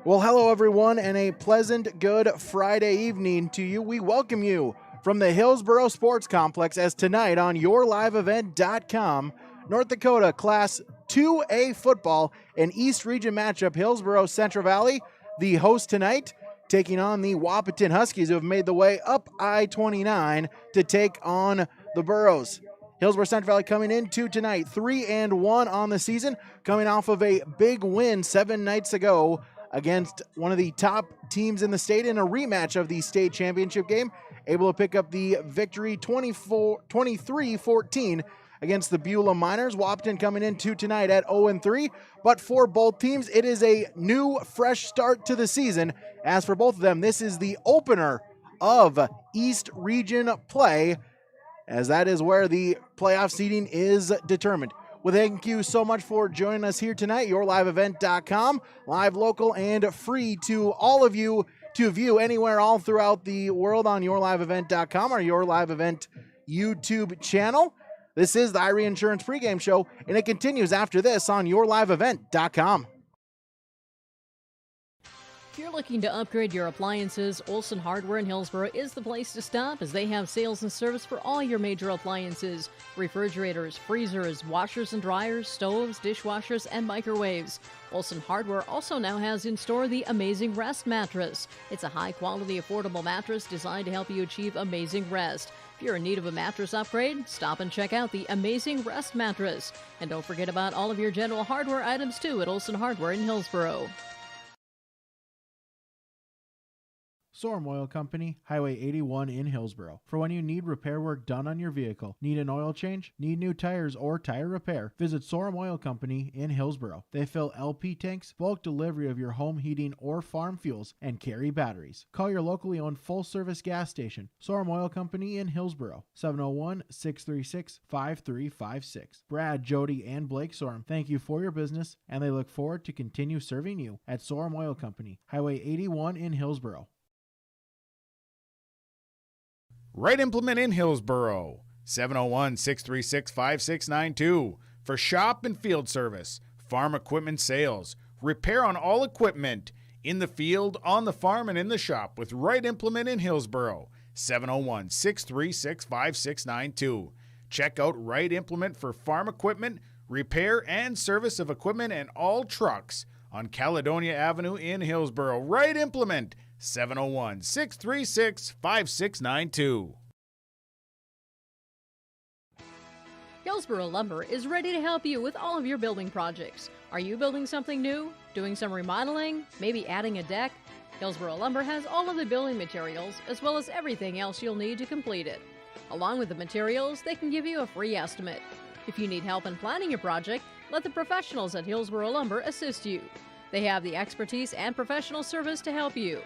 Well, hello everyone, and a pleasant good Friday evening to you. We welcome you from the Hillsboro Sports Complex as tonight on YourLiveEvent.com, North Dakota Class 2A football and East Region matchup, Hillsboro-Central Valley, the host tonight, taking on the Wahpeton Huskies, who have made the way up I-29 to take on the Burros. Hillsboro-Central Valley coming into tonight 3-1 on the season, coming off of a big win 7 nights ago against one of the top teams in the state in a rematch of the state championship game, able to pick up the victory 23-14 against the Beulah Miners. Wahpeton coming into tonight at 0-3, but for both teams, it is a new, fresh start to the season. As for both of them, this is the opener of East Region play, as that is where the playoff seeding is determined. Well, thank you so much for joining us here tonight. YourLiveEvent.com, live, local, and free to all of you to view anywhere all throughout the world on YourLiveEvent.com or Your Live Event YouTube channel. This is the Irie Insurance Pregame Show, and it continues after this on YourLiveEvent.com. If you're looking to upgrade your appliances, Olson Hardware in Hillsboro is the place to stop, as they have sales and service for all your major appliances: refrigerators, freezers, washers and dryers, stoves, dishwashers, and microwaves. Olson Hardware also now has in store the Amazing Rest mattress. It's a high-quality, affordable mattress designed to help you achieve amazing rest. If you're in need of a mattress upgrade, stop and check out the Amazing Rest mattress. And don't forget about all of your general hardware items, too, at Olson Hardware in Hillsboro. Sorum Oil Company, Highway 81 in Hillsboro. For when you need repair work done on your vehicle, need an oil change, need new tires or tire repair, visit Sorum Oil Company in Hillsboro. They fill LP tanks, bulk delivery of your home heating or farm fuels, and carry batteries. Call your locally owned full-service gas station, Sorum Oil Company in Hillsboro, 701-636-5356. Brad, Jody, and Blake Sorum thank you for your business, and they look forward to continue serving you at Sorum Oil Company, Highway 81 in Hillsboro. Right Implement in Hillsboro, 701-636-5692 for shop and field service, farm equipment sales, repair on all equipment, in the field, on the farm, and in the shop with Right Implement in Hillsboro, 701-636-5692. Check out Right Implement for farm equipment, repair and service of equipment and all trucks on Caledonia Avenue in Hillsboro. Right Implement, 701-636-5692. Hillsboro Lumber is ready to help you with all of your building projects. Are you building something new? Doing some remodeling? Maybe adding a deck? Hillsboro Lumber has all of the building materials as well as everything else you'll need to complete it. Along with the materials, they can give you a free estimate. If you need help in planning your project, let the professionals at Hillsboro Lumber assist you. They have the expertise and professional service to help you.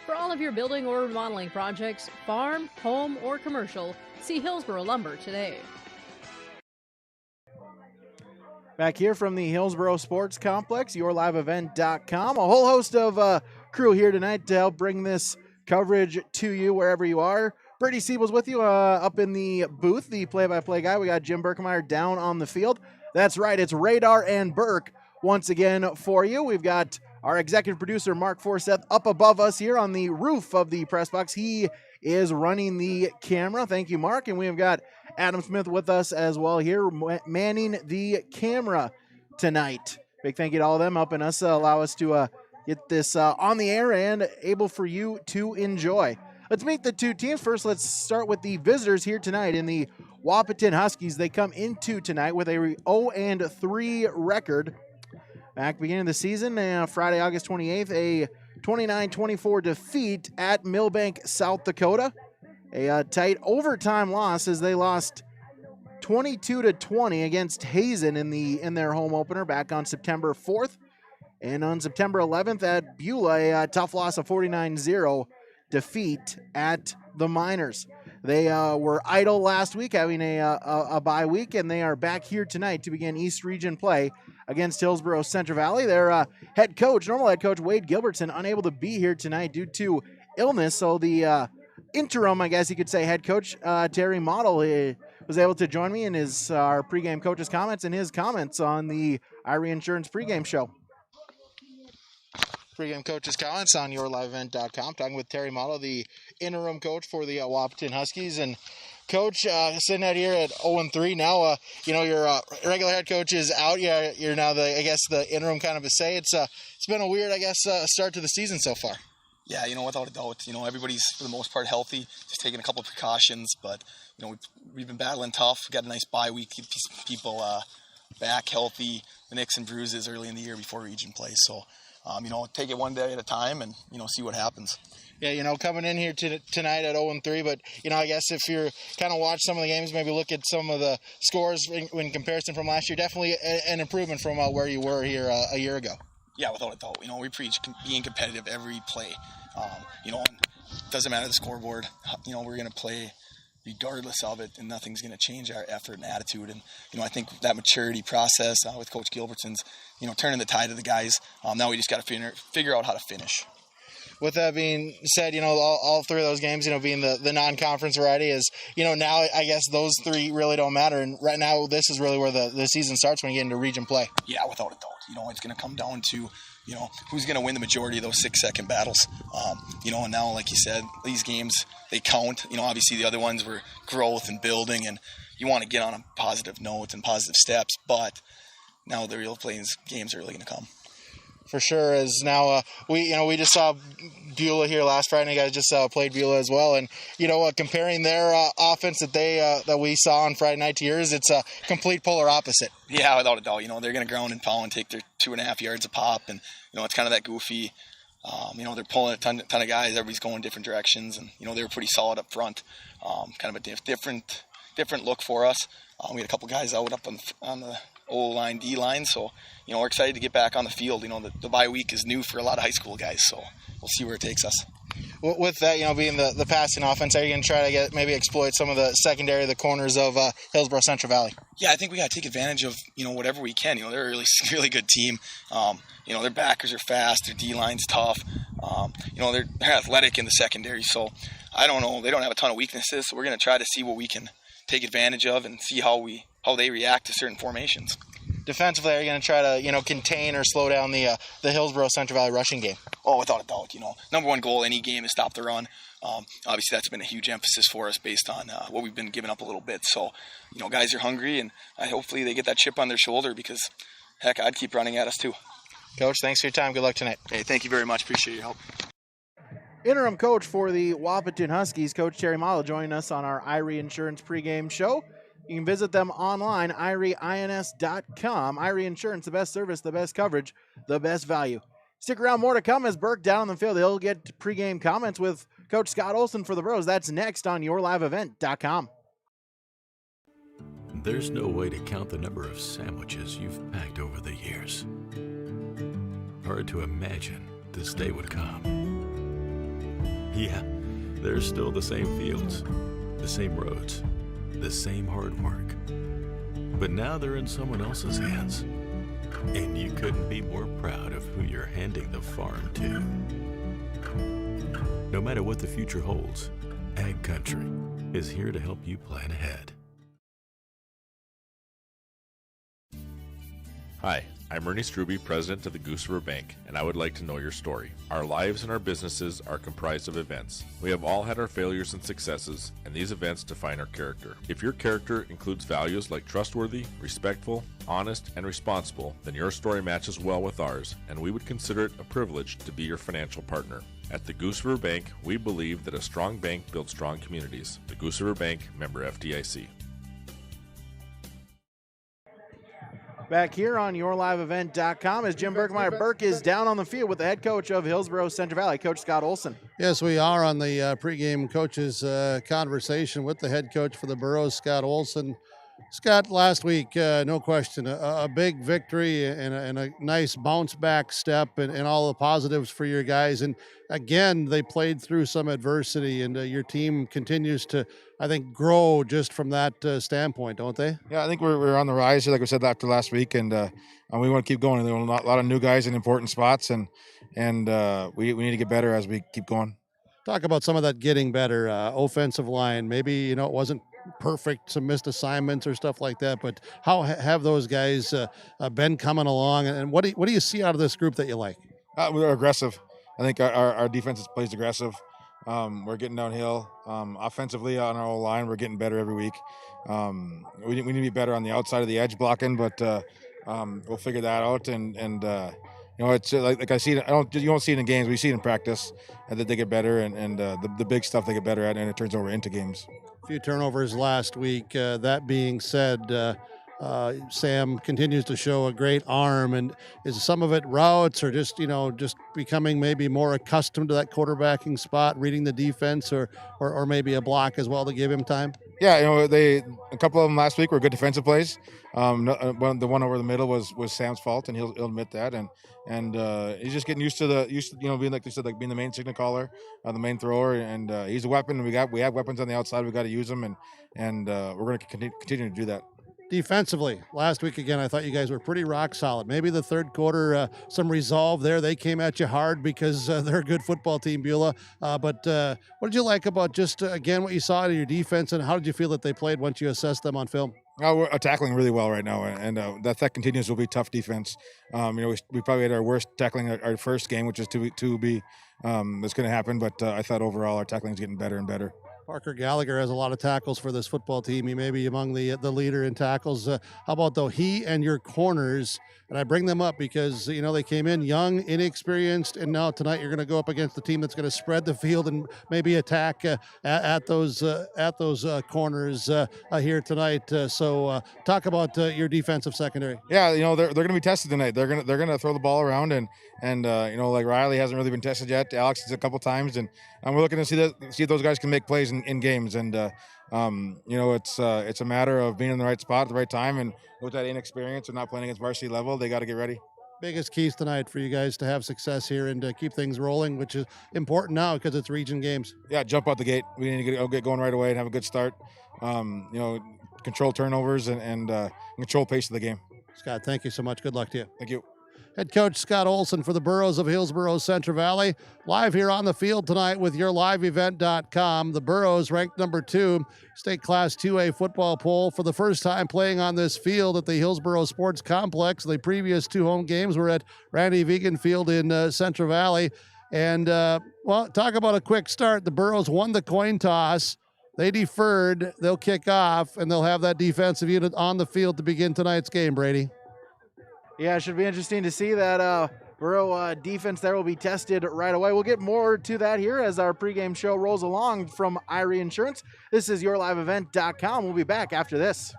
For all of your building or remodeling projects, farm, home, or commercial, see Hillsboro Lumber today. Back here from the Hillsboro Sports Complex, YourLiveEvent.com. A whole host of crew here tonight to help bring this coverage to you wherever you are. Brady Siebel's with you up in the booth, the play-by-play guy. We got Jim Berkemeyer down on the field. That's right, it's Radar and Burke once again for you. We've got our executive producer, Mark Forseth, up above us here on the roof of the press box. He is running the camera. Thank you, Mark. And we've got Adam Smith with us as well here, manning the camera tonight. Big thank you to all of them helping us allow us to get this on the air and able for you to enjoy. Let's meet the two teams. First, let's start with the visitors here tonight in the Wahpeton Huskies. They come into tonight with a 0-3 record. Back beginning of the season, Friday, August 28th, a 29-24 defeat at Millbank, South Dakota. A tight overtime loss as they lost 22-20 against Hazen in their home opener back on September 4th. And on September 11th at Beulah, a tough loss of 49-0 defeat at the Miners. They were idle last week, having a bye week, and they are back here tonight to begin East Region play against Hillsboro-Central Valley. Their normal head coach Wade Gilbertson, unable to be here tonight due to illness. So the interim, I guess you could say, head coach Terry Model was able to join me in our pregame coach's comments and his comments on the Irie Insurance pregame show. Pregame coach's comments on yourliveevent.com. Talking with Terry Malo, the interim coach for the Wahpeton Huskies. And Coach, sitting out here at 0-3 now. Your regular head coach is out. You're now the interim kind of a say. It's been a weird, start to the season so far. Yeah, without a doubt, everybody's for the most part healthy, just taking a couple of precautions. But we've been battling tough. We got a nice bye week, keep people back healthy, the nicks and bruises early in the year before region play. So, take it one day at a time and see what happens. Yeah, coming in here tonight at 0-3, but I guess if you're kind of watch some of the games, maybe look at some of the scores in comparison from last year. Definitely an improvement from where you were here a year ago. Yeah, without a doubt. We preach being competitive every play. And it doesn't matter the scoreboard. We're going to play regardless of it, and nothing's going to change our effort and attitude. And I think that maturity process with Coach Gilbertson's, turning the tide of the guys. Now we just got to figure out how to finish. With that being said, all three of those games, being the non-conference variety is, now I guess those three really don't matter. And right now, this is really where the season starts when you get into region play. Yeah, without a doubt. It's going to come down to, who's going to win the majority of those 6-second battles. And now, like you said, these games, they count. Obviously the other ones were growth and building, and you want to get on a positive note and positive steps. But now the real games are really going to come. For sure, as now we just saw Beulah here last Friday. You guys just played Beulah as well, and comparing their offense that we saw on Friday night to yours, it's a complete polar opposite. Yeah, without a doubt. They're going to ground and pound and take their 2.5 yards a pop, and it's kind of that goofy. They're pulling a ton of guys. Everybody's going different directions, and they were pretty solid up front. Kind of a different look for us. We had a couple guys out up on the O-line, D-line, so we're excited to get back on the field. The bye week is new for a lot of high school guys, so we'll see where it takes us. With that, being the passing offense, are you going to try to maybe exploit some of the secondary, the corners of Hillsboro-Central Valley? Yeah, I think we got to take advantage of whatever we can. They're a really good team. Their backers are fast, their D-line's tough. They're athletic in the secondary, so I don't know. They don't have a ton of weaknesses, so we're going to try to see what we can take advantage of and see how they react to certain formations. Defensively, are you going to try to contain or slow down the Hillsboro-Central Valley rushing game? Oh, without a doubt. Number one goal any game is stop the run. Obviously, that's been a huge emphasis for us based on what we've been giving up a little bit. So, guys are hungry, and hopefully they get that chip on their shoulder because, heck, I'd keep running at us too. Coach, thanks for your time. Good luck tonight. Hey, thank you very much. Appreciate your help. Interim coach for the Wahpeton Huskies, Coach Terry Malo, joining us on our Irie Insurance pregame show. You can visit them online, irieins.com. Irie Insurance, the best service, the best coverage, the best value. Stick around, more to come as Burke down on the field. He'll get pregame comments with Coach Scott Olson for the Bros. That's next on yourliveevent.com. There's no way to count the number of sandwiches you've packed over the years. Hard to imagine this day would come. Yeah, there's still the same fields, the same roads, the same hard work. But now they're in someone else's hands. And you couldn't be more proud of who you're handing the farm to. No matter what the future holds, Ag Country is here to help you plan ahead. Hi, I'm Ernie Struby, president of the Goose River Bank, and I would like to know your story. Our lives and our businesses are comprised of events. We have all had our failures and successes, and these events define our character. If your character includes values like trustworthy, respectful, honest, and responsible, then your story matches well with ours, and we would consider it a privilege to be your financial partner. At the Goose River Bank, we believe that a strong bank builds strong communities. The Goose River Bank, member FDIC. Back here on yourliveevent.com as Jim Berkmeyer. Burke is down on the field with the head coach of Hillsboro-Central Valley, Coach Scott Olson. Yes, we are on the pregame coaches conversation with the head coach for the Burros, Scott Olson. Scott, last week, no question, a big victory and a nice bounce back step and all the positives for your guys. And again, they played through some adversity, and your team continues to, I think, grow just from that standpoint, don't they? Yeah, I think we're on the rise, like we said after last week, and we want to keep going. There are a lot of new guys in important spots, and we need to get better as we keep going. Talk about some of that getting better, offensive line. Maybe, it wasn't perfect, some missed assignments or stuff like that, but how have those guys been coming along, and what do you see out of this group that you like? We're aggressive. I think our defense plays aggressive. We're getting downhill. Offensively on our line, we're getting better every week. We need to be better on the outside of the edge blocking, but we'll figure that out. And it's like I see it. You don't see it in games. We see it in practice, and that they get better, and the big stuff they get better at, and it turns over into games. A few turnovers last week. That being said, Sam continues to show a great arm, and is some of it routes or just becoming maybe more accustomed to that quarterbacking spot, reading the defense, or maybe a block as well to give him time? Yeah, a couple of them last week were good defensive plays. The one over the middle was Sam's fault, and he'll admit that. And he's just getting used to being like they said, like being the main signal caller, the main thrower, and he's a weapon. We have weapons on the outside. We got to use them, and we're going to continue to do that. Defensively, last week again, I thought you guys were pretty rock solid. Maybe the third quarter, some resolve there. They came at you hard because they're a good football team, Beulah. But what did you like about just, again, what you saw in your defense, and how did you feel that they played once you assessed them on film? We're tackling really well right now, and that continues will be tough defense. We probably had our worst tackling our first game, which is to be that's going to happen. But I thought overall our tackling is getting better and better. Parker Gallagher has a lot of tackles for this football team. He may be among the leader in tackles. How about, though, he and your corners? And I bring them up because, they came in young, inexperienced, and now tonight you're going to go up against the team that's going to spread the field and maybe attack at those corners here tonight. So talk about your defensive secondary. Yeah, they're going to be tested tonight. They're going to throw the ball around, and like Riley hasn't really been tested yet. Alex is a couple times, and we're looking to see if those guys can make plays in games. And it's a matter of being in the right spot at the right time, and with that inexperience and not playing against varsity level, they got to get ready. Biggest keys tonight for you guys to have success here and keep things rolling, which is important now because it's region games. Yeah, jump out the gate. We need to get going right away and have a good start. Control turnovers and control pace of the game. Scott, thank you so much. Good luck to you. Thank you. Head coach Scott Olson for the Burros of Hillsboro-Central Valley, live here on the field tonight with yourliveevent.com. The Burros ranked number 2, state class 2A football poll, for the first time playing on this field at the Hillsboro Sports Complex. The previous 2 home games were at Randy Vegan Field in Central Valley. And, talk about a quick start. The Burros won the coin toss. They deferred. They'll kick off, and they'll have that defensive unit on the field to begin tonight's game, Brady. Yeah, it should be interesting to see that Burrow defense there will be tested right away. We'll get more to that here as our pregame show rolls along from Irie Insurance. This is yourliveevent.com. We'll be back after this.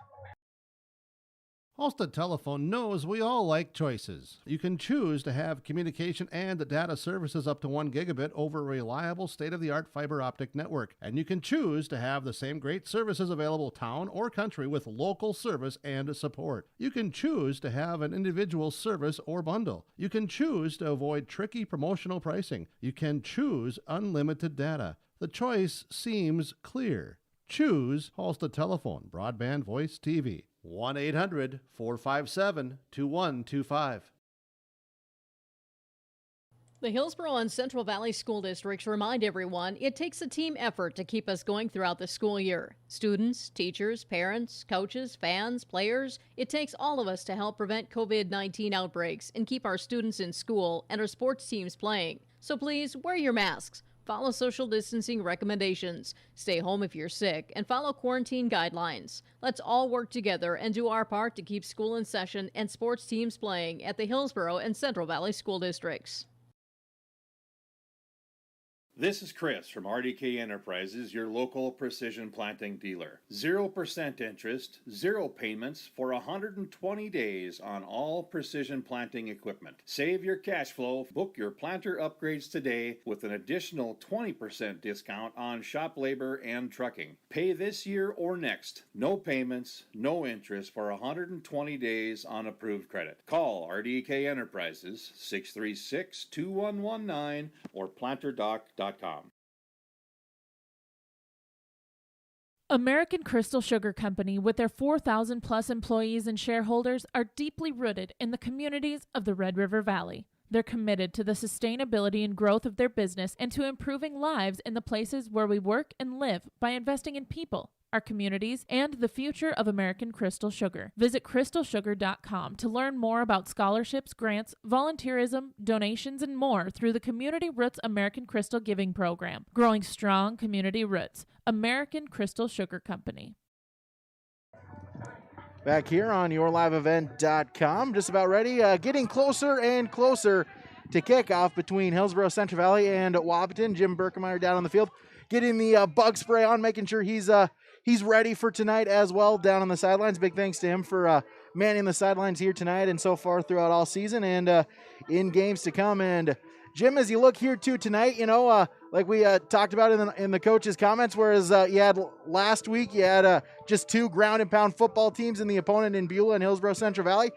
Halstead Telephone knows we all like choices. You can choose to have communication and data services up to 1 gigabit over a reliable state-of-the-art fiber optic network. And you can choose to have the same great services available town or country with local service and support. You can choose to have an individual service or bundle. You can choose to avoid tricky promotional pricing. You can choose unlimited data. The choice seems clear. Choose Halstead Telephone, broadband voice TV. 1-800-457-2125. The Hillsboro and Central Valley School Districts remind everyone it takes a team effort to keep us going throughout the school year. Students, teachers, parents, coaches, fans, players, it takes all of us to help prevent COVID-19 outbreaks and keep our students in school and our sports teams playing. So please wear your masks. Follow social distancing recommendations, stay home if you're sick, and follow quarantine guidelines. Let's all work together and do our part to keep school in session and sports teams playing at the Hillsboro and Central Valley School Districts. This is Chris from RDK Enterprises, your local precision planting dealer. 0% interest, 0 payments for 120 days on all precision planting equipment. Save your cash flow, book your planter upgrades today with an additional 20% discount on shop labor and trucking. Pay this year or next. No payments, no interest for 120 days on approved credit. Call RDK Enterprises 636-2119 or planterdoc.com. American Crystal Sugar Company, with their 4,000 plus employees and shareholders, are deeply rooted in the communities of the Red River Valley. They're committed to the sustainability and growth of their business and to improving lives in the places where we work and live by investing in people, our communities, and the future of American Crystal Sugar. Visit crystalsugar.com to learn more about scholarships, grants, volunteerism, donations, and more through the Community Roots American Crystal Giving Program. Growing strong community roots. American Crystal Sugar Company. Back here on yourliveevent.com, just about ready, getting closer and closer to kickoff between Hillsboro-Central Valley and Wahpeton. Jim Berkemeyer down on the field, getting the bug spray on, making sure he's ready for tonight as well down on the sidelines. Big thanks to him for manning the sidelines here tonight and so far throughout all season and in games to come. And Jim, as you look here too tonight, like we talked about in the coach's comments, whereas you had last week, you had just 2 ground and pound football teams in the opponent in Beulah and Hillsboro-Central Valley.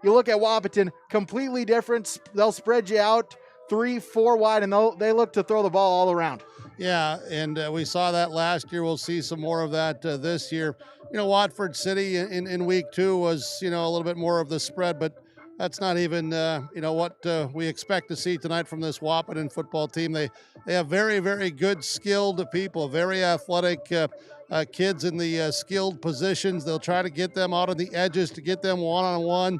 You look at Wahpeton, completely different. They'll spread you out 3-4 wide, and they look to throw the ball all around. Yeah, and we saw that last year. We'll see some more of that this year. Watford City in week 2 was, a little bit more of the spread, but that's not even, what we expect to see tonight from this Wahpeton football team. They have very, very good, skilled people, very athletic kids in the skilled positions. They'll try to get them out on the edges to get them one-on-one.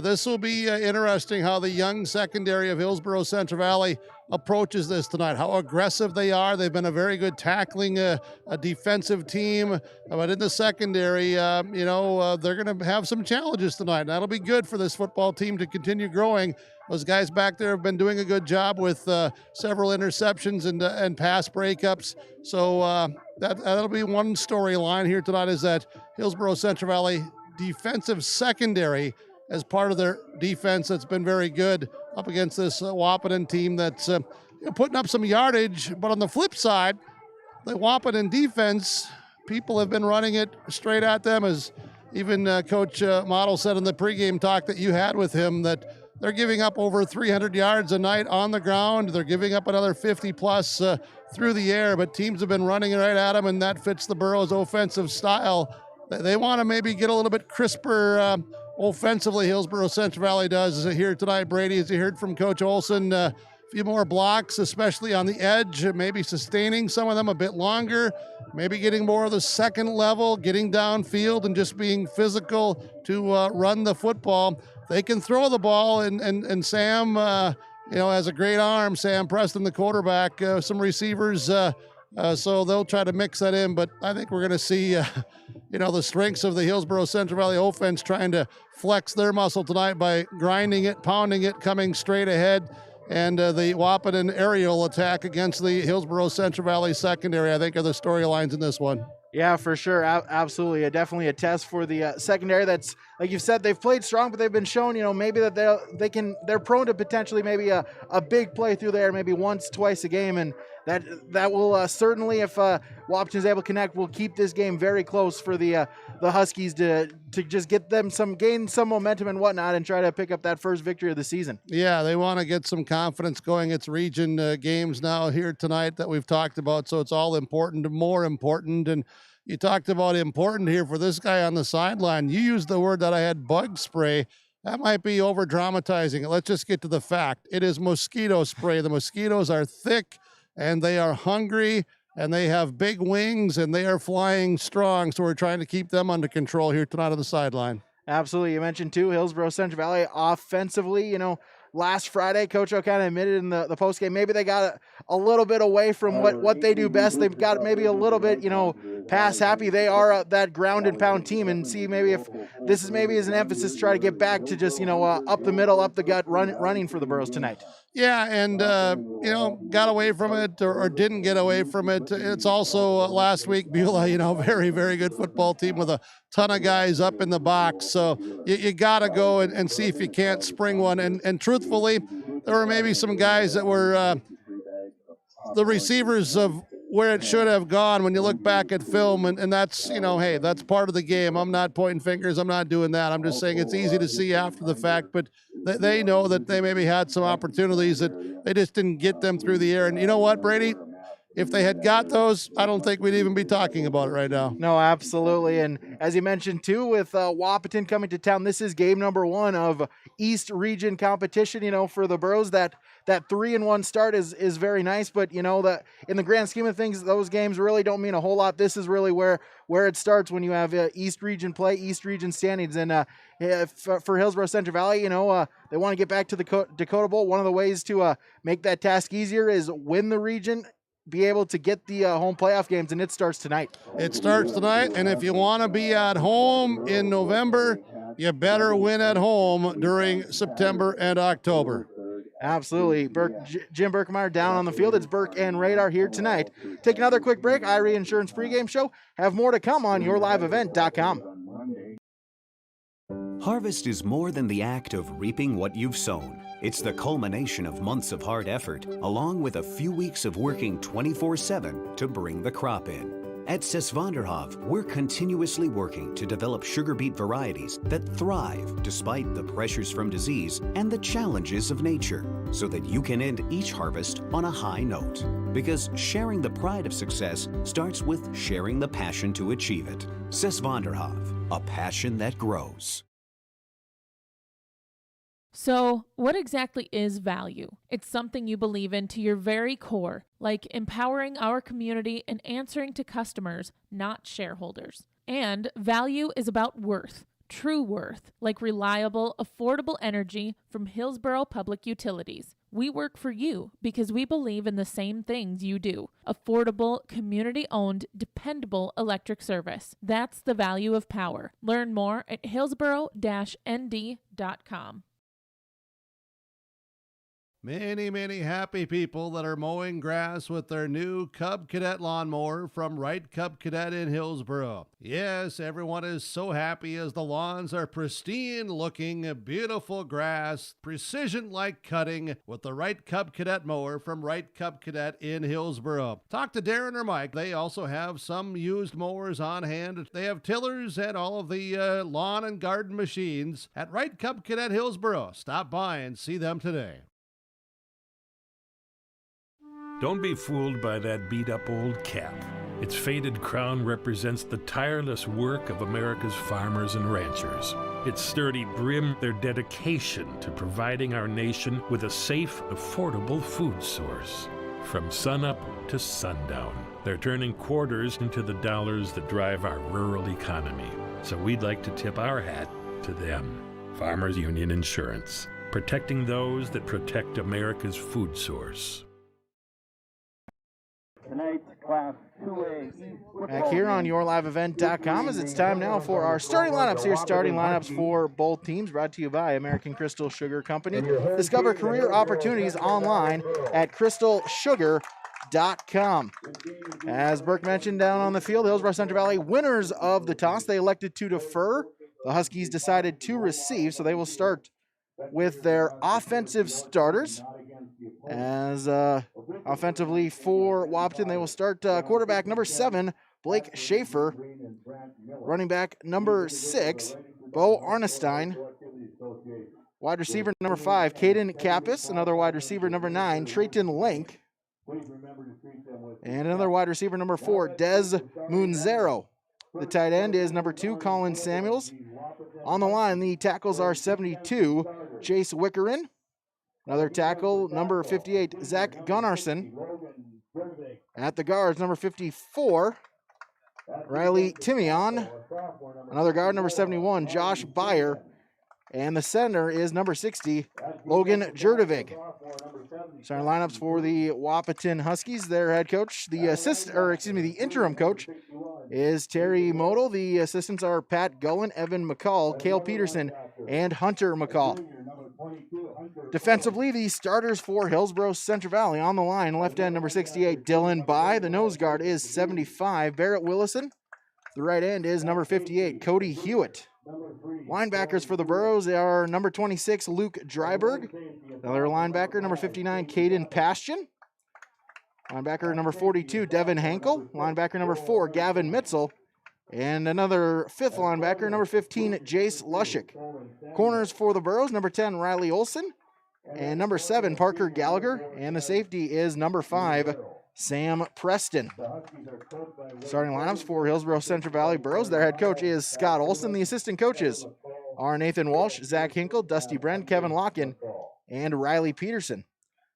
This will be interesting how the young secondary of Hillsboro-Central Valley approaches this tonight, how aggressive they are. They've been a very good tackling a defensive team, but in the secondary, they're going to have some challenges tonight. That'll be good for this football team to continue growing. Those guys back there have been doing a good job with several interceptions and pass breakups. So that'll be one storyline here tonight, is that Hillsboro-Central Valley defensive secondary as part of their defense that's been very good up against this Wahpeton team that's putting up some yardage. But on the flip side, the Wahpeton defense, people have been running it straight at them, as even Coach Model said in the pregame talk that you had with him, that they're giving up over 300 yards a night on the ground. They're giving up another 50 plus through the air, but teams have been running right at them, and that fits the Burros' offensive style. They want to maybe get a little bit crisper offensively. Hillsboro-Central Valley does here tonight, Brady, as you heard from Coach Olson. A few more blocks, especially on the edge, maybe sustaining some of them a bit longer, maybe getting more of the second level, getting downfield and just being physical to run the football. They can throw the ball, and Sam, has a great arm. Sam Preston, the quarterback, some receivers, so they'll try to mix that in. But I think we're going to see, the strengths of the Hillsboro-Central Valley offense trying to flex their muscle tonight by grinding it, pounding it, coming straight ahead. And the Wahpeton aerial attack against the Hillsboro-Central Valley secondary, I think, are the storylines in this one. Yeah, for sure. Absolutely. Definitely a test for the secondary. That's, like you've said, they've played strong, but they've been shown, maybe that they're prone to potentially maybe a big play through there, maybe once, twice a game. And that will certainly, if Wahpeton is able to connect, will keep this game very close for the Huskies to just gain some momentum and whatnot, and try to pick up that first victory of the season. Yeah, they want to get some confidence going. It's region games now here tonight that we've talked about, so it's all important, more important. And you talked about important here for this guy on the sideline. You used the word that I had, bug spray. That might be over dramatizing it. Let's just get to the fact. It is mosquito spray. The mosquitoes are thick, and they are hungry, and they have big wings, and they are flying strong. So we're trying to keep them under control here tonight on the sideline. Absolutely. You mentioned too, Hillsboro-Central Valley offensively, last Friday, Coach O kind of admitted in the postgame, maybe they got a little bit away from what they do best. They've got maybe a little bit, pass happy. They are that ground and pound team, and see maybe if this is maybe as an emphasis, try to get back to just, up the middle, up the gut, running for the Burros tonight. Yeah, and, got away from it or didn't get away from it. It's also last week, Beulah, very, very good football team with a ton of guys up in the box. So you got to go and see if you can't spring one. And truthfully, there were maybe some guys that were the receivers of where it should have gone when you look back at film. And that's, hey, that's part of the game. I'm not pointing fingers. I'm not doing that. I'm just saying it's easy to see after the fact. But they know that they maybe had some opportunities that they just didn't get them through the air. And you know what, Brady? if they had got those, I don't think we'd even be talking about it right now. No, absolutely. And as you mentioned too, with Wahpeton coming to town, this is game number 1 of East Region competition. For the Burros, that 3-1 start is very nice, but that in the grand scheme of things, those games really don't mean a whole lot. This is really where it starts when you have East Region play, East Region standings. And for Hillsboro-Central Valley, they want to get back to the Dakota Bowl. One of the ways to make that task easier is win the region, be able to get the home playoff games, and it starts tonight. It starts tonight, and if you want to be at home in November, you better win at home during September and October. Absolutely. Jim Berkemeyer down on the field. It's Burke and Radar here tonight. Take another quick break. IRE Insurance pregame show. Have more to come on yourliveevent.com. Harvest is more than the act of reaping what you've sown. It's the culmination of months of hard effort, along with a few weeks of working 24/7 to bring the crop in. At Sesvanderhof, we're continuously working to develop sugar beet varieties that thrive despite the pressures from disease and the challenges of nature, so that you can end each harvest on a high note. Because sharing the pride of success starts with sharing the passion to achieve it. Sesvanderhof, a passion that grows. So, what exactly is value? It's something you believe in to your very core, like empowering our community and answering to customers, not shareholders. And value is about worth, true worth, like reliable, affordable energy from Hillsboro Public Utilities. We work for you because we believe in the same things you do. Affordable, community-owned, dependable electric service. That's the value of power. Learn more at hillsboro-nd.com. Many, many happy people that are mowing grass with their new Cub Cadet lawnmower from Wright Cub Cadet in Hillsboro. Yes, everyone is so happy as the lawns are pristine looking, beautiful grass, precision-like cutting with the Wright Cub Cadet mower from Wright Cub Cadet in Hillsboro. Talk to Darren or Mike. They also have some used mowers on hand. They have tillers and all of the lawn and garden machines at Wright Cub Cadet Hillsboro. Stop by and see them today. Don't be fooled by that beat-up old cap. Its faded crown represents the tireless work of America's farmers and ranchers. Its sturdy brim, their dedication to providing our nation with a safe, affordable food source. From sunup to sundown, they're turning quarters into the dollars that drive our rural economy. So we'd like to tip our hat to them. Farmers Union Insurance, protecting those that protect America's food source. Tonight's Class 2A. Back here on yourliveevent.com as it's time now for our starting lineups here. Starting lineups for both teams brought to you by American Crystal Sugar Company. Discover career opportunities online at crystalsugar.com. As Burke mentioned down on the field, Hillsboro-Central Valley winners of the toss. They elected to defer. The Huskies decided to receive, so they will start with their offensive starters. As offensively for Wahpeton, they will start quarterback number 7, Blake Schaefer. Running back number 6, Bo Arnestein. Wide receiver number 5, Caden Kappas. Another wide receiver number 9, Trayton Link. And another wide receiver number 4, Des Munzero. The tight end is number 2, Colin Samuels. On the line, the tackles are 72, Chase Wickerin. Another tackle, number 58, Zach Gunnarsson. At the guards, number 54, Riley Timion. Another guard, number 71, Josh Byer. And the center is number 60, Logan Jurdovic. Starting lineups for the Wahpeton Huskies. Their head coach, the interim coach, is Terry Model. The assistants are Pat Gullen, Evan McCall, Cale Peterson, and Hunter McCall. Defensively, the starters for Hillsboro-Central Valley. On the line, left end number 68, Dylan By. The nose guard is 75, Barrett Willison. The right end is number 58, Cody Hewitt. Linebackers for the Burros are number 26, Luke Dryberg. Another linebacker, number 59, Caden Pastian. Linebacker number 42, Devin Hankel. Linebacker number 4, Gavin Mitzel. And another 5th linebacker, number 15, Jace Lushik. Corners for the Burros, number 10, Riley Olson. And number 7, Parker Gallagher. And the safety is number 5, Sam Preston. Starting lineups for Hillsboro-Central Valley Burros. Their head coach is Scott Olson. The assistant coaches are Nathan Walsh, Zach Hinkle, Dusty Brent, Kevin Locken, and Riley Peterson.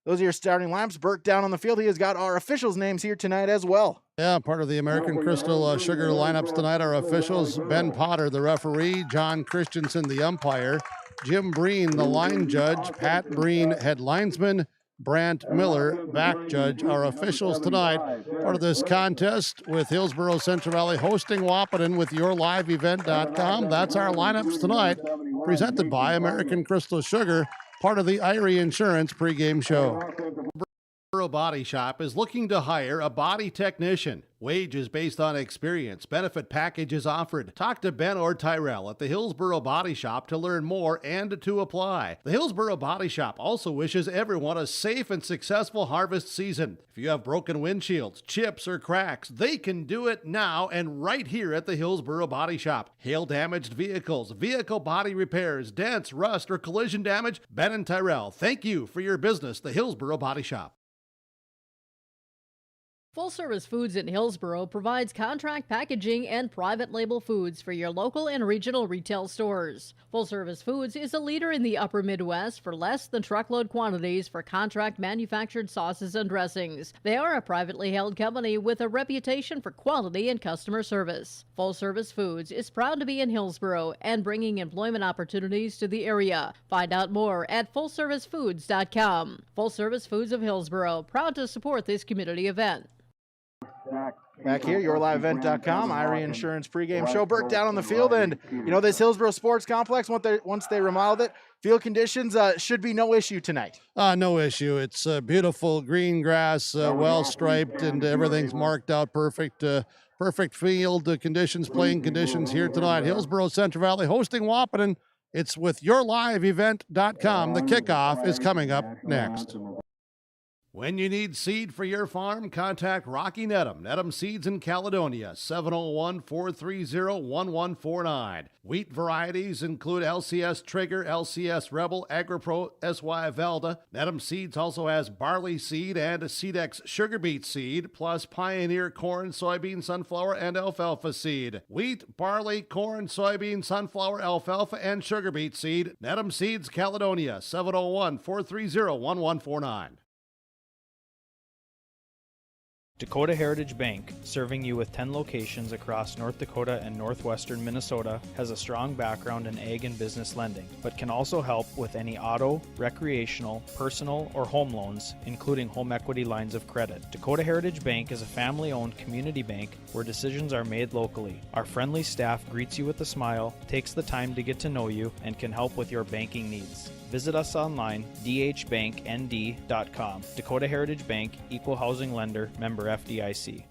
Those are your starting lineups. Burt down on the field. He has got our officials' names here tonight as well. Yeah, part of the American Crystal Sugar lineups tonight are officials. Ben Potter, the referee, John Christensen, the umpire, Jim Breen, the line judge, Pat Breen, head linesman, Brant Miller, back judge, are officials tonight. Part of this contest with Hillsboro-Central Valley hosting Wahpeton with yourliveevent.com. That's our lineups tonight, presented by American Crystal Sugar, part of the Irie Insurance pregame show. Hillsboro Body Shop is looking to hire a body technician. Wages based on experience. Benefit packages offered. Talk to Ben or Tyrell at the Hillsboro Body Shop to learn more and to apply. The Hillsboro Body Shop also wishes everyone a safe and successful harvest season. If you have broken windshields, chips, or cracks, they can do it now and right here at the Hillsboro Body Shop. Hail-damaged vehicles, vehicle body repairs, dents, rust, or collision damage, Ben and Tyrell, thank you for your business, the Hillsboro Body Shop. Full Service Foods in Hillsboro provides contract packaging and private label foods for your local and regional retail stores. Full Service Foods is a leader in the upper Midwest for less than truckload quantities for contract manufactured sauces and dressings. They are a privately held company with a reputation for quality and customer service. Full Service Foods is proud to be in Hillsboro and bringing employment opportunities to the area. Find out more at fullservicefoods.com. Full Service Foods of Hillsboro, proud to support this community event. Back here, yourliveevent.com, Irie Insurance pregame show. Burt down on the field, and this Hillsboro Sports Complex, once they remodeled it, field conditions should be no issue tonight. No issue. It's beautiful green grass, well striped, and everything's marked out perfect. Perfect field conditions, playing conditions here tonight. Hillsboro-Central Valley hosting Wahpeton. It's with yourliveevent.com. The kickoff is coming up next. When you need seed for your farm, contact Rocky Nedham. Nedham Seeds in Caledonia, 701-430-1149. Wheat varieties include LCS Trigger, LCS Rebel, AgriPro, SY Velda. Nedham Seeds also has barley seed and Seedex sugar beet seed, plus Pioneer corn, soybean, sunflower, and alfalfa seed. Wheat, barley, corn, soybean, sunflower, alfalfa, and sugar beet seed. Nedham Seeds, Caledonia, 701-430-1149. Dakota Heritage Bank, serving you with 10 locations across North Dakota and northwestern Minnesota, has a strong background in ag and business lending, but can also help with any auto, recreational, personal, or home loans, including home equity lines of credit. Dakota Heritage Bank is a family-owned community bank where decisions are made locally. Our friendly staff greets you with a smile, takes the time to get to know you, and can help with your banking needs. Visit us online, dhbanknd.com. Dakota Heritage Bank, Equal Housing Lender, member FDIC.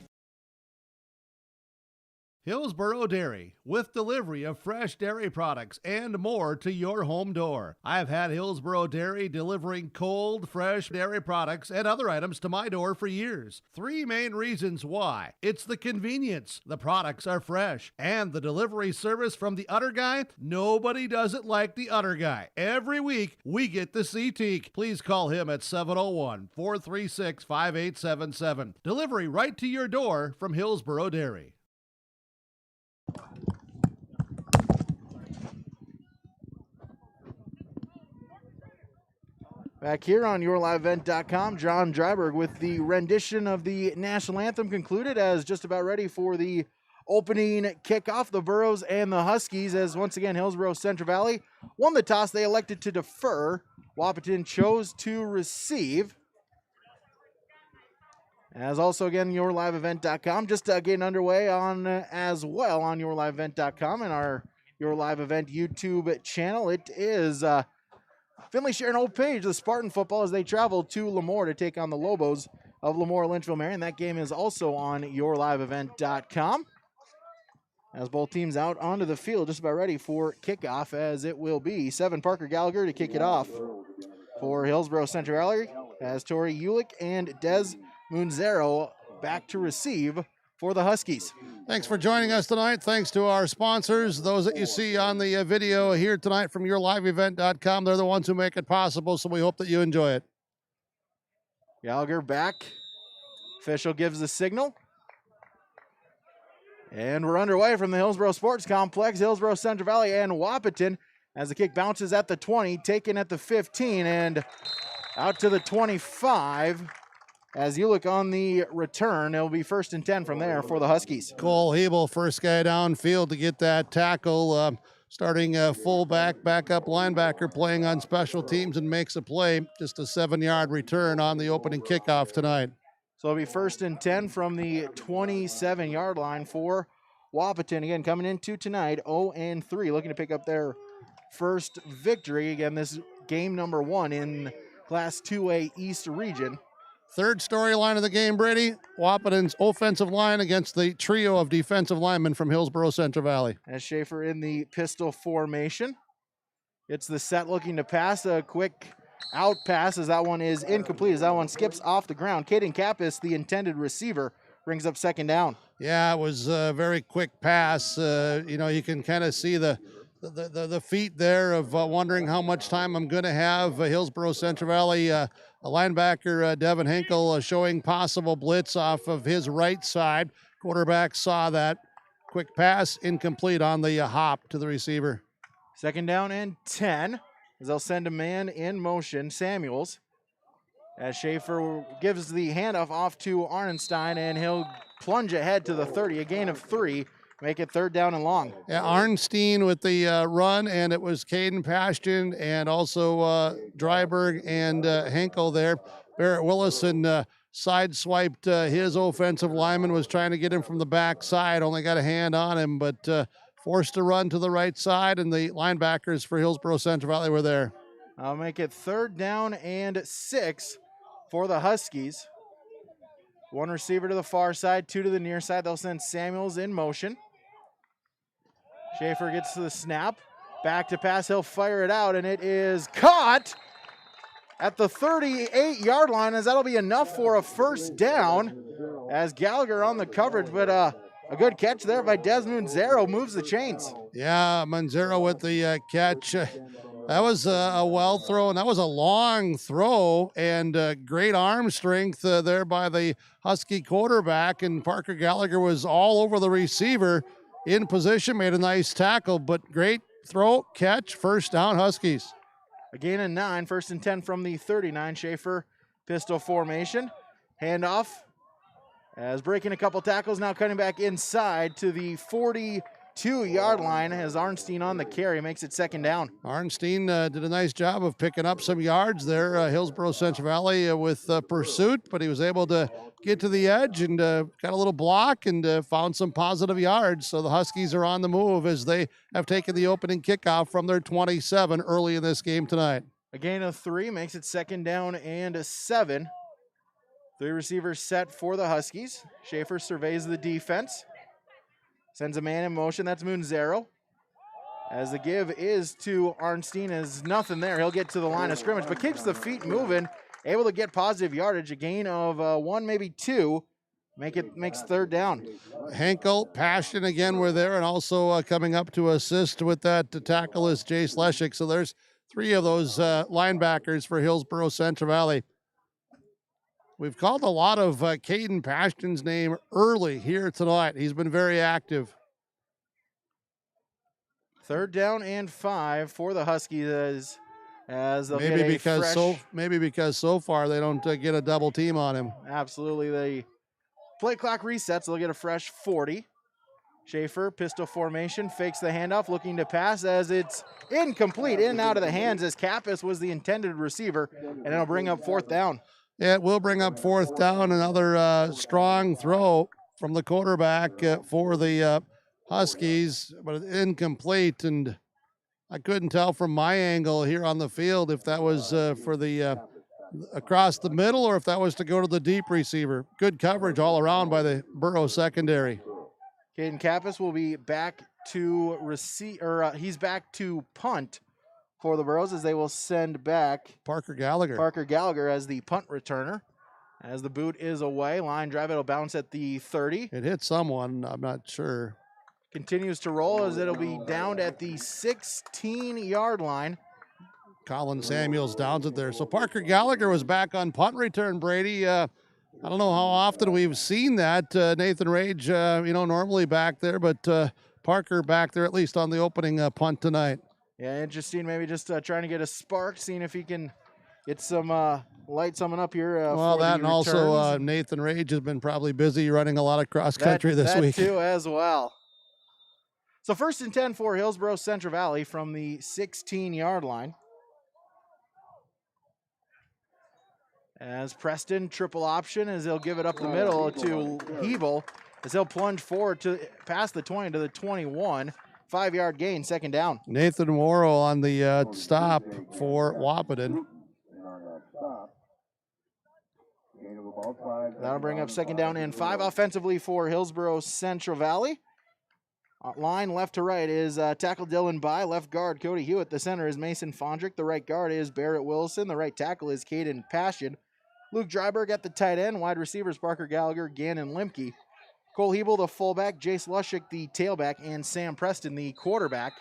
Hillsboro Dairy, with delivery of fresh dairy products and more to your home door. I've had Hillsboro Dairy delivering cold, fresh dairy products and other items to my door for years. 3 main reasons why. It's the convenience, the products are fresh, and the delivery service from the Udder Guy. Nobody does it like the Udder Guy. Every week, we get to see Teak. Please call him at 701-436-5877. Delivery right to your door from Hillsboro Dairy. Back here on yourliveevent.com, John Dryberg with the rendition of the national anthem concluded, as just about ready for the opening kickoff. The Burros and the Huskies, as once again Hillsboro-Central Valley won the toss. They elected to defer. Wahpeton chose to receive. As also, again, yourliveevent.com, just getting underway on as well on yourliveevent.com and our Your Live Event YouTube channel. It is Finley sharing Old Page, the Spartan football, as they travel to Lemoore to take on the Lobos of Lemoore Lynchville Marion. That game is also on yourliveevent.com. As both teams out onto the field, just about ready for kickoff, as it will be Seven Parker Gallagher to kick it off for Hillsboro-Central Valley, as Tori Ulick and Des Munzero back to receive for the Huskies. Thanks for joining us tonight. Thanks to our sponsors, those that you see on the video here tonight from yourliveevent.com. They're the ones who make it possible, so we hope that you enjoy it. Gallagher back Official gives the signal. And we're underway from the Hillsboro Sports Complex, Hillsboro, Central Valley, and Wahpeton, as the kick bounces at the 20, taken at the 15, and out to the 25. As you look on the return, it'll be 1st and 10 from there for the Huskies. Cole Hebel, first guy downfield to get that tackle. Starting fullback, backup linebacker, playing on special teams and makes a play. Just a 7-yard return on the opening kickoff tonight. So it'll be 1st and 10 from the 27-yard line for Wahpeton. Again, coming into tonight, 0-3, looking to pick up their first victory. Again, this is game number 1 in Class 2A East Region. Third storyline of the game, Brady. Wahpeton's offensive line against the trio of defensive linemen from Hillsboro-Central Valley. As Schaefer in the pistol formation. Gets the set, looking to pass. A quick out pass as that one is incomplete, as that one skips off the ground. Caden Kappas, the intended receiver, brings up 2nd down. Yeah, it was a very quick pass. You can kind of see the feet there of wondering how much time I'm going to have. Hillsboro-Central Valley, a linebacker, Devin Hinkle, showing possible blitz off of his right side. Quarterback saw that. Quick pass, incomplete on the hop to the receiver. 2nd down and 10. As they'll send a man in motion, Samuels. As Schaefer gives the handoff off to Arnstein, and he'll plunge ahead to the 30, a gain of 3, make it 3rd down and long. Yeah, Arnstein with the run, and it was Caden Pashton and also Dryberg and Henkel there. Barrett Willison sideswiped his offensive lineman, was trying to get him from the backside, only got a hand on him, but forced to run to the right side, and the linebackers for Hillsboro-Central Valley were there. I'll make it 3rd down and 6 for the Huskies. 1 receiver to the far side, 2 to the near side. They'll send Samuels in motion. Schaefer gets to the snap. Back to pass, he'll fire it out, and it is caught at the 38-yard line, as that'll be enough for a 1st down, as Gallagher on the coverage, but a good catch there by Desmond Zero moves the chains. Yeah, Manzero with the catch. That was a well throw, and that was a long throw, and great arm strength there by the Husky quarterback, and Parker Gallagher was all over the receiver in position, made a nice tackle, but great throw, catch, 1st down Huskies. A gain of 9, 1st and 10 from the 39. Schaefer, pistol formation. Handoff as breaking a couple tackles, now cutting back inside to the 42-yard line as Arnstein on the carry makes it 2nd down. Arnstein did a nice job of picking up some yards there. Hillsboro-Central Valley with pursuit, but he was able to get to the edge and got a little block and found some positive yards. So the Huskies are on the move as they have taken the opening kickoff from their 27 early in this game tonight. A gain of 3 makes it 2nd down and 7. 3 receivers set for the Huskies. Schaefer surveys the defense. Sends a man in motion. That's Munzero. As the give is to Arnstein, is nothing there. He'll get to the line of scrimmage, but keeps the feet moving. Able to get positive yardage. A gain of 1, maybe 2. Makes 3rd down. Henkel, Passion again were there, and also coming up to assist with that to tackle is Jace Leshik. So there's 3 of those linebackers for Hillsboro-Central Valley. We've called a lot of Caden Passion's name early here tonight. He's been very active. 3rd down and 5 for the Huskies as they'll maybe get because so far they don't get a double team on him. Absolutely. The play clock resets. They'll get a fresh 40. Schaefer, pistol formation, fakes the handoff, looking to pass as it's incomplete, in and out of the hands as Kappas was the intended receiver, and it'll bring up 4th down. Yeah, it will bring up 4th down. Another strong throw from the quarterback for the Huskies, but incomplete. And I couldn't tell from my angle here on the field if that was for the across the middle or if that was to go to the deep receiver. Good coverage all around by the Borough secondary. Caden Kappas will be back to he's back to punt for the Burros, as they will send back Parker Gallagher as the punt returner. As the boot is away, line drive, it'll bounce at the 30. It hit someone, I'm not sure. Continues to roll as it'll be downed at the 16-yard line. Colin Samuels downs it there. So Parker Gallagher was back on punt return, Brady. I don't know how often we've seen that. Nathan Rage, normally back there, but Parker back there at least on the opening punt tonight. Yeah, interesting. Maybe just trying to get a spark, seeing if he can get some light something up here. Well, for that the and also returns. Nathan Rage has been probably busy running a lot of cross country this week. That too as well. So 1st and 10 for Hillsboro-Central Valley from the 16-yard line. As Preston, triple option, as he'll give it up the middle to Hebel, as he'll plunge forward to past the 20 to the 21. 5-yard gain, 2nd down. Nathan Worrell on the stop for Wahpeton. That'll bring up 2nd down and 5 offensively for Hillsboro-Central Valley. Line left to right is tackle Dylan By, left guard Cody Hewitt. The center is Mason Fondrick. The right guard is Barrett Wilson. The right tackle is Caden Passion. Luke Dryberg at the tight end. Wide receivers Parker Gallagher, Gannon Limke. Cole Hebel, the fullback. Jace Lushik, the tailback. And Sam Preston, the quarterback.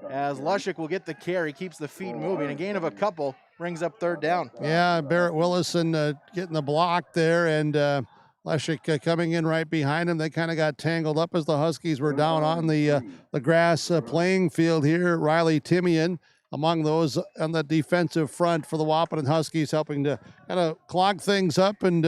As Lushik will get the carry, keeps the feet moving. A gain of a couple brings up 3rd down. Yeah, Barrett Willison getting the block there, and Lushik coming in right behind him. They kind of got tangled up as the Huskies were down on the grass playing field here. Riley Timian among those on the defensive front for the Wahpeton Huskies, helping to kind of clog things up, and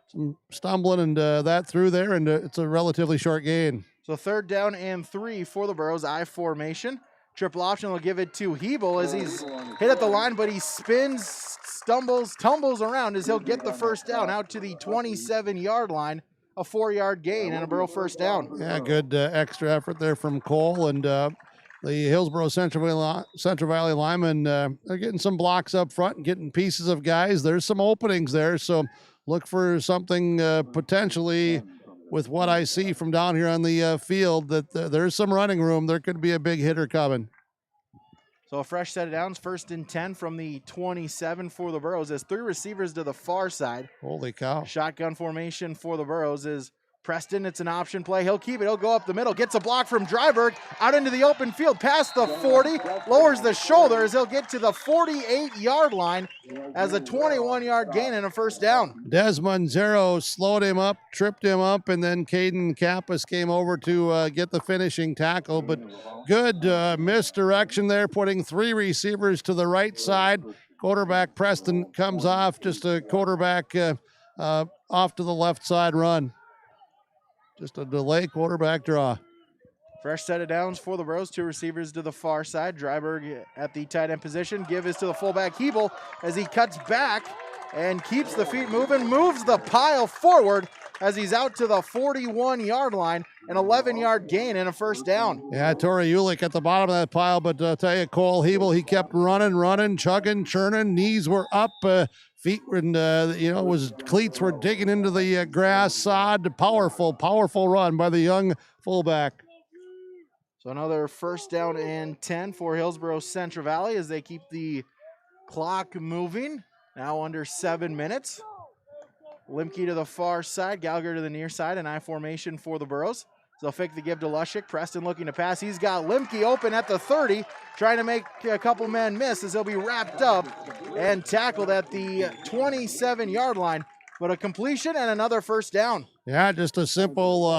some stumbling and that through there, and it's a relatively short gain. So 3rd down and 3 for the Burros. I formation. Triple option will give it to Hebel as he's hit at the line, but he spins, stumbles, tumbles around as he'll get the 1st down out to the 27-yard line. A 4-yard gain and a Burro 1st down. Yeah, good extra effort there from Cole, and the Hillsboro-Central Valley linemen are getting some blocks up front and getting pieces of guys. There's some openings there, so look for something potentially with what I see from down here on the field, that there's some running room. There could be a big hitter coming. So a fresh set of downs, 1st and 10 from the 27 for the Burros. As 3 receivers to the far side. Holy cow. Shotgun formation for the Burros is Preston. It's an option play. He'll keep it. He'll go up the middle. Gets a block from Dryberg. Out into the open field. Past the 40. Lowers the shoulder as he'll get to the 48-yard line as a 21-yard gain and a 1st down. Desmond Zero slowed him up, tripped him up, and then Caden Kappas came over to get the finishing tackle. But good misdirection there, putting 3 receivers to the right side. Quarterback Preston comes off, just a quarterback off to the left side run. Just a delay quarterback draw. Fresh set of downs for the Burros. 2 receivers to the far side. Dryberg at the tight end position. Give is to the fullback Hebel as he cuts back and keeps the feet moving. Moves the pile forward as he's out to the 41-yard line. An 11-yard gain and a 1st down. Yeah, Tori Ulick at the bottom of that pile, but I'll tell you, Cole Hebel, he kept running, chugging, churning. Knees were up, feet were, cleats were digging into the grass, sod. Powerful run by the young fullback. So another 1st down and 10 for Hillsboro-Central Valley as they keep the clock moving. Now under 7 minutes. Limke to the far side, Gallagher to the near side, and I formation for the Burros. So they'll fake the give to Lushik. Preston looking to pass. He's got Limke open at the 30, trying to make a couple men miss as he'll be wrapped up and tackled at the 27-yard line. But a completion and another 1st down. Yeah, just a simple,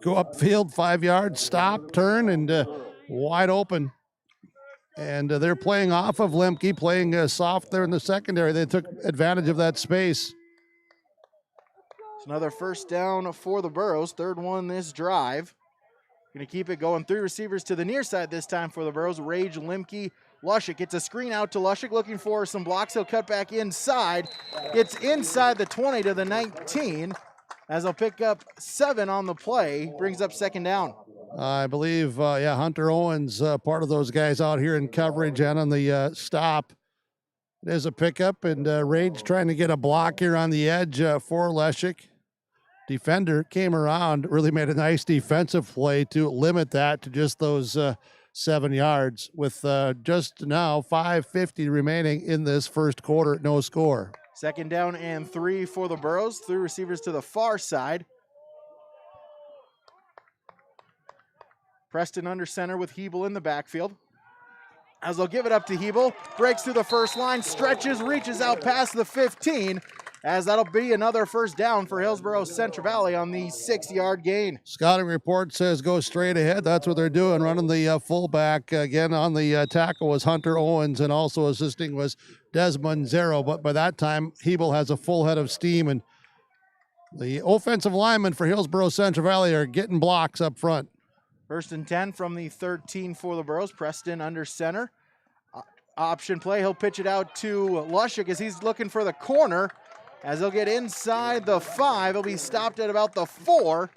go upfield 5 yards, stop, turn, and wide open. And they're playing off of Limke, playing soft there in the secondary. They took advantage of that space. Another 1st down for the Burros. 3rd one this drive. Going to keep it going. 3 receivers to the near side this time for the Burros. Rage, Limke, Lushik. It's a screen out to Lushik, looking for some blocks. He'll cut back inside. It's inside the 20 to the 19 as he'll pick up 7 on the play. Brings up 2nd down. I believe, Hunter Owens, part of those guys out here in coverage and on the stop. There's a pickup, and Rage trying to get a block here on the edge for Lushik. Defender came around, really made a nice defensive play to limit that to just those 7 yards with just now 5:50 remaining in this 1st quarter, no score. 2nd down and 3 for the Burros. 3 receivers to the far side. Preston under center with Hebel in the backfield. As they'll give it up to Hebel, breaks through the first line, stretches, reaches out past the 15, as that'll be another first down for Hillsboro-Central Valley on the 6-yard gain. Scouting report says go straight ahead. That's what they're doing, running the fullback. Again, on the tackle was Hunter Owens, and also assisting was Desmond Zero. But by that time, Hebel has a full head of steam, and the offensive linemen for Hillsboro-Central Valley are getting blocks up front. 1st and 10 from the 13 for the Burros. Preston under center. Option play. He'll pitch it out to Lushik as he's looking for the corner. As he'll get inside the 5, he'll be stopped at about the 4.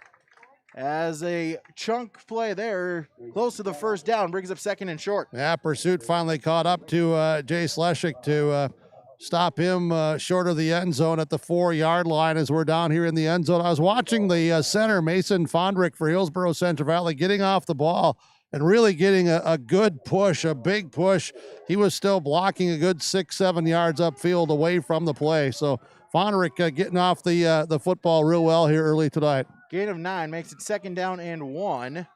As a chunk play there, close to the first down, brings up 2nd and short. Yeah, pursuit finally caught up to Jace Lushik to stop him short of the end zone at the 4-yard line as we're down here in the end zone. I was watching the center, Mason Fondrick for Hillsboro-Central Valley, getting off the ball and really getting a good push, a big push. He was still blocking a good 6-7 yards upfield away from the play. So Fondrick getting off the football real well here early tonight. Gain of 9 makes it 2nd down and 1.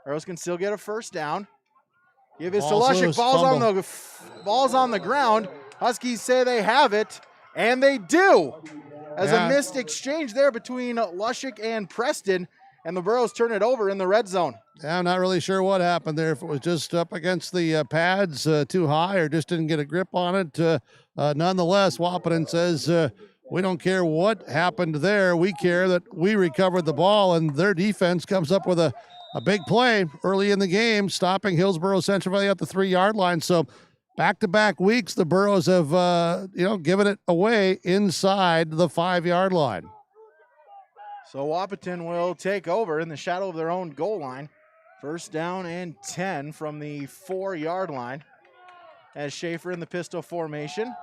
Burros can still get a first down. Give this to Lushik. Ball's on the ground. Huskies say they have it, and they do. As a missed exchange there between Lushik and Preston, and the Burros turn it over in the red zone. Yeah, I'm not really sure what happened there. If it was just up against the pads too high or just didn't get a grip on it. Nonetheless, Wahpeton says we don't care what happened there. We care that we recovered the ball, and their defense comes up with a big play early in the game, stopping Hillsboro-Central Valley at the 3-yard line. So back-to-back weeks, the Burros have, given it away inside the 5-yard line. So Wahpeton will take over in the shadow of their own goal line. 1st down and 10 from the 4-yard line. As Schaefer in the pistol formation.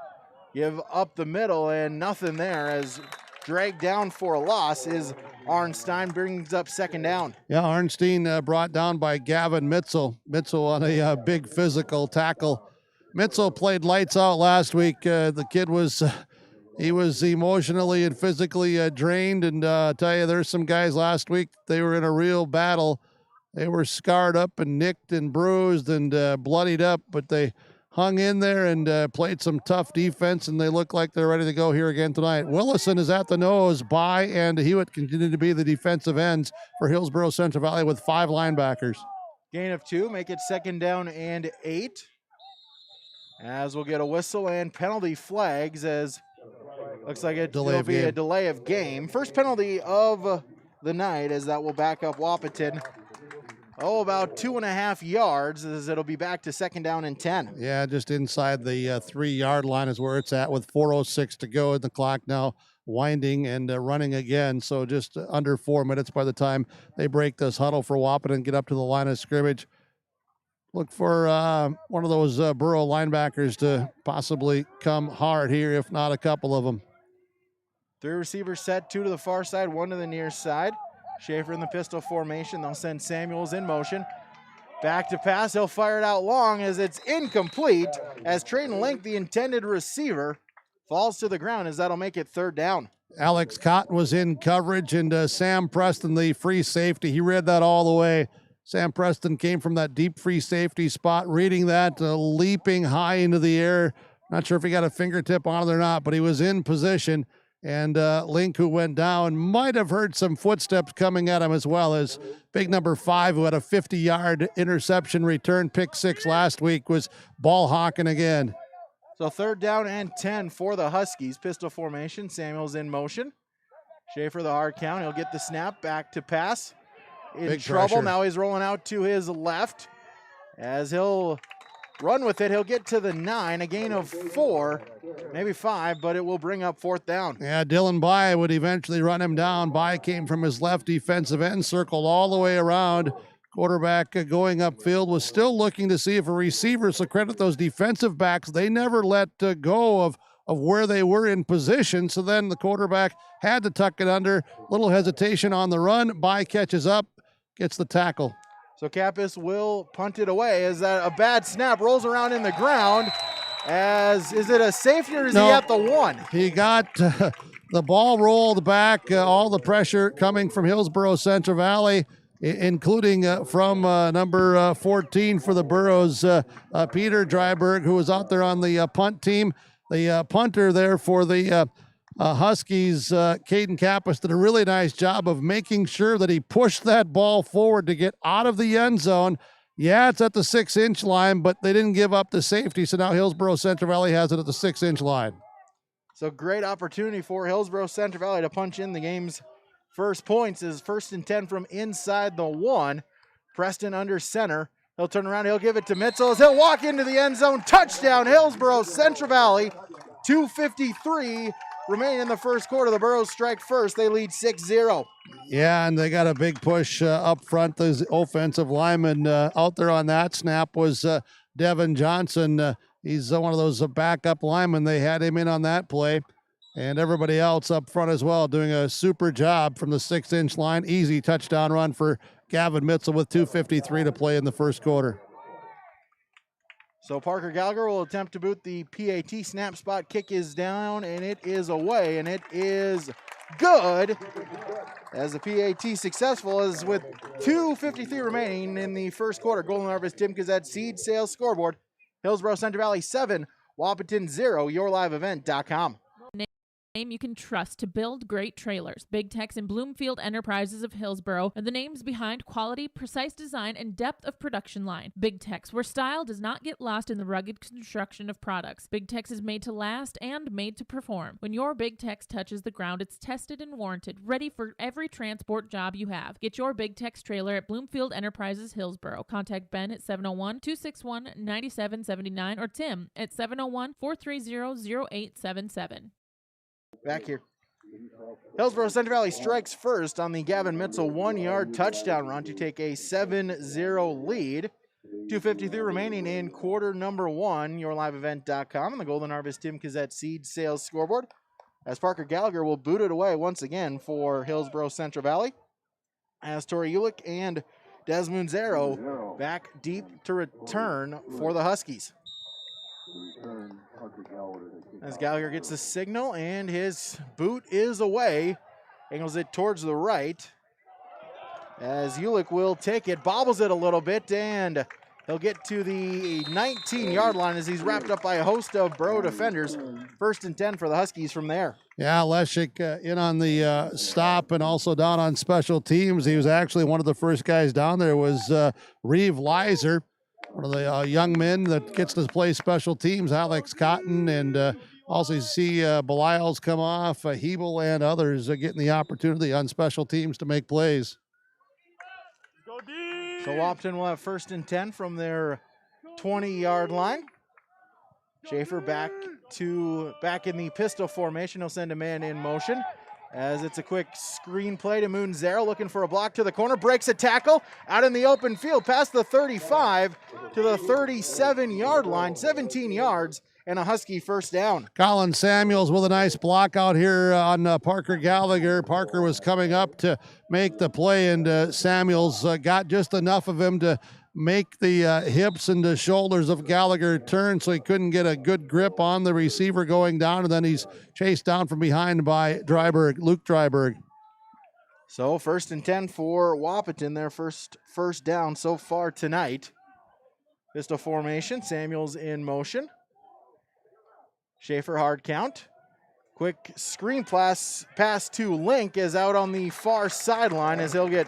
Give up the middle and nothing there as dragged down for a loss is Arnstein, brings up 2nd down. Yeah, Arnstein brought down by Gavin Mitzel. Mitzel on a big physical tackle. Mitzel played lights out last week. The kid was emotionally and physically drained, and I tell you, there's some guys last week, they were in a real battle. They were scarred up and nicked and bruised and bloodied up, but they hung in there and played some tough defense, and they look like they're ready to go here again tonight. Willison is at the nose. By and Hewitt continue to be the defensive ends for Hillsboro-Central Valley with 5 linebackers. Gain of 2, make it 2nd down and 8. As we'll get a whistle and penalty flags as looks like it'll be a delay of game. First penalty of the night as that will back up Wahpeton. About 2.5 yards as it'll be back to 2nd down and 10. Yeah, just inside the 3-yard line is where it's at with 4:06 to go, and the clock now winding and running again. So just under 4 minutes by the time they break this huddle for Wahpeton and get up to the line of scrimmage. Look for one of those Burro linebackers to possibly come hard here, if not a couple of them. 3 receivers set, 2 to the far side, 1 to the near side. Schaefer in the pistol formation. They'll send Samuels in motion. Back to pass. He'll fire it out long as it's incomplete. As Trayton Link, the intended receiver, falls to the ground as that'll make it 3rd down. Alex Cotton was in coverage, and Sam Preston, the free safety, he read that all the way. Sam Preston came from that deep free safety spot, reading that, leaping high into the air. Not sure if he got a fingertip on it or not, but he was in position. And Link, who went down, might have heard some footsteps coming at him as well as big number 5, who had a 50-yard interception return pick 6 last week, was ball hawking again. So 3rd down and 10 for the Huskies. Pistol formation. Samuels in motion. Schaefer the hard count. He'll get the snap. Back to pass. In big trouble. Pressure. Now he's rolling out to his left. As he'll run with it, he'll get to the 9. A gain of 4, maybe 5, but it will bring up 4th down. Yeah, Dylan By would eventually run him down. By came from his left defensive end, circled all the way around. Quarterback going upfield was still looking to see if a receiver, so credit those defensive backs. They never let go of where they were in position, so then the quarterback had to tuck it under. Little hesitation on the run. By catches up, gets the tackle. So Kappas will punt it away as that a bad snap rolls around in the ground. As is it a safety or is he at the 1? He got the ball rolled back. All the pressure coming from Hillsboro-Central Valley, including from number 14 for the Burros, Peter Dryberg, who was out there on the punt team. The punter there for the Huskies, Caden Kappas did a really nice job of making sure that he pushed that ball forward to get out of the end zone. Yeah, it's at the 6-inch line, but they didn't give up the safety, so now Hillsboro-Central Valley has it at the 6-inch line. So great opportunity for Hillsboro-Central Valley to punch in the game's first points. Is 1st and 10 from inside the 1. Preston under center. He'll turn around, he'll give it to Mitchell as he'll walk into the end zone. Touchdown, Hillsboro-Central Valley. 2:53 remaining in the first quarter. The Burros strike first. They lead 6-0. Yeah, and they got a big push up front. The offensive lineman out there on that snap was Devin Johnson. He's one of those backup linemen. They had him in on that play. And everybody else up front as well doing a super job from the 6-inch line. Easy touchdown run for Gavin Mitchell with 2:53 to play in the first quarter. So Parker Gallagher will attempt to boot the PAT snap spot. Kick is down, and it is away, and it is good. As the PAT successful as with 2:53 remaining in the first quarter. Golden Harvest Tim Gazette seed sales scoreboard. Hillsboro-Central Valley 7, Wahpeton 0, yourliveevent.com. Name you can trust to build great trailers. Big Tex and Bloomfield Enterprises of Hillsboro are the names behind quality, precise design, and depth of production line. Big Tex, where style does not get lost in the rugged construction of products. Big Tex is made to last and made to perform. When your Big Tex touches the ground, it's tested and warranted, ready for every transport job you have. Get your Big Tex trailer at Bloomfield Enterprises Hillsboro. Contact Ben at 701-261-9779 or Tim at 701-430-0877. Back here. Hillsboro-Central Valley strikes first on the Gavin Mitchell 1-yard touchdown run to take a 7-0 lead. 2:53 remaining in quarter number 1. Yourliveevent.com and the Golden Harvest Tim Gazette seed sales scoreboard. As Parker Gallagher will boot it away once again for Hillsboro-Central Valley. As Tori Ulick and Desmond Zero back deep to return for the Huskies. As Gallagher gets the signal and his boot is away, angles it towards the right. As Ulick will take it, bobbles it a little bit, and he'll get to the 19-yard line as he's wrapped up by a host of Borough defenders. 1st and 10 for the Huskies from there. Yeah, Leshik in on the stop and also down on special teams. He was actually one of the first guys down there was Reeve Leiser, one of the young men that gets to play special teams, Alex Cotton, and also you see Belial's come off, Hebel and others getting the opportunity on special teams to make plays. So Wahpeton will have 1st and 10 from their 20-yard line. Schaefer back in the pistol formation. He'll send a man in motion as it's a quick screen play to Moonzero, looking for a block to the corner, breaks a tackle out in the open field past the 35 to the 37-yard line, 17 yards, and a Husky 1st down. Colin Samuels with a nice block out here on Parker Gallagher. Parker was coming up to make the play, and Samuels got just enough of him to make the hips and the shoulders of Gallagher turn, so he couldn't get a good grip on the receiver going down, and then he's chased down from behind by Luke Dryberg. So 1st and 10 for Wahpeton, their first down so far tonight. Pistol formation, Samuels in motion. Schaefer hard count. Quick screen pass to Link is out on the far sideline as he'll get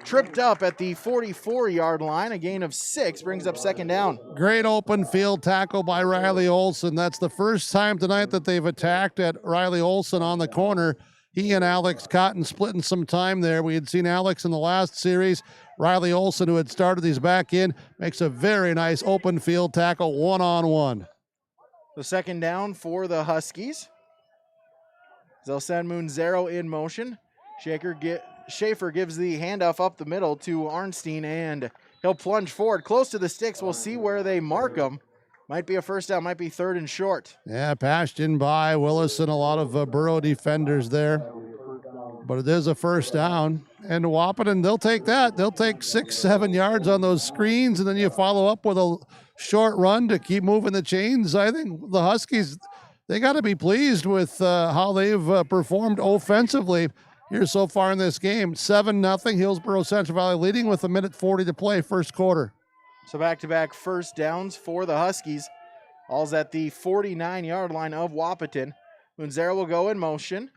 tripped up at the 44-yard line. A gain of 6 brings up 2nd down. Great open field tackle by Riley Olson. That's the first time tonight that they've attacked at Riley Olson on the corner. He and Alex Cotton splitting some time there. We had seen Alex in the last series. Riley Olson, who had started these back in, makes a very nice open field tackle one-on-one. The 2nd down for the Huskies. They'll send Moonzero in motion. Schaefer gives the handoff up the middle to Arnstein, and he'll plunge forward close to the sticks. We'll see where they mark him. Might be a 1st down, might be 3rd and short. Yeah, passed in by Willis and a lot of Borough defenders there. But it is a 1st down. And Wahpeton, they'll take that. They'll take 6-7 yards on those screens, and then you follow up with a short run to keep moving the chains. I think the Huskies, they got to be pleased with how they've performed offensively here so far in this game. 7-0, Hillsboro-Central Valley leading with 1:40 to play, first quarter. So back-to-back 1st downs for the Huskies. All's at the 49-yard line of Wahpeton. Munzera will go in motion.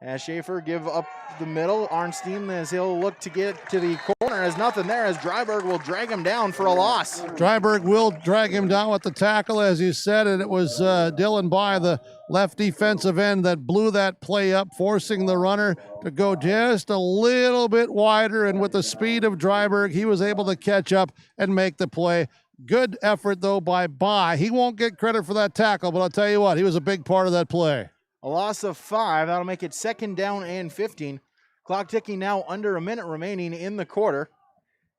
As Schaefer give up the middle, Arnstein, as he'll look to get to the corner, has nothing there, as Dryberg will drag him down for a loss. Dryberg will drag him down with the tackle, as you said, and it was Dylan By, the left defensive end, that blew that play up, forcing the runner to go just a little bit wider, and with the speed of Dryberg, he was able to catch up and make the play. Good effort, though, by. He won't get credit for that tackle, but I'll tell you what, he was a big part of that play. A loss of 5. That'll make it 2nd down and 15. Clock ticking now, under a minute remaining in the quarter.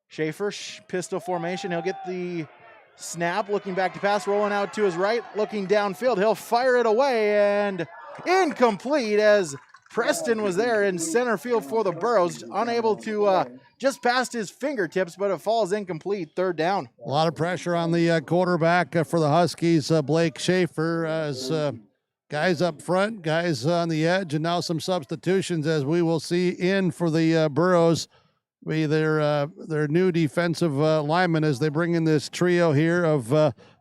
Schaefer, pistol formation. He'll get the snap, looking back to pass, rolling out to his right, looking downfield. He'll fire it away, and incomplete, as Preston was there in center field for the Burros, unable to just past his fingertips, but it falls incomplete. 3rd down. A lot of pressure on the quarterback for the Huskies, Blake Schaefer, as guys up front, guys on the edge, and now some substitutions, as we will see in for the Burros be their new defensive linemen, as they bring in this trio here of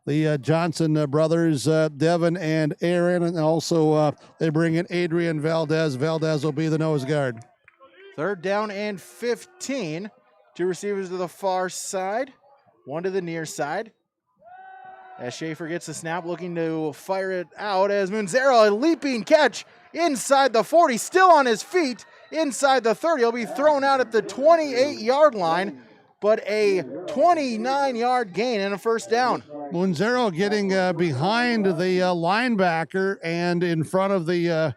the Johnson brothers, Devin and Aaron, and also they bring in Adrian Valdez. Valdez will be the nose guard. 3rd down and 15. 2 receivers to the far side, 1 to the near side. As Schaefer gets the snap, looking to fire it out, as Munzera, a leaping catch inside the 40, still on his feet, inside the 30. He'll be thrown out at the 28-yard line, but a 29-yard gain and a 1st down. Munzera getting behind the linebacker and in front of the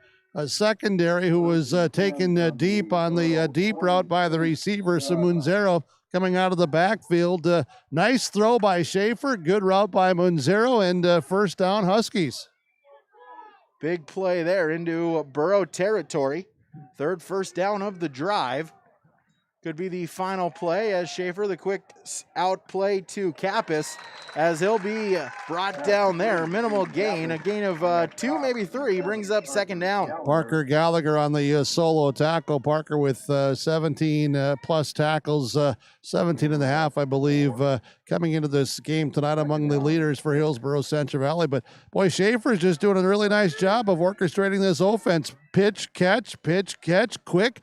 secondary, who was taken deep on the deep route by the receiver. So Munzera coming out of the backfield. Nice throw by Schaefer. Good route by Munzera, and 1st down Huskies. Big play there into Burro territory. 3rd 1st down of the drive. Could be the final play, as Schaefer, the quick out play to Kappas, as he'll be brought down there. Minimal gain, a gain of 2, maybe 3, brings up 2nd down. Parker Gallagher on the solo tackle. Parker with 17 plus tackles, 17 and a half, I believe, coming into this game tonight among the leaders for Hillsboro-Central Valley. But boy, Schaefer's just doing a really nice job of orchestrating this offense. Pitch, catch, quick.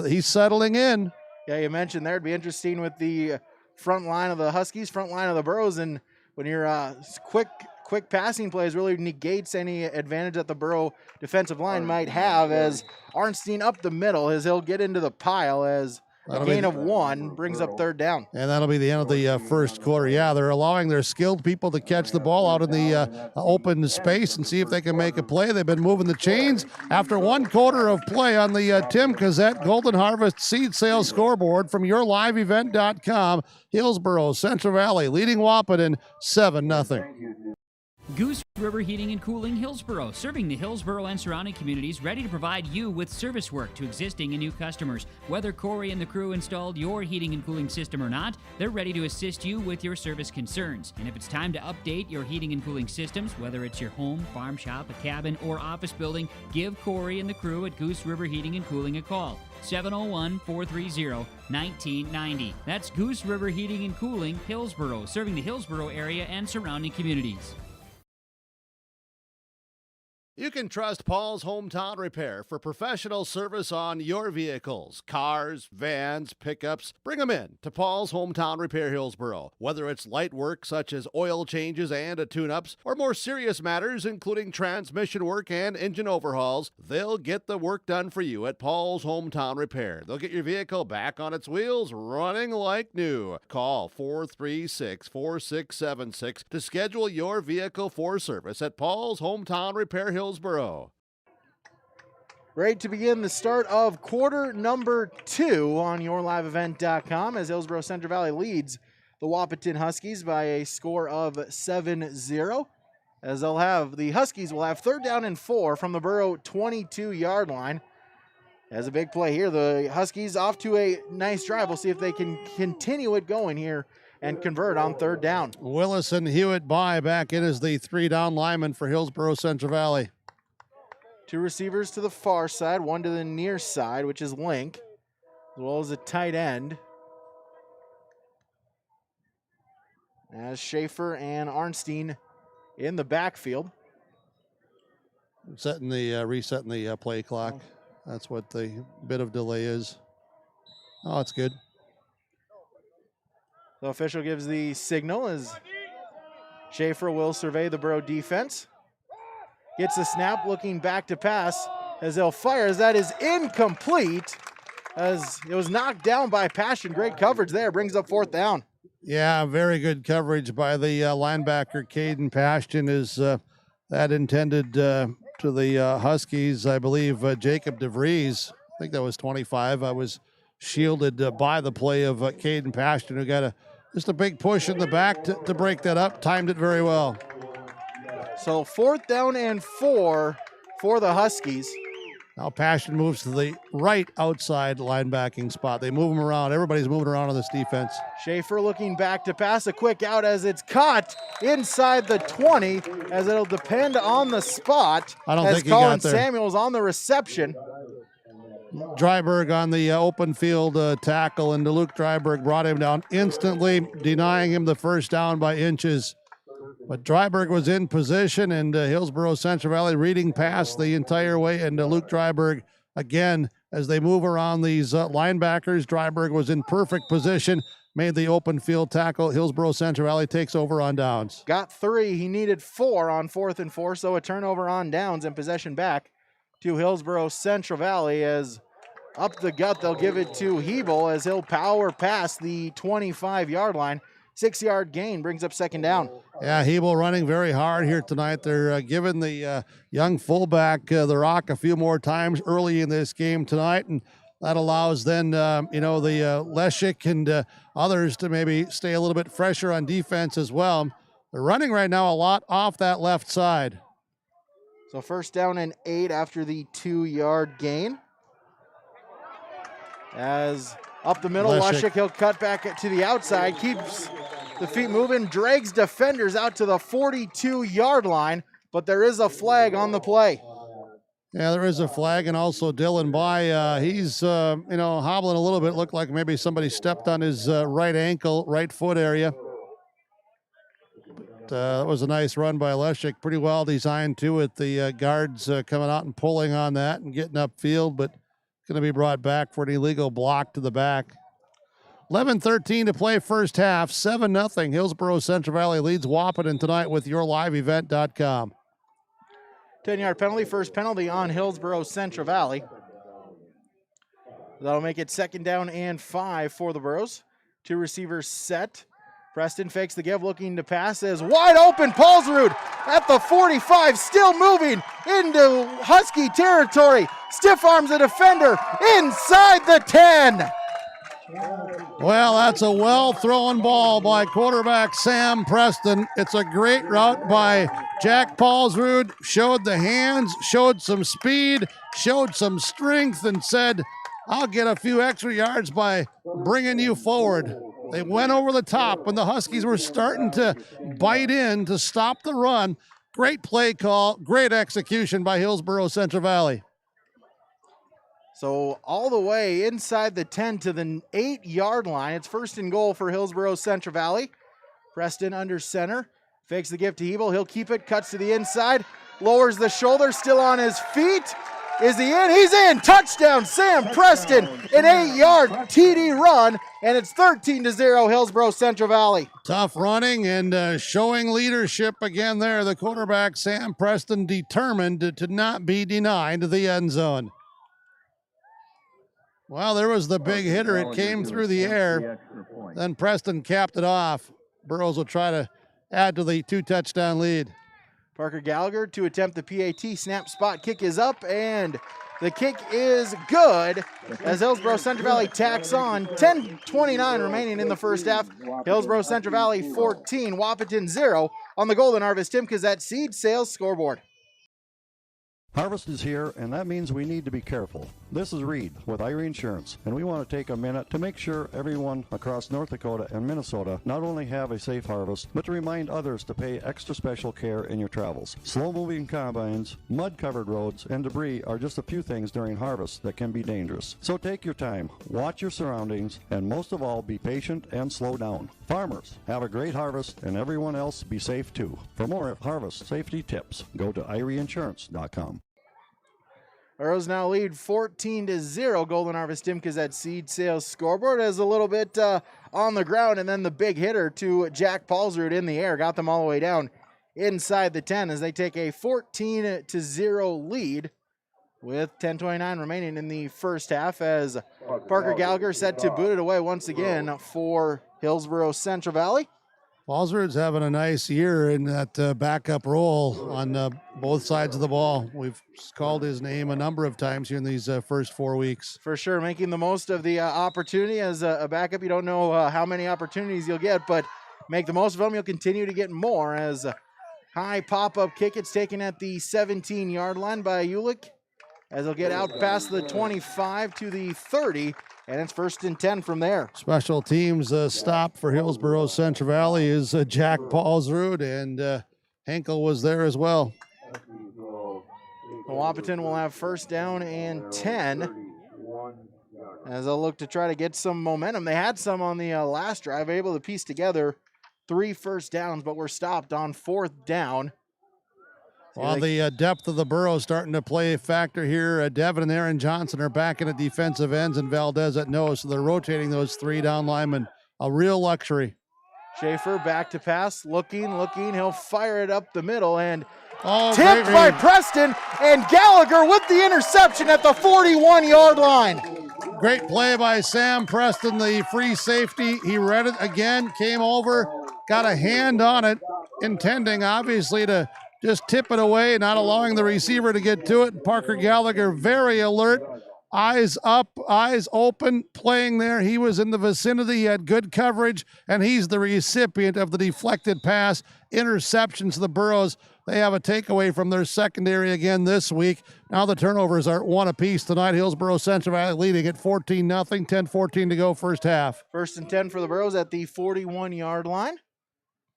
He's settling in. Yeah, you mentioned there, it'd be interesting with the front line of the Huskies, front line of the Burros, and when your quick passing plays really negates any advantage that the Burro defensive line might have, as Arnstein up the middle, as he'll get into the pile, as a gain of 1 brings up 3rd down. And that'll be the end of the first quarter. Yeah, they're allowing their skilled people to catch the ball out in the open space and see if they can make a play. They've been moving the chains. After 1 quarter of play on the Tim Cazette Golden Harvest Seed Sales scoreboard from yourliveevent.com, Hillsboro-Central Valley leading Wahpeton 7-0. Goose River Heating and Cooling Hillsboro, serving the Hillsboro and surrounding communities, ready to provide you with service work to existing and new customers. Whether Corey and the crew installed your heating and cooling system or not, they're ready to assist you with your service concerns. And if it's time to update your heating and cooling systems, whether it's your home, farm shop, a cabin, or office building, give Corey and the crew at Goose River Heating and Cooling a call. 701-430-1990. That's Goose River Heating and Cooling, Hillsboro, serving the Hillsboro area and surrounding communities. You can trust Paul's Hometown Repair for professional service on your vehicles, cars, vans, pickups. Bring them in to Paul's Hometown Repair Hillsboro. Whether it's light work such as oil changes and tune-ups, or more serious matters including transmission work and engine overhauls, they'll get the work done for you at Paul's Hometown Repair. They'll get your vehicle back on its wheels, running like new. Call 436-4676 to schedule your vehicle for service at Paul's Hometown Repair Hillsboro. Ready to begin the start of quarter number 2 on yourliveevent.com, as Hillsboro-Central Valley leads the Wahpeton Huskies by a score of 7-0. As the Huskies will have 3rd down and 4 from the Burro 22-yard line. As a big play here, the Huskies off to a nice drive. We'll see if they can continue it going here and convert on 3rd down. Willis and Hewitt back in as the 3-down lineman for Hillsboro-Central Valley. 2 receivers to the far side, 1 to the near side, which is Link, as well as a tight end. As Schaefer and Arnstein in the backfield. resetting the play clock. That's what the bit of delay is. Oh, it's good. The official gives the signal as Schaefer will survey the Borough defense. Gets the snap, looking back to pass as they'll fire, as that is incomplete, as it was knocked down by Passion. Great coverage there, brings up 4th down. Yeah, very good coverage by the linebacker, Caden Passion, is that intended to the Huskies. I believe Jacob DeVries, I think that was 25. I was shielded by the play of Caden Passion, who got just a big push in the back to break that up, timed it very well. So 4th down and 4 for the Huskies. Now Passion moves to the right outside linebacking spot. They move him around. Everybody's moving around on this defense. Schaefer looking back to pass, a quick out as it's caught inside the 20, as it'll depend on the spot. I don't as think he Colin got there. Samuels on the reception. Dryberg on the open field tackle, and Luke Dryberg brought him down instantly, denying him the first down by inches. But Dryberg was in position, and Hillsboro-Central Valley reading pass the entire way, and Luke Dryberg, again, as they move around these linebackers, Dryberg was in perfect position, made the open field tackle. Hillsboro-Central Valley takes over on downs. Got 3. He needed 4 on 4th and 4, so a turnover on downs and possession back to Hillsboro-Central Valley. As up the gut, they'll give it to Hebel as he'll power past the 25-yard line. 6-yard gain brings up 2nd down. Yeah, Hebel running very hard here tonight. They're giving the young fullback the rock a few more times early in this game tonight, and that allows then, the Leshik and others to maybe stay a little bit fresher on defense as well. They're running right now a lot off that left side. So 1st down and 8 after the 2-yard gain. As up the middle, Leshik, he'll cut back to the outside, keeps the feet moving, drags defenders out to the 42-yard line, but there is a flag on the play. Yeah, there is a flag, and also Dylan By, he's, hobbling a little bit. Looked like maybe somebody stepped on his right ankle, right foot area. That was a nice run by Leshik. Pretty well designed, too, with the guards coming out and pulling on that and getting upfield, but going to be brought back for an illegal block to the back. 11:13 to play first half. 7-0. Hillsboro-Central Valley leads Wahpeton tonight with yourliveevent.com. 10-yard penalty. First penalty on Hillsboro-Central Valley. That'll make it 2nd down and 5 for the Burros. 2 receivers set. Preston fakes the give, looking to pass, as wide open. Paulsrud at the 45, still moving into Husky territory. Stiff arms a defender inside the 10. Well, that's a well-thrown ball by quarterback Sam Preston. It's a great route by Jack Paulsrud. Showed the hands, showed some speed, showed some strength, and said, I'll get a few extra yards by bringing you forward. They went over the top when the Huskies were starting to bite in to stop the run. Great play call, great execution by Hillsboro-Central Valley. So all the way inside the 10 to the 8-yard line. It's 1st and goal for Hillsboro-Central Valley. Preston under center. Fakes the give to Hebel. He'll keep it, cuts to the inside, lowers the shoulder, still on his feet. Is he in? He's in. Touchdown, Sam Preston. An 8-yard TD run, and it's 13-0 Hillsboro-Central Valley. Tough running and showing leadership again there. The quarterback, Sam Preston, determined to not be denied the end zone. Well, there was the big hitter. It came through the air. Then Preston capped it off. Burrows will try to add to the 2-touchdown lead. Parker Gallagher to attempt the PAT. Snap, spot, kick is up, and the kick is good as Hillsboro-Central Valley tacks on. 10:29 remaining in the first half. Hillsboro-Central Valley 14, Wahpeton 0 on the Golden Harvest Tim Kazette Seed Sales scoreboard. Harvest is here, and that means we need to be careful. This is Reed with Irie Insurance, and we want to take a minute to make sure everyone across North Dakota and Minnesota not only have a safe harvest, but to remind others to pay extra special care in your travels. Slow-moving combines, mud-covered roads, and debris are just a few things during harvest that can be dangerous. So take your time, watch your surroundings, and most of all, be patient and slow down. Farmers, have a great harvest, and everyone else be safe too. For more harvest safety tips, go to IrieInsurance.com. Arrows now lead 14-0. Golden Harvest Timkas at seed sales scoreboard as a little bit on the ground, and then the big hitter to Jack Paulsrud in the air got them all the way down inside the 10 as they take a 14-0 lead with 10:29 remaining in the first half as Parker Gallagher set to boot it away once again for Hillsboro-Central Valley. Paulsrud's having a nice year in that backup role on both sides of the ball. We've called his name a number of times here in these first 4 weeks. For sure, making the most of the opportunity as a backup. You don't know how many opportunities you'll get, but make the most of them. You'll continue to get more as high pop-up kick. It's taken at the 17-yard line by Ulick as they'll get out past the 25 to the 30. And it's 1st and 10 from there. Special teams stop for Hillsboro-Central Valley is Jack Paulsrud, and Henkel was there as well. Wahpeton will have 1st down and 10 as they'll look to try to get some momentum. They had some on the last drive, able to piece together 3 first downs, but were stopped on 4th down. Well, the depth of the Burrows starting to play a factor here. Devin and Aaron Johnson are back in at defensive ends and Valdez at nose, so they're rotating those 3 down linemen. A real luxury. Schaefer back to pass, looking. He'll fire it up the middle and tipped by Preston, and Gallagher with the interception at the 41-yard line. Great play by Sam Preston, the free safety. He read it again, came over, got a hand on it, intending obviously to just tip it away, not allowing the receiver to get to it. Parker Gallagher very alert, eyes up, eyes open, playing there. He was in the vicinity, he had good coverage, and he's the recipient of the deflected pass. Interceptions to the Burrows. They have a takeaway from their secondary again this week. Now the turnovers are 1 apiece tonight. Hillsboro-Central Valley leading at 14-0, 10:14 to go first half. 1st and 10 for the Burrows at the 41-yard line.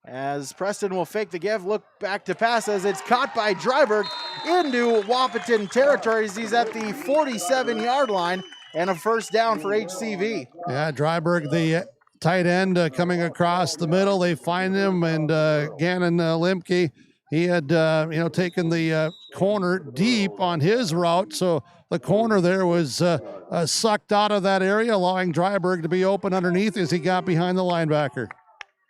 As Preston will fake the give, look back to pass as it's caught by Dryberg into Wahpeton territory as he's at the 47-yard line, and a 1st down for HCV. Yeah, Dryberg, the tight end coming across the middle. They find him, and Gannon Limke, he had taken the corner deep on his route, so the corner there was sucked out of that area, allowing Dryberg to be open underneath as he got behind the linebacker.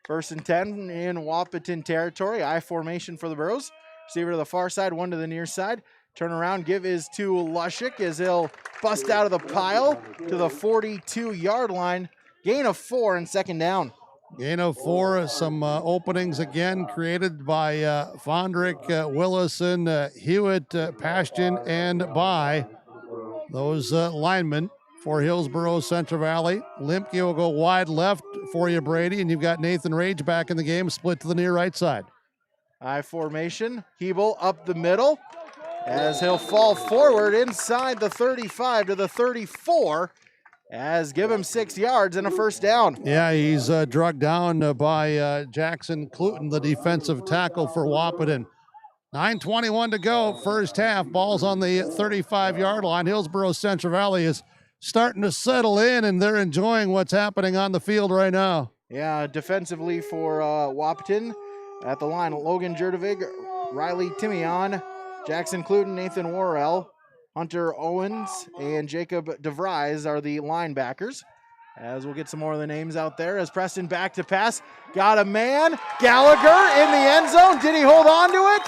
1st and 10 in Wahpeton territory. I formation for the Burrows. Receiver to the far side, 1 to the near side. Turn around, give is to Lushik as he'll bust out of the pile to the 42-yard line. Gain of 4 and 2nd down. Gain of 4, some openings again created by Fondrick, Willison, Hewitt, Pashton, and by those linemen for Hillsboro-Central Valley. Limke will go wide left for you, Brady, and you've got Nathan Rage back in the game, split to the near right side. I formation, Hebel up the middle as he'll fall forward inside the 35 to the 34 as give him 6 yards and a 1st down. Yeah, he's drugged down by Jackson Cluton, the defensive tackle for Wahpeton. 9:21 to go, first half. Ball's on the 35-yard line. Hillsboro-Central Valley is starting to settle in, and they're enjoying what's happening on the field right now. Yeah, defensively for Wahpeton at the line, Logan Jurdovig, Riley Timian, Jackson Cluton, Nathan Worrell, Hunter Owens, and Jacob DeVries are the linebackers. As we'll get some more of the names out there as Preston back to pass. Got a man, Gallagher in the end zone. Did he hold on to it?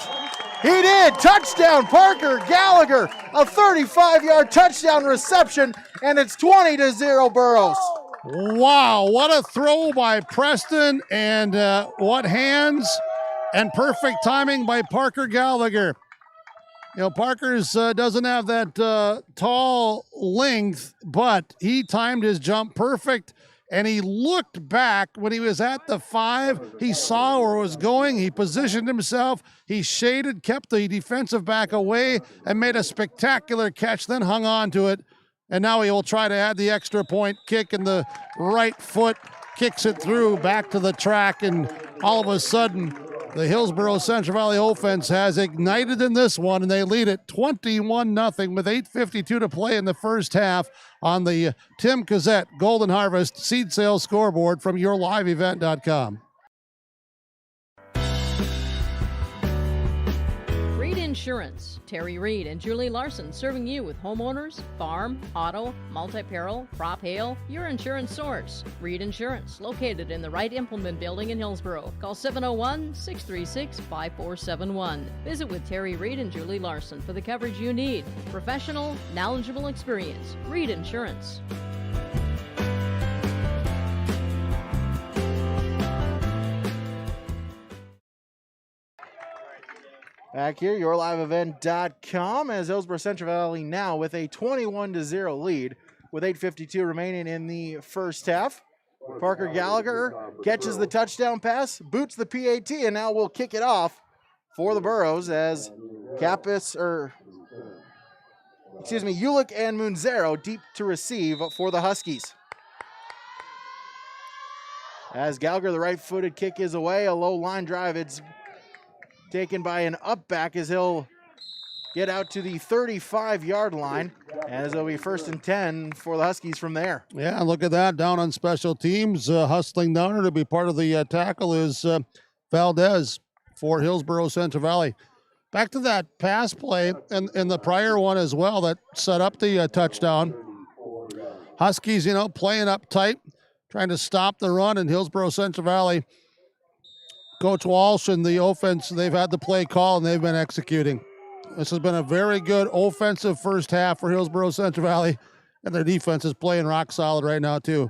He did. Touchdown, Parker Gallagher. A 35-yard touchdown reception, and it's 20-0 Burrows. Wow, what a throw by Preston, and what hands and perfect timing by Parker Gallagher. You know, Parker's doesn't have that tall length, but he timed his jump perfect, and he looked back when he was at the 5. He saw where it was going. He positioned himself. He shaded, kept the defensive back away, and made a spectacular catch, then hung on to it. And now he will try to add the extra point kick, and the right foot kicks it through back to the track, and all of a sudden, the Hillsboro-Central Valley offense has ignited in this one, and they lead it 21-0 with 8:52 to play in the first half on the Tim Cazette Golden Harvest seed sales scoreboard from yourliveevent.com. Reed Insurance. Terry Reed and Julie Larson serving you with homeowners, farm, auto, multi-peril, crop hail, your insurance source. Reed Insurance, located in the Wright Implement Building in Hillsboro. Call 701-636-5471. Visit with Terry Reed and Julie Larson for the coverage you need. Professional, knowledgeable experience. Reed Insurance. Back here, yourliveevent.com, as Hillsboro-Central Valley now with a 21-0 lead with 8:52 remaining in the first half. Parker Gallagher catches the touchdown pass, boots the PAT, and now will kick it off for the Burros as Ulick and Munzero deep to receive for the Huskies. As Gallagher, the right-footed kick is away, a low line drive. It's taken by an up back as he'll get out to the 35-yard line, as it'll be 1st and 10 for the Huskies from there. Yeah, look at that, down on special teams, hustling down there to be part of the tackle is Valdez for Hillsboro-Central Valley. Back to that pass play and the prior one as well that set up the touchdown. Huskies, playing up tight, trying to stop the run, and Hillsboro-Central Valley, Coach Walsh and the offense, they've had the play call and they've been executing. This has been a very good offensive first half for Hillsboro-Central Valley, and their defense is playing rock solid right now too.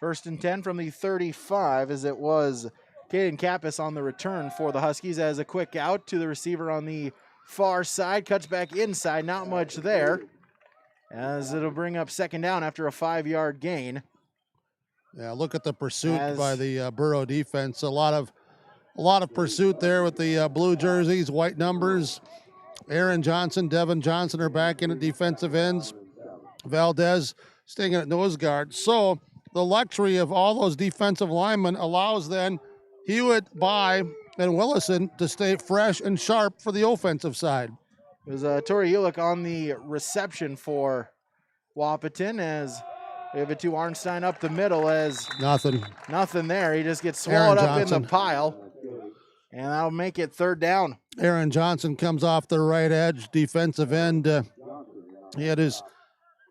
1st and 10 from the 35, as it was Caden Kappas on the return for the Huskies, as a quick out to the receiver on the far side, cuts back inside, not much there, as it'll bring up 2nd down after a 5-yard gain. Yeah, look at the pursuit by the Burro defense. A lot of pursuit there with the blue jerseys, white numbers. Aaron Johnson, Devin Johnson are back in at defensive ends. Valdez staying at nose guard. So the luxury of all those defensive linemen allows then Hewitt, By, and Willison to stay fresh and sharp for the offensive side. It was Tori Ulick on the reception for Wahpeton, as we have it to Arnstein up the middle, as nothing there. He just gets swallowed up in the pile. And that'll make it 3rd down. Aaron Johnson comes off the right edge, defensive end. He had his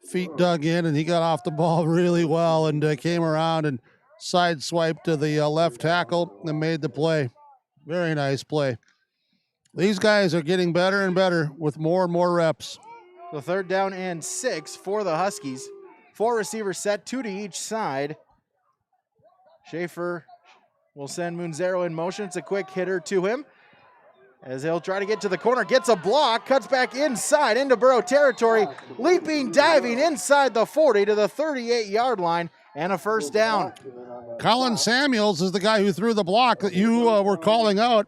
feet dug in, and he got off the ball really well and came around and sideswiped to the left tackle and made the play. Very nice play. These guys are getting better and better with more and more reps. So 3rd down and 6 for the Huskies. 4 receivers set, 2 to each side. Schaefer will send Munzero in motion. It's a quick hitter to him, as he'll try to get to the corner, gets a block, cuts back inside into Burro territory, leaping, diving inside the 40 to the 38-yard line, and a 1st down. Colin Samuels is the guy who threw the block that you were calling out.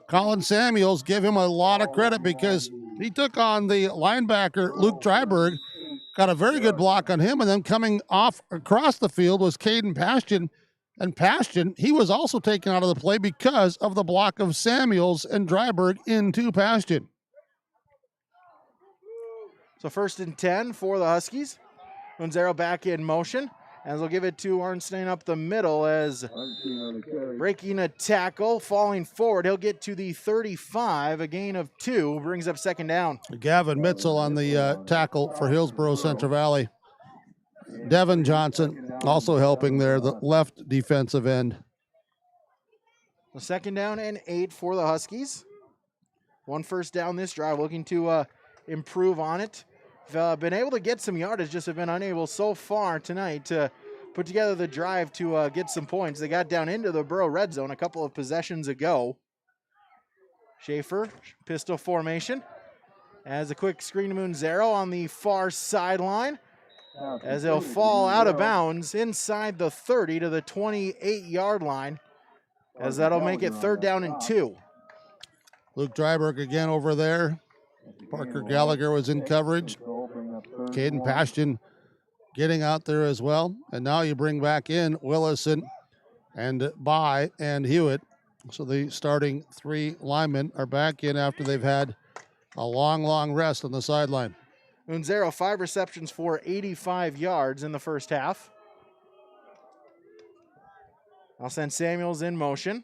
Colin Samuels, give him a lot of credit because he took on the linebacker, Luke Dryberg, got a very good block on him, and then coming off across the field was Caden Pastion. And Pastion, he was also taken out of the play because of the block of Samuels and Dryberg into Pastion. So 1st and 10 for the Huskies. Munzero back in motion, as they'll give it to Arnstein up the middle, as breaking a tackle, falling forward. He'll get to the 35, a gain of 2, brings up 2nd down. Gavin Mitzel on the tackle for Hillsboro-Central Valley. Devin Johnson also helping there, the left defensive end. The 2nd down and 8 for the Huskies. 1 1st down this drive, looking to improve on it. Been able to get some yardage, just have been unable so far tonight to put together the drive to get some points. They got down into the Burro red zone a couple of possessions ago. Schaefer, pistol formation, as a quick screen to Munzero on the far sideline. as he'll fall out of bounds inside the 30 to the 28-yard line, as that'll make it 3rd down and 2. Luke Dryberg again over there. Parker Gallagher was in coverage. Caden Pashton getting out there as well. And now you bring back in Willison and By and Hewitt. So the starting 3 linemen are back in after they've had a long rest on the sideline. Munzero, 5 receptions for 85 yards in the first half. I'll send Samuels in motion.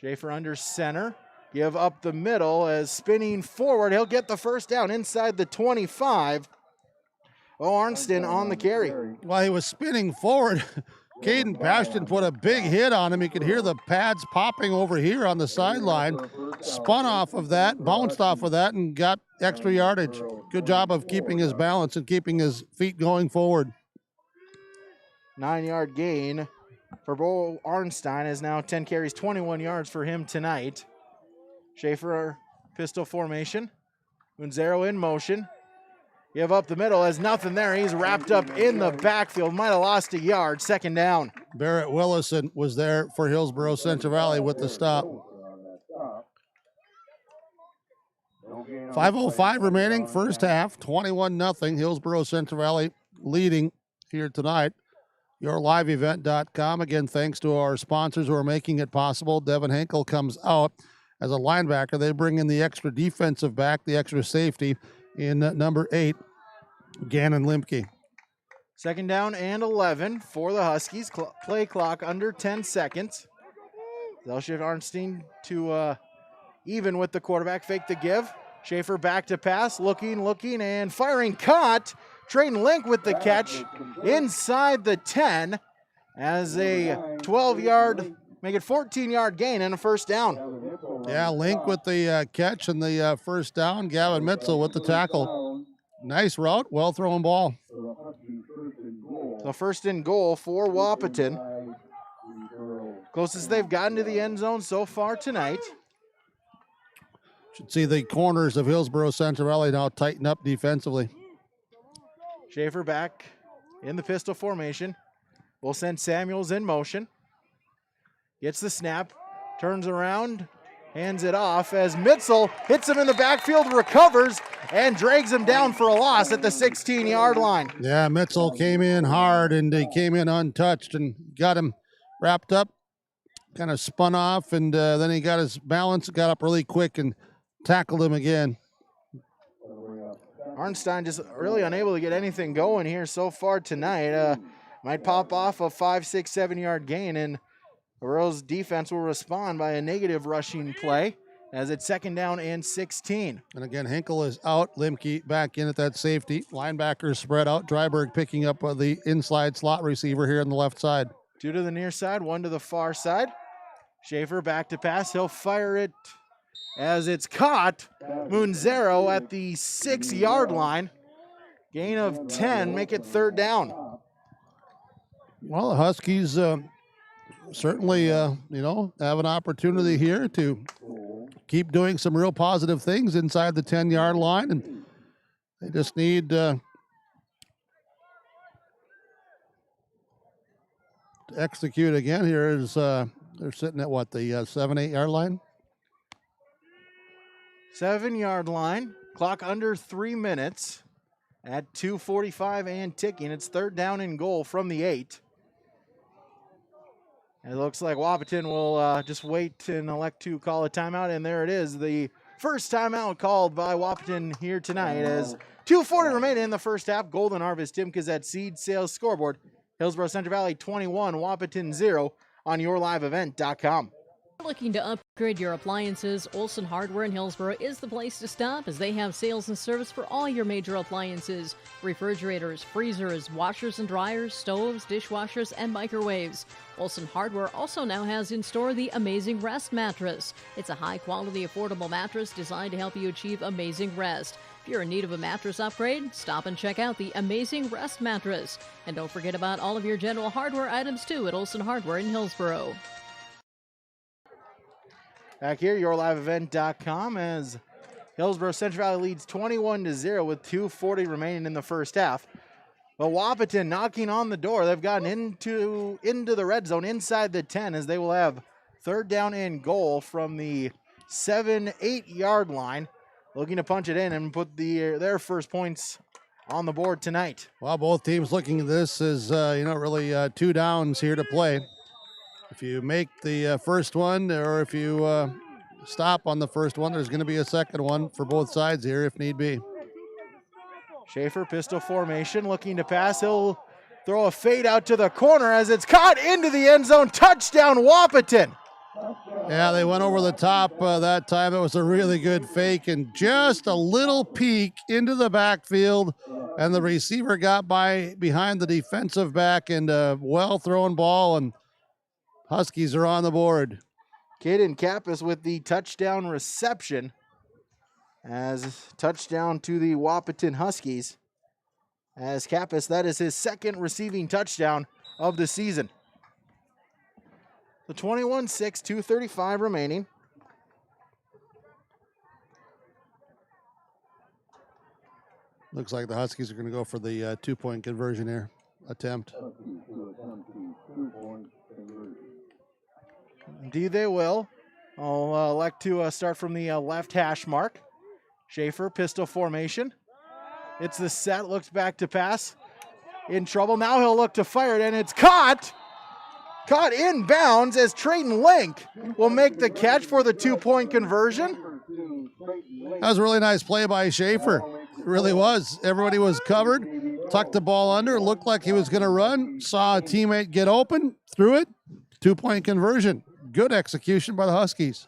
Schaefer under center. Give up the middle as spinning forward. He'll get the first down inside the 25. Arnston on the carry. While he was spinning forward, Caden Pashton put a big hit on him. You could hear the pads popping over here on the sideline. Spun off of that, bounced off of that, and got extra yardage. Good job of keeping his balance and keeping his feet going forward. 9-yard gain for Bo Arnstein is now 10 carries, 21 yards for him tonight. Schaefer, pistol formation. Munzero in motion. Give up the middle, has nothing there. He's wrapped up in the backfield. Might have lost a yard. 2nd down. Barrett Willison was there for Hillsboro-Central Valley with the stop. 5:05 remaining, first half, 21-0. Hillsboro-Central Valley leading here tonight. YourLiveEvent.com. Again, thanks to our sponsors who are making it possible. Devin Henkel comes out as a linebacker. They bring in the extra defensive back, the extra safety in number 8, Gannon Limke. 2nd down and 11 for the Huskies. Play clock under 10 seconds. They'll shift Arnstein to even with the quarterback. Fake the give. Schaefer back to pass. Looking, and firing. Caught. Trayton Link with the catch inside the 10 as a 12-yard, make it 14-yard gain and a first down. Yeah, Link with the catch and the first down. Gavin Mitzel with the tackle. Nice route, well thrown ball. So 1st and goal for Wahpeton. Closest they've gotten to the end zone so far tonight. Should see the corners of Hillsboro-Central Valley now tighten up defensively. Schaefer back in the pistol formation. We'll send Samuels in motion. Gets the snap, turns around, hands it off as Mitzel hits him in the backfield, recovers, and drags him down for a loss at the 16-yard line. Yeah, Mitzel came in hard, and he came in untouched and got him wrapped up, kind of spun off, and then he got his balance, got up really quick, and tackled him again. Arnstein just really unable to get anything going here so far tonight. Might pop off a 5, 6, 7-yard gain, and Auror's defense will respond by a negative rushing play as it's 2nd down and 16. And again, Henkel is out. Limke back in at that safety. Linebackers spread out. Dryberg picking up the inside slot receiver here on the left side. 2 to the near side, 1 to the far side. Schaefer back to pass. He'll fire it as it's caught. Munzero at the 6-yard line. Gain of 10, make it 3rd down. Well, the Huskies certainly, have an opportunity here to keep doing some real positive things inside the 10-yard line, and they just need to execute again. Here is they're sitting at what, the 7, 8-yard line? 7-yard line. Clock under 3 minutes at 2:45 and ticking. It's 3rd down and goal from the 8. It looks like Wahpeton will just wait and elect to call a timeout, and there it is, the first timeout called by Wahpeton here tonight as 2:40 remaining in the first half. Golden Harvest Timkas at Seed Sales Scoreboard. Hillsboro-Central Valley 21, Wahpeton 0 on YourLiveEvent.com. Looking to upgrade your appliances? Olson Hardware in Hillsboro is the place to stop, as they have sales and service for all your major appliances: refrigerators, freezers, washers and dryers, stoves, dishwashers, and microwaves. Olson Hardware also now has in store the Amazing Rest mattress. It's a high-quality, affordable mattress designed to help you achieve amazing rest. If you're in need of a mattress upgrade, stop and check out the Amazing Rest mattress. And don't forget about all of your general hardware items too at Olson Hardware in Hillsboro. Back here, YourLiveEvent.com, as Hillsboro-Central Valley leads 21-0 with 2:40 remaining in the first half. But Wahpeton knocking on the door. They've gotten into the red zone inside the 10 as they will have third down and goal from the 7-8 yard line. Looking to punch it in and put their first points on the board tonight. Well, both teams looking at this as, really 2 downs here to play. If you make the first one, or if you stop on the first one, there's going to be a second one for both sides here if need be. Schaefer, pistol formation, looking to pass. He'll throw a fade out to the corner as it's caught into the end zone. Touchdown, Wahpeton. Yeah, they went over the top that time. It was a really good fake and just a little peek into the backfield, and the receiver got behind the defensive back, and a well-thrown ball, and Huskies are on the board. Caden Kappas with the touchdown reception, as touchdown to the Wahpeton Huskies. As Kappas, that is his second receiving touchdown of the season. The 21-6, 2:35 remaining. Looks like the Huskies are going to go for the 2-point conversion here attempt. Indeed they will. I'll elect to start from the left hash mark. Schaefer, pistol formation. It's the set, looks back to pass. In trouble, now he'll look to fire it, and it's caught! Caught in bounds as Trayton Link will make the catch for the 2-point conversion. That was a really nice play by Schaefer. It really was. Everybody was covered, tucked the ball under, looked like he was going to run, saw a teammate get open, threw it, 2-point conversion. Good execution by the Huskies.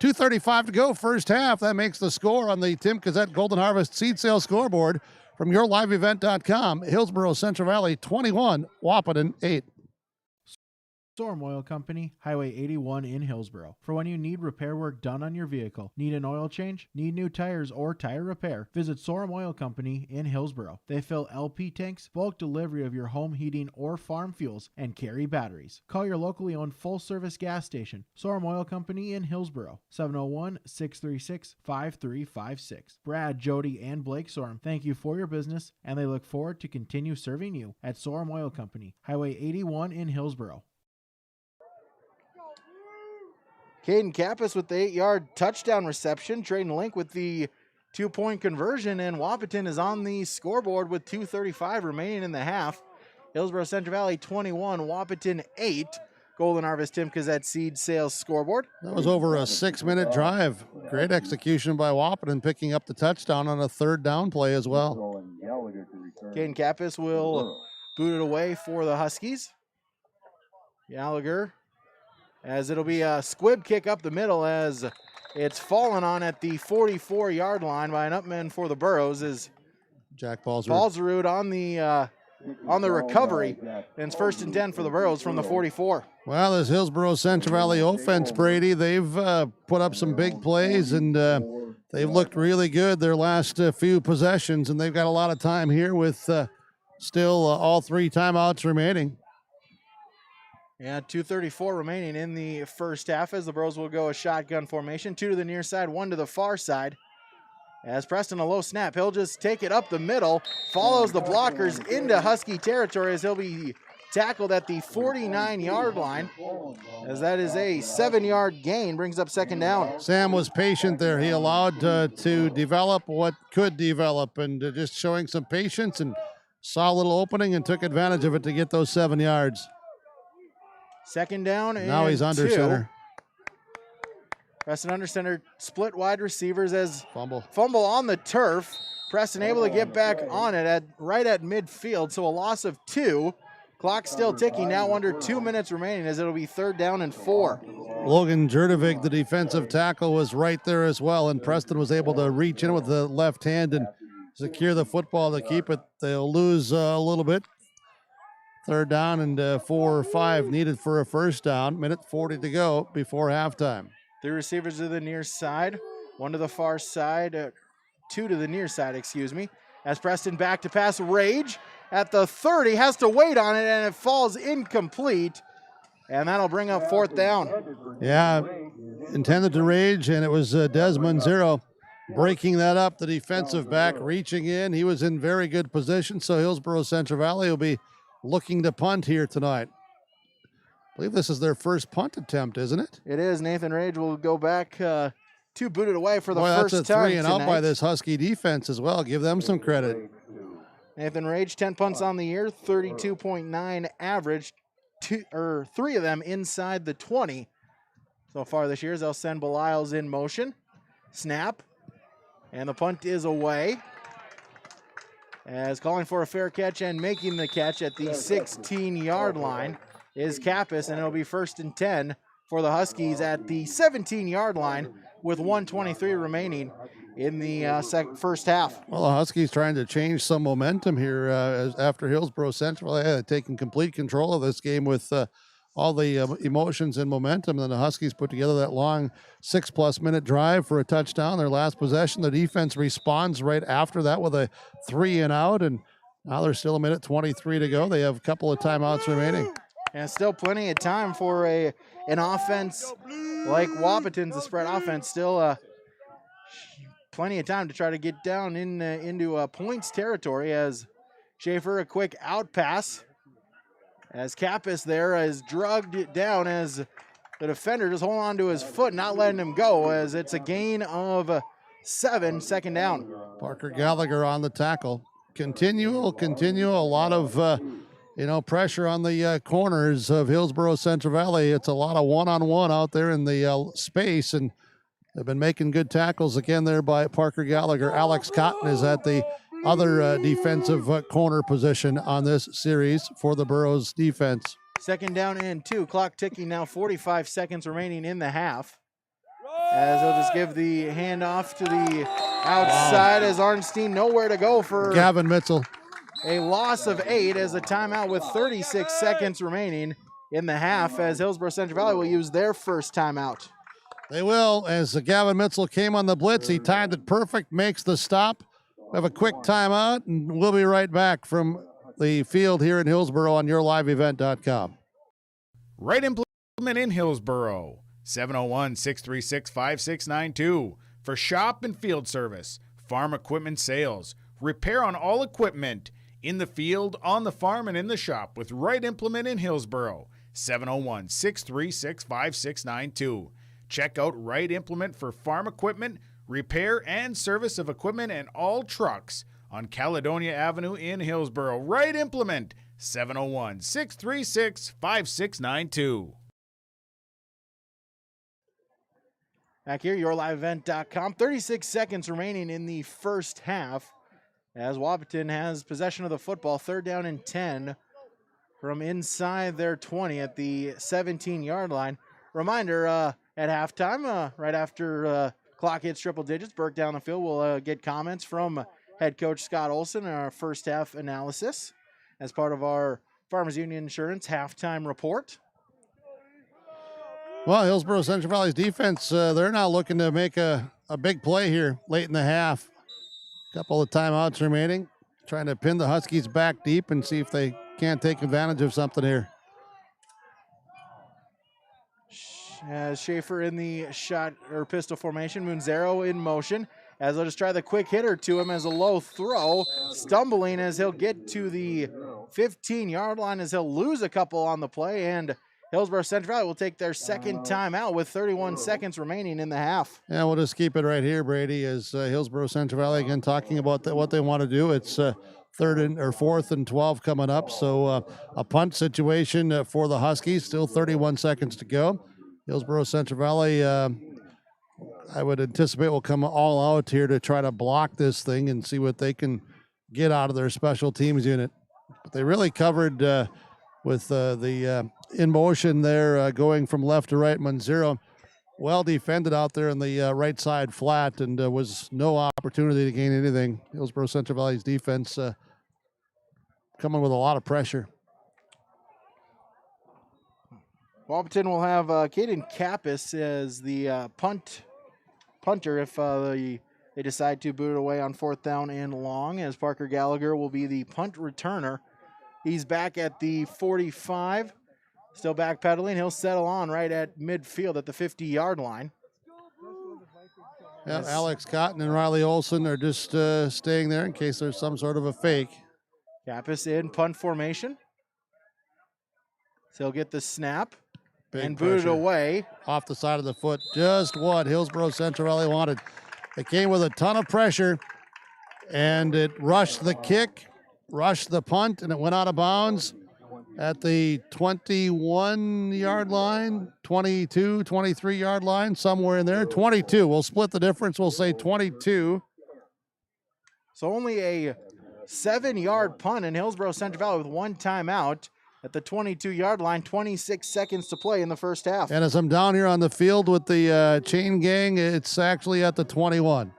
2:35 to go, first half. That makes the score on the Tim Cassette Golden Harvest Seed Sale scoreboard from yourliveevent.com. Hillsboro-Central Valley 21, Wahpeton 8. Storm Oil Company, Highway 81 in Hillsboro. For when you need repair work done on your vehicle, need an oil change, need new tires, or tire repair, visit Storm Oil Company in Hillsboro. They fill LP tanks, bulk delivery of your home heating or farm fuels, and carry batteries. Call your locally owned full-service gas station, Storm Oil Company in Hillsboro, 701-636-5356. Brad, Jody, and Blake Storm thank you for your business, and they look forward to continue serving you at Storm Oil Company, Highway 81 in Hillsboro. Caden Kappas with the 8-yard touchdown reception. Trayton Link with the 2-point conversion, and Wahpeton is on the scoreboard with 2:35 remaining in the half. Hillsboro-Central Valley 21, Wahpeton 8. Golden Harvest Tim Cassette Seed Sales scoreboard. That was over a 6-minute drive. Great execution by Wahpeton, picking up the touchdown on a third down play as well. Caden Kappas will boot it away for the Huskies. Gallagher, as it'll be a squib kick up the middle as it's fallen on at the 44-yard line by an upman for the Burros is Jack Balsarud on the recovery, and it's 1st and 10 for the Burros from the 44. Well, this Hillsboro-Central Valley offense, Brady, they've put up some big plays, and they've looked really good their last few possessions, and they've got a lot of time here with still all 3 timeouts remaining. Yeah, 2:34 remaining in the first half as the Burros will go a shotgun formation. 2 to the near side, 1 to the far side. As Preston, a low snap, he'll just take it up the middle, follows the blockers into Husky territory as he'll be tackled at the 49-yard line, as that is a 7-yard gain, brings up second down. Sam was patient there. He allowed to develop what could develop, and just showing some patience, and saw a little opening and took advantage of it to get those 7 yards. Second down and now he's under 2. center. Preston under center, split wide receivers as fumble on the turf. Preston able to get back on it right at midfield, so a loss of 2. Clock still ticking, now under 2 minutes remaining as it'll be 3rd down and 4. Logan Jurdovic, the defensive tackle, was right there as well, and Preston was able to reach in with the left hand and secure the football to keep it. They'll lose a little bit. 3rd down and 4 or 5 needed for a first down. Minute 40 to go before halftime. 3 receivers to the near side, 1 to the far side, 2 to the near side, excuse me. As Preston back to pass, Rage at the 30, has to wait on it, and it falls incomplete. And that'll bring up 4th down. Yeah, intended to Rage, and it was Desmond 0. breaking that up. The defensive back reaching in. He was in very good position, so Hillsboro-Central Valley will be looking to punt here tonight. I believe this is their first punt attempt, isn't it? It is. Nathan Rage will go back to boot it away for the first that's a time 3 and out tonight. by this Husky defense as well. Give them some credit. Nathan Rage, 10 punts on the year, 32.9 average, 3 of them inside the 20 so far this year. As they'll send Belial's in motion. Snap, and the punt is away. As calling for a fair catch and making the catch at the 16-yard line is Kappas, and it'll be 1st and 10 for the Huskies at the 17-yard line with 1:23 remaining in the first half. Well, the Huskies trying to change some momentum here after Hillsboro-Central had taken complete control of this game with all the emotions and momentum. And then the Huskies put together that long 6+ minute drive for a touchdown. Their last possession, the defense responds right after that with a 3 and out. And now there's still 1:23 to go. They have a couple of timeouts remaining. And still plenty of time for an offense like Wahpeton's, the spread offense. Still plenty of time to try to get down into points territory as Schaefer, a quick out pass. As Kappas there is drugged down as the defender just holding on to his foot, not letting him go, as it's a gain of 7, 2nd down. Parker Gallagher on the tackle. Continue. A lot of pressure on the corners of Hillsboro-Central Valley. It's a lot of one-on-one out there in the space, and they've been making good tackles again there by Parker Gallagher. Alex Cotton is at the other defensive corner position on this series for the Burros defense. 2nd down and 2. Clock ticking now, 45 seconds remaining in the half. As they'll just give the handoff to the outside as Arnstein nowhere to go for Gavin Mitchell. A loss of 8 as a timeout with 36 seconds remaining in the half, as Hillsboro-Central Valley will use their first timeout. They will, as Gavin Mitchell came on the blitz. He timed it perfect, makes the stop. We have a quick timeout, and we'll be right back from the field here in Hillsboro on yourliveevent.com. Right implement in Hillsboro, 701-636-5692. For shop and field service, farm equipment sales, repair on all equipment, in the field, on the farm, and in the shop with Right Implement in Hillsboro, 701-636-5692. Check out Right Implement for farm equipment, repair and service of equipment and all trucks on Caledonia Avenue in Hillsboro. Right Implement, 701-636-5692. Back here, yourliveevent.com. 36 seconds remaining in the first half as Wahpeton has possession of the football. 3rd down and 10 from inside their 20 at the 17-yard line. Reminder, at halftime, right after clock hits triple digits, Burke down the field will get comments from head coach Scott Olson in our first half analysis as part of our Farmers Union Insurance halftime report. Well, Hillsboro-Central Valley's defense, they're now looking to make a big play here late in the half. Couple of timeouts remaining, trying to pin the Huskies back deep and see if they can't take advantage of something here. As Schaefer in the shot or pistol formation, Munzero in motion. As they'll just try the quick hitter to him as a low throw, stumbling as he'll get to the 15-yard line as he'll lose a couple on the play, and Hillsboro-Central Valley will take their second timeout with 31 seconds remaining in the half. Yeah, we'll just keep it right here, Brady, as Hillsboro-Central Valley again talking about what they want to do. It's 4th and 12 coming up, so a punt situation for the Huskies. Still 31 seconds to go. Hillsboro-Central Valley, I would anticipate will come all out here to try to block this thing and see what they can get out of their special teams unit. But they really covered with the in motion there, going from left to right. Munzero well defended out there in the right side flat, and was no opportunity to gain anything. Hillsboro-Central Valley's defense coming with a lot of pressure. Wahpeton will have Caden Kappas as the punter if they decide to boot it away on 4th down and long, as Parker Gallagher will be the punt returner. He's back at the 45, still backpedaling. He'll settle on right at midfield at the 50-yard line. Yeah, Alex Cotton and Riley Olson are just staying there in case there's some sort of a fake. Kappas in punt formation. So he'll get the snap and boot it pressure. away. Off the side of the foot. Just what Hillsboro-Central Valley wanted. It came with a ton of pressure, and it rushed the kick, rushed the punt, and it went out of bounds at the 21-yard line, 22, 23-yard line, somewhere in there. 22. We'll split the difference. We'll say 22. So only a 7-yard punt in Hillsboro-Central Valley with one timeout at the 22-yard line, 26 seconds to play in the first half. And as I'm down here on the field with the chain gang, it's actually at the 21.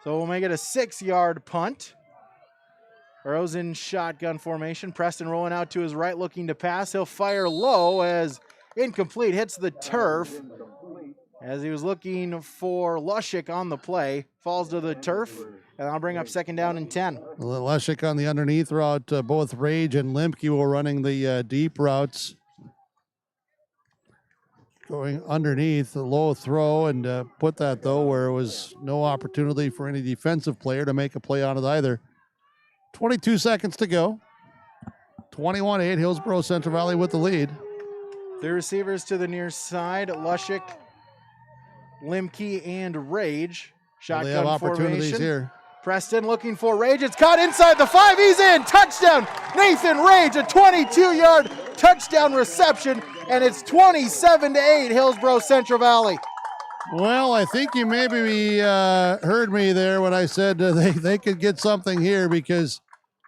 So we'll make it a 6-yard punt. Burrows in shotgun formation. Preston rolling out to his right, looking to pass. He'll fire low as incomplete, hits the turf. As he was looking for Lushik on the play, falls to the turf, and I'll bring up 2nd down and 10. Lushik on the underneath route. Both Rage and Limke were running the deep routes. Going underneath, a low throw, and put that, though, where it was no opportunity for any defensive player to make a play on it either. 22 seconds to go. 21-8, Hillsboro-Central Valley with the lead. The receivers to the near side, Lushik, Limke, and Rage. Shotgun they have opportunities formation. Here. Preston looking for Rage. It's caught inside the 5. He's in. Touchdown. Nathan Rage, a 22-yard touchdown reception, and it's 27-8, Hillsboro-Central Valley. Well, I think you maybe heard me there when I said they could get something here, because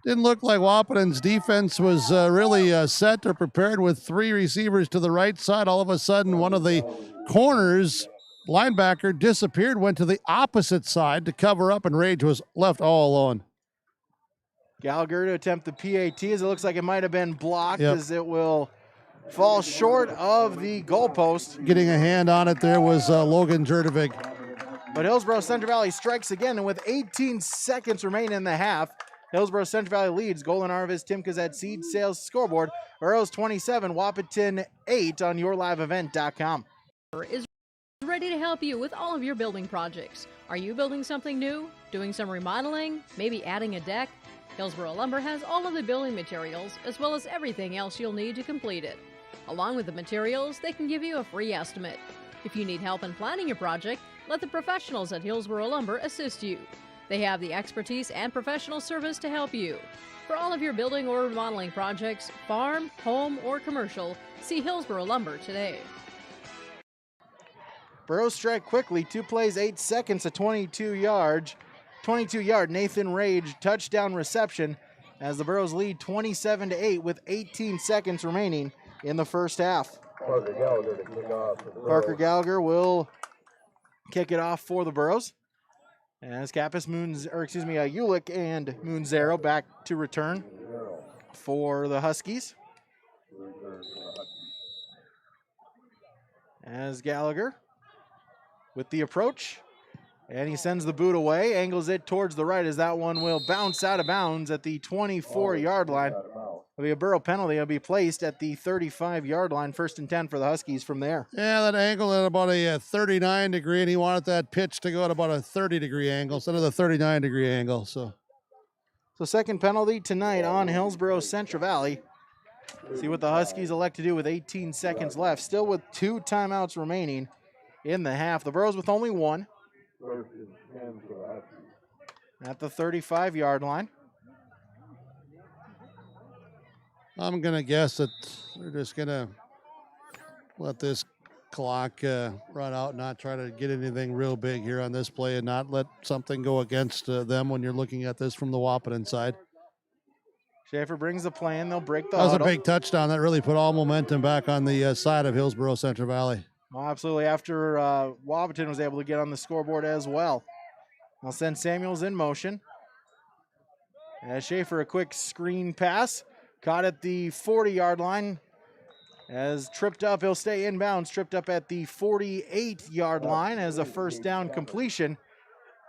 it didn't look like Wahpeton's defense was really set or prepared with 3 receivers to the right side. All of a sudden, one of the corners, linebacker, disappeared, went to the opposite side to cover up, and Rage was left all alone. Gallagher to attempt the PAT, as it looks like it might have been blocked, as it will fall short of the goalpost. Getting a hand on it there was Logan Jurdovic. But Hillsboro-Central Valley strikes again, and with 18 seconds remaining in the half, Hillsboro-Central Valley leads. Goal and Arvis Timkas at Seed Sales Scoreboard. Burrows 27, Wahpeton 8 on yourliveevent.com. Is ready to help you with all of your building projects. Are you building something new? Doing some remodeling? Maybe adding a deck? Hillsboro Lumber has all of the building materials, as well as everything else you'll need to complete it. Along with the materials, they can give you a free estimate. If you need help in planning your project, let the professionals at Hillsboro Lumber assist you. They have the expertise and professional service to help you. For all of your building or remodeling projects, farm, home, or commercial, see Hillsboro Lumber today. Burrows strike quickly, 2 plays, 8 seconds, a 22-yard Nathan Rage touchdown reception, as the Burrows lead 27-8 with 18 seconds remaining in the first half. Parker Gallagher will kick it off for the Burrows, as Ulick and Moonzero back to return for the Huskies. As Gallagher with the approach, and he sends the boot away, angles it towards the right, as that one will bounce out of bounds at the 24-yard line. It'll be a Burrow penalty. It'll be placed at the 35-yard line, 1st and 10 for the Huskies from there. Yeah, that angle at about a 39 degree, and he wanted that pitch to go at about a 30-degree angle instead of the 39-degree angle. So 2nd penalty tonight on Hillsboro-Central Valley. See what the Huskies elect to do with 18 seconds left. Still with 2 timeouts remaining in the half. The Burrows with only 1. At the 35-yard line. I'm going to guess that they're just going to let this clock run out, not try to get anything real big here on this play, and not let something go against them when you're looking at this from the Wahpeton side. Schaefer brings the play in. They'll break the That was huddle. a big touchdown. That really put all momentum back on the side of Hillsboro-Central Valley. Well, absolutely, after Wahpeton was able to get on the scoreboard as well. I'll send Samuels in motion. As Schaefer, a quick screen pass. Caught at the 40-yard line. As tripped up, he'll stay inbounds. Tripped up at the 48-yard line as a 1st down completion.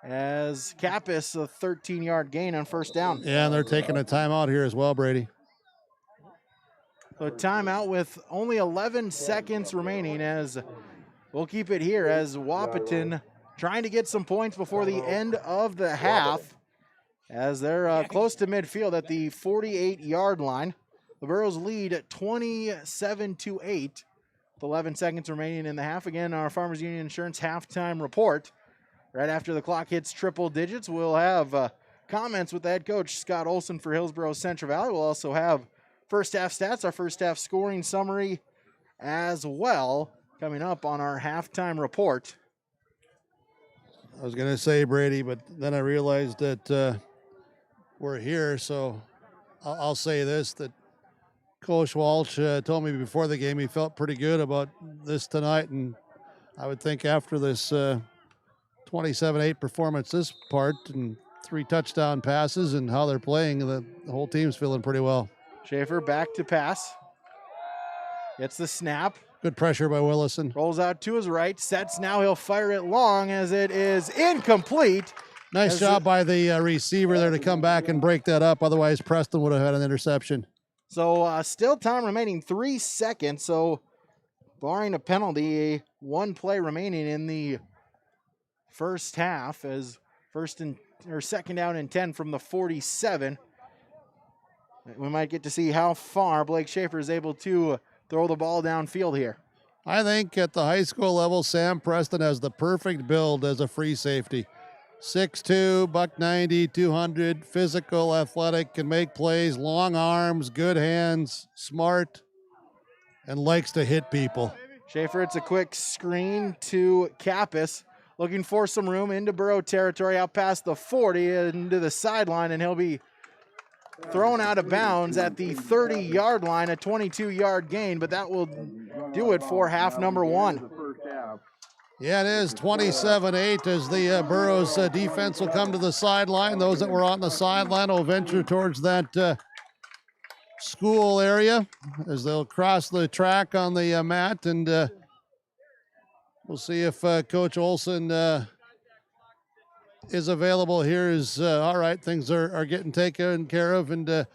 As Kappas, a 13-yard gain on 1st down. Yeah, and they're taking a timeout here as well, Brady. So timeout with only 11 seconds remaining, as we'll keep it here as Wahpeton trying to get some points before the end of the half as they're close to midfield at the 48-yard line. The Burros lead at 27-8 with 11 seconds remaining in the half. Again, our Farmers Union Insurance halftime report. Right after the clock hits triple digits, we'll have comments with the head coach, Scott Olson, for Hillsboro-Central Valley. We'll also have first half stats, our first half scoring summary as well, coming up on our halftime report. I was going to say, Brady, but then I realized that we're here, so I'll say this, that Coach Walsh told me before the game he felt pretty good about this tonight, and I would think after this 27-8 performance this part and 3 touchdown passes and how they're playing, the whole team's feeling pretty well. Schaefer back to pass. Gets the snap. Good pressure by Willison. Rolls out to his right. Sets now. He'll fire it long as it is incomplete. Nice job by the receiver there to come back and break that up. Otherwise, Preston would have had an interception. So still time remaining, 3 seconds. So barring a penalty, 1 play remaining in the first half as second down and 10 from the 47. We might get to see how far Blake Schaefer is able to throw the ball downfield here. I think at the high school level, Sam Preston has the perfect build as a free safety. 6'2", $190, 200, physical, athletic, can make plays, long arms, good hands, smart, and likes to hit people. Schaefer, it's a quick screen to Kappas. Looking for some room into Burrow territory, out past the 40, into the sideline, and he'll be thrown out of bounds at the 30-yard line, a 22-yard gain, but that will do it for half number 1. Yeah, it is 27-8 as the Burros defense will come to the sideline. Those that were on the sideline will venture towards that school area as they'll cross the track on the mat, and we'll see if Coach Olson is available here. All right, things are getting taken care of. And,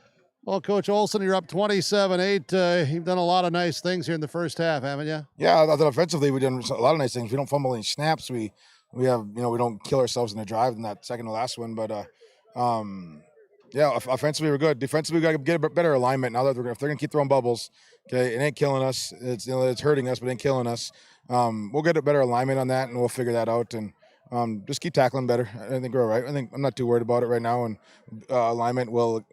well, Coach Olson, you're up 27-8. You've done a lot of nice things here in the first half, haven't you? Yeah, I thought offensively we've done a lot of nice things. We don't fumble any snaps. We have, we don't kill ourselves in the drive in that second to last one. But, yeah, offensively we're good. Defensively we got to get a better alignment now that if they're going to keep throwing bubbles, okay, it ain't killing us. It's hurting us, but it ain't killing us. We'll get a better alignment on that, and we'll figure that out. And just keep tackling better. I think we're all right. I'm not too worried about it right now, and alignment will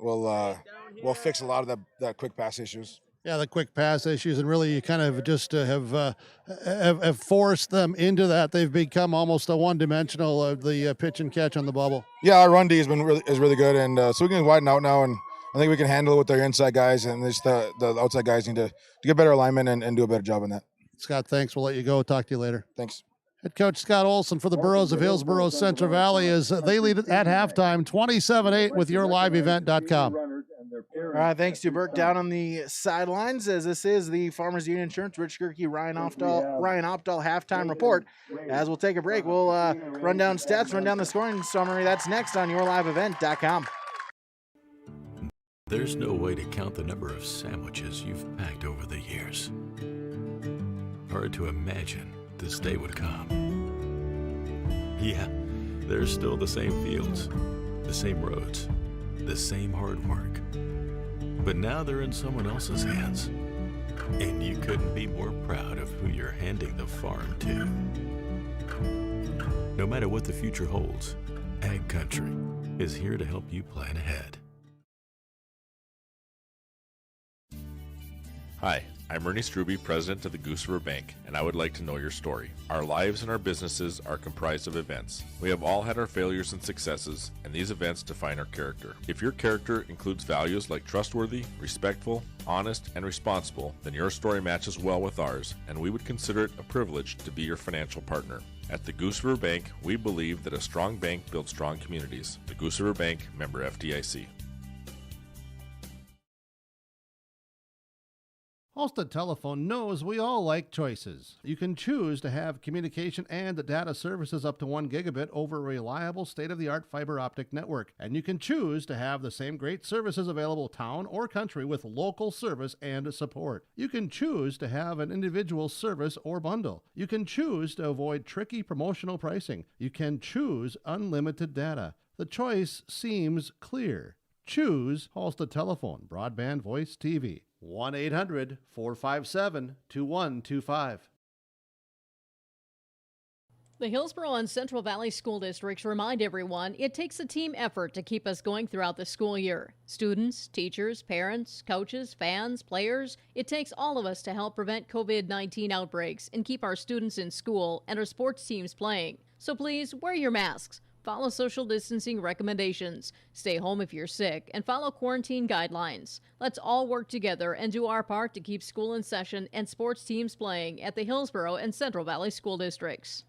fix a lot of that quick pass issues. Yeah, the quick pass issues, and really you kind of just have forced them into that. They've become almost a one-dimensional the pitch and catch on the bubble. Yeah, our run D is really good, and so we can widen out now, and I think we can handle it with their inside guys, and just the outside guys need to get better alignment and do a better job on that. Scott, thanks. We'll let you go. Talk to you later. Thanks. Head coach Scott Olson for the Burros of Hillsboro-Central Valley as they lead at halftime 27-8 with yourliveevent.com. All right, thanks to Burke down on the sidelines, as this is the Farmers Union Insurance, Rich Gerke, Ryan Opdahl halftime report. As we'll take a break, we'll run down stats, run down the scoring summary. That's next on yourliveevent.com. There's no way to count the number of sandwiches you've packed over the years. Hard to imagine this day would come. Yeah, there's still the same fields, the same roads, the same hard work. But now they're in someone else's hands. And you couldn't be more proud of who you're handing the farm to. No matter what the future holds, Ag Country is here to help you plan ahead. Hi, I'm Ernie Struby, president of the Goose River Bank, and I would like to know your story. Our lives and our businesses are comprised of events. We have all had our failures and successes, and these events define our character. If your character includes values like trustworthy, respectful, honest, and responsible, then your story matches well with ours, and we would consider it a privilege to be your financial partner. At the Goose River Bank, we believe that a strong bank builds strong communities. The Goose River Bank, member FDIC. Halstead Telephone knows we all like choices. You can choose to have communication and data services up to 1 gigabit over a reliable state-of-the-art fiber optic network. And you can choose to have the same great services available town or country with local service and support. You can choose to have an individual service or bundle. You can choose to avoid tricky promotional pricing. You can choose unlimited data. The choice seems clear. Choose Halstead Telephone, broadband voice TV. 1-800-457-2125. The Hillsboro and Central Valley School Districts remind everyone it takes a team effort to keep us going throughout the school year. Students, teachers, parents, coaches, fans, players, it takes all of us to help prevent COVID-19 outbreaks and keep our students in school and our sports teams playing. So please wear your masks. Follow social distancing recommendations, stay home if you're sick, and follow quarantine guidelines. Let's all work together and do our part to keep school in session and sports teams playing at the Hillsboro and Central Valley School Districts.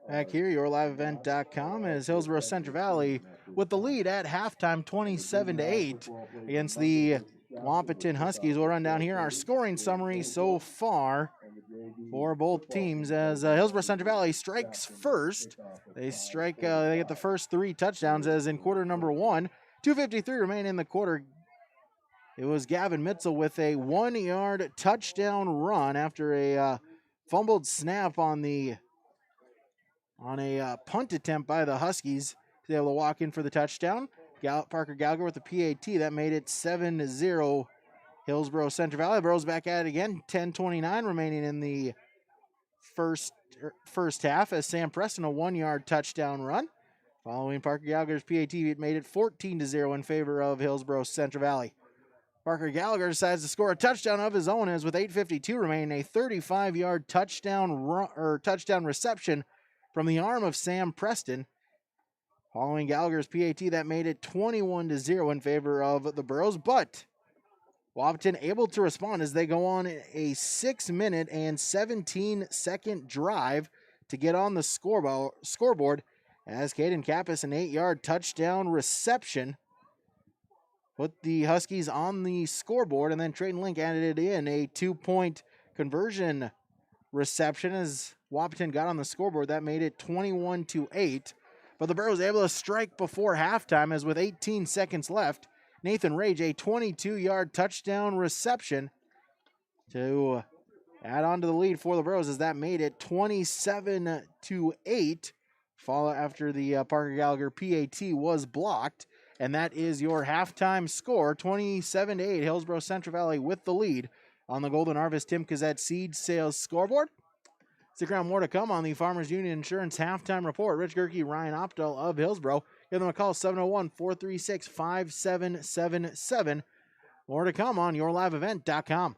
Back here, yourliveevent.com is Hillsboro-Central Valley with the lead at halftime, 27-8 against the Wahpeton Huskies. We'll run down here our scoring summary so far for both teams as Hillsboro-Central Valley strikes first. They get the first 3 touchdowns as in quarter number 1. 2:53 remain in the quarter. It was Gavin Mitzel with a 1-yard touchdown run after a fumbled snap on a punt attempt by the Huskies. He's able to walk in for the touchdown. Parker Gallagher with the PAT. That made it 7-0 Hillsboro-Central Valley. Burrows back at it again. 10:29 remaining in the first half as Sam Preston, a 1-yard touchdown run. Following Parker Gallagher's PAT, it made it 14-0 in favor of Hillsboro-Central Valley. Parker Gallagher decides to score a touchdown of his own as with 8:52 remaining, a 35-yard touchdown reception from the arm of Sam Preston. Following Gallagher's PAT, that made it 21-0 in favor of the Burros, but Wahpeton able to respond as they go on a 6-minute and 17-second drive to get on the scoreboard as Caden Kappas, an 8-yard touchdown reception, put the Huskies on the scoreboard, and then Trayton Link added it in, a 2-point conversion reception as Wahpeton got on the scoreboard. That made it 21-8, but the Burros able to strike before halftime as with 18 seconds left, Nathan Rage, a 22-yard touchdown reception to add on to the lead for the Burros as that made it 27-8. Follow after the Parker Gallagher PAT was blocked. And that is your halftime score, 27-8. Hillsboro-Central Valley with the lead on the Golden Harvest Tim Kazette Seed Sales scoreboard. Stick around, more to come on the Farmers Union Insurance Halftime Report. Rich Gerke, Ryan Opdahl of Hillsboro. Give them a call, 701-436-5777. More to come on yourliveevent.com.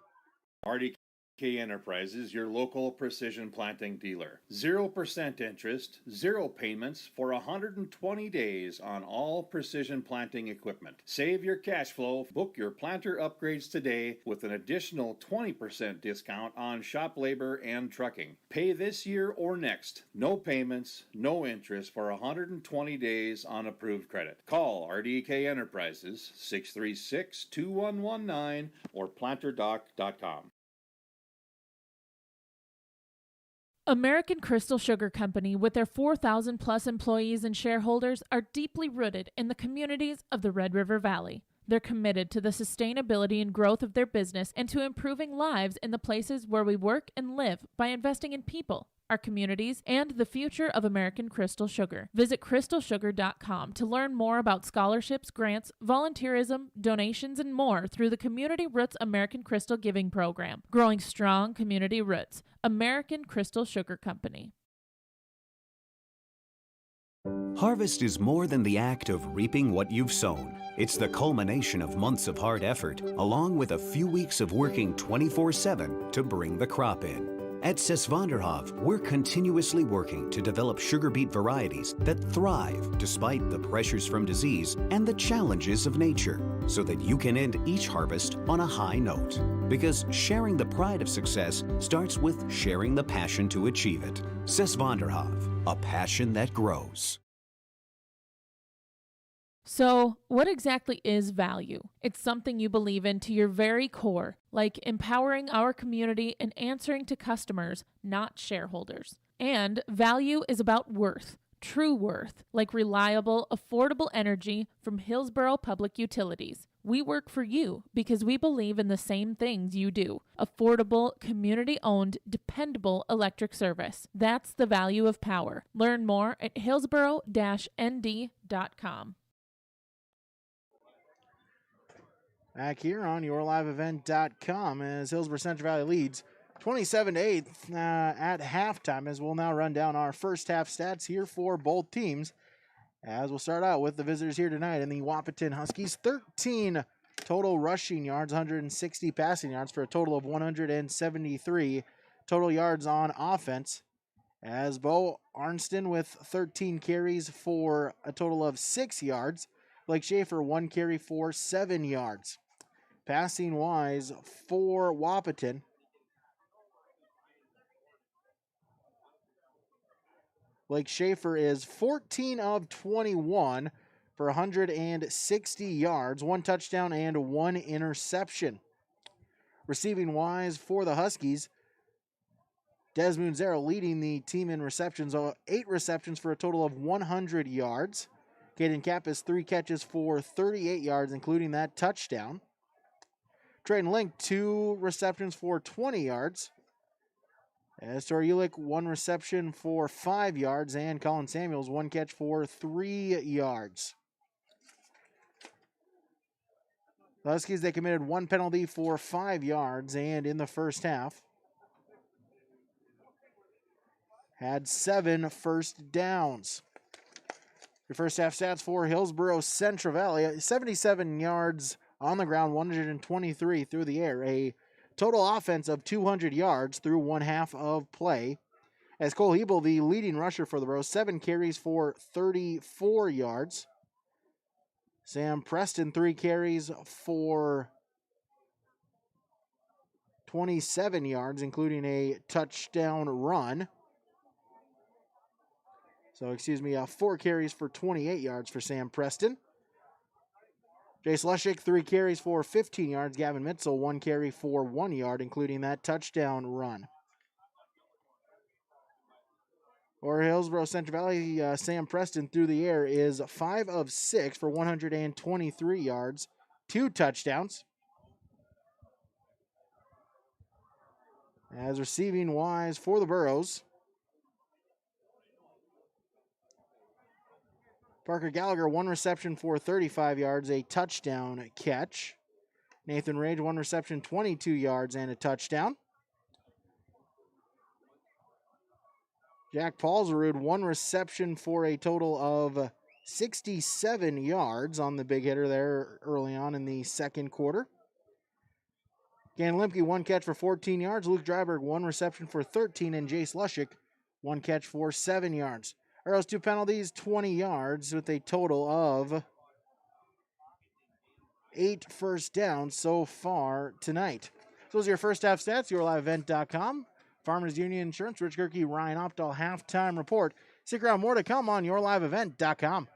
RDK Enterprises, your local precision planting dealer. 0% interest, 0 payments for 120 days on all precision planting equipment. Save your cash flow. Book your planter upgrades today with an additional 20% discount on shop labor and trucking. Pay this year or next. No payments, no interest for 120 days on approved credit. Call RDK Enterprises 636-2119 or planterdoc.com. American Crystal Sugar Company, with their 4,000 plus employees and shareholders, are deeply rooted in the communities of the Red River Valley. They're committed to the sustainability and growth of their business and to improving lives in the places where we work and live by investing in people, our communities, and the future of American Crystal Sugar. Visit crystalsugar.com to learn more about scholarships, grants, volunteerism, donations, and more through the Community Roots American Crystal Giving Program. Growing strong community roots. American Crystal Sugar Company. Harvest is more than the act of reaping what you've sown. It's the culmination of months of hard effort, along with a few weeks of working 24/7 to bring the crop in. At Sesvanderhof, we're continuously working to develop sugar beet varieties that thrive despite the pressures from disease and the challenges of nature, so that you can end each harvest on a high note. Because sharing the pride of success starts with sharing the passion to achieve it. Sesvanderhof, a passion that grows. So, what exactly is value? It's something you believe in to your very core, like empowering our community and answering to customers, not shareholders. And value is about worth, true worth, like reliable, affordable energy from Hillsboro Public Utilities. We work for you because we believe in the same things you do. Affordable, community-owned, dependable electric service. That's the value of power. Learn more at hillsboro-nd.com. Back here on yourliveevent.com as Hillsboro-Central Valley leads 27-8 at halftime, as we'll now run down our first half stats here for both teams. As we'll start out with the visitors here tonight in the Wahpeton Huskies. 13 total rushing yards, 160 passing yards for a total of 173 total yards on offense. As Bo Arnston with 13 carries for a total of 6 yards. Blake Schaefer 1 carry for 7 yards. Passing wise for Wahpeton, Blake Schaefer is 14 of 21 for 160 yards, 1 touchdown and 1 interception. Receiving wise for the Huskies, Des Munzero leading the team in receptions, 8 receptions for a total of 100 yards. Caden Kappas 3 catches for 38 yards, including that touchdown. Trayden Link 2 receptions for 20 yards. As Tori Ulick 1 reception for 5 yards, and Colin Samuels 1 catch for 3 yards. The Huskies, they committed 1 penalty for 5 yards, and in the first half had 7 first downs. Your first half stats for Hillsboro-Central Valley: 77 yards on the ground, 123 through the air. A total offense of 200 yards through one half of play. As Cole Hebel, the leading rusher for the Bros, 7 carries for 34 yards. Sam Preston, 3 carries for 27 yards, including a touchdown run. 4 carries for 28 yards for Sam Preston. Jace Lushik, 3 carries for 15 yards. Gavin Mitzel, 1 carry for 1 yard, including that touchdown run. For Hillsboro-Central Valley, Sam Preston through the air is 5 of 6 for 123 yards, 2 touchdowns. As receiving wise for the Burros, Parker Gallagher, 1 reception for 35 yards, a touchdown catch. Nathan Rage, 1 reception, 22 yards, and a touchdown. Jack Paulsrud, 1 reception for a total of 67 yards on the big hitter there early on in the second quarter. Gannon Limke, 1 catch for 14 yards. Luke Dryberg, 1 reception for 13, and Jace Lushik, 1 catch for 7 yards. Arrows 2 penalties, 20 yards, with a total of 8 first downs so far tonight. So those are your first half stats, yourliveevent.com. Farmers Union Insurance, Rich Gerke, Ryan Opdahl, halftime report. Stick around, more to come on yourliveevent.com.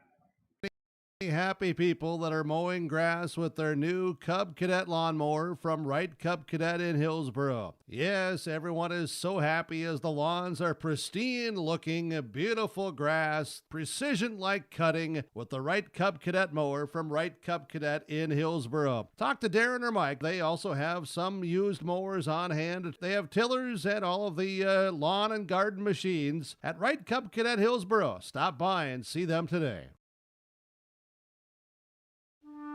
Happy people that are mowing grass with their new Cub Cadet lawnmower from Wright Cub Cadet in Hillsboro. Yes, everyone is so happy as the lawns are pristine looking, beautiful grass, precision-like cutting with the Wright Cub Cadet mower from Wright Cub Cadet in Hillsboro. Talk to Darren or Mike. They also have some used mowers on hand. They have tillers and all of the lawn and garden machines at Wright Cub Cadet Hillsboro. Stop by and see them today.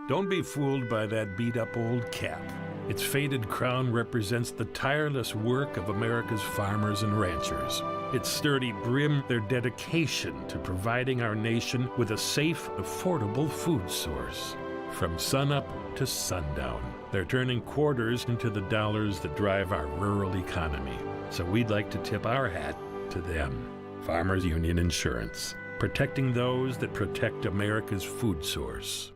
Don't be fooled by that beat-up old cap. Its faded crown represents the tireless work of America's farmers and ranchers. Its sturdy brim, their dedication to providing our nation with a safe, affordable food source. From sunup to sundown, they're turning quarters into the dollars that drive our rural economy. So we'd like to tip our hat to them. Farmers Union Insurance, protecting those that protect America's food source.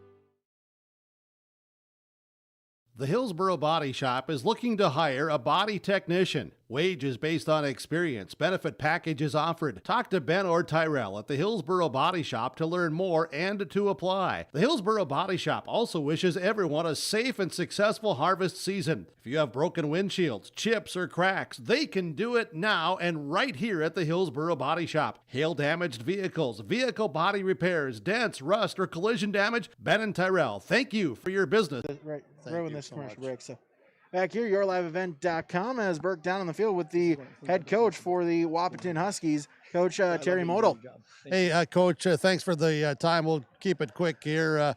The Hillsboro Body Shop is looking to hire a body technician. Wages based on experience. Benefit packages offered. Talk to Ben or Tyrell at the Hillsboro Body Shop to learn more and to apply. The Hillsboro Body Shop also wishes everyone a safe and successful harvest season. If you have broken windshields, chips, or cracks, they can do it now and right here at the Hillsboro Body Shop. Hail-damaged vehicles, vehicle body repairs, dents, rust, or collision damage, Ben and Tyrell, thank you for your business. Right when this commercial break. So back here, yourliveevent.com as Burke down on the field with the head coach for the Wahpeton Huskies, Coach Terry Model. Hey, Coach, thanks for the time. We'll keep it quick here.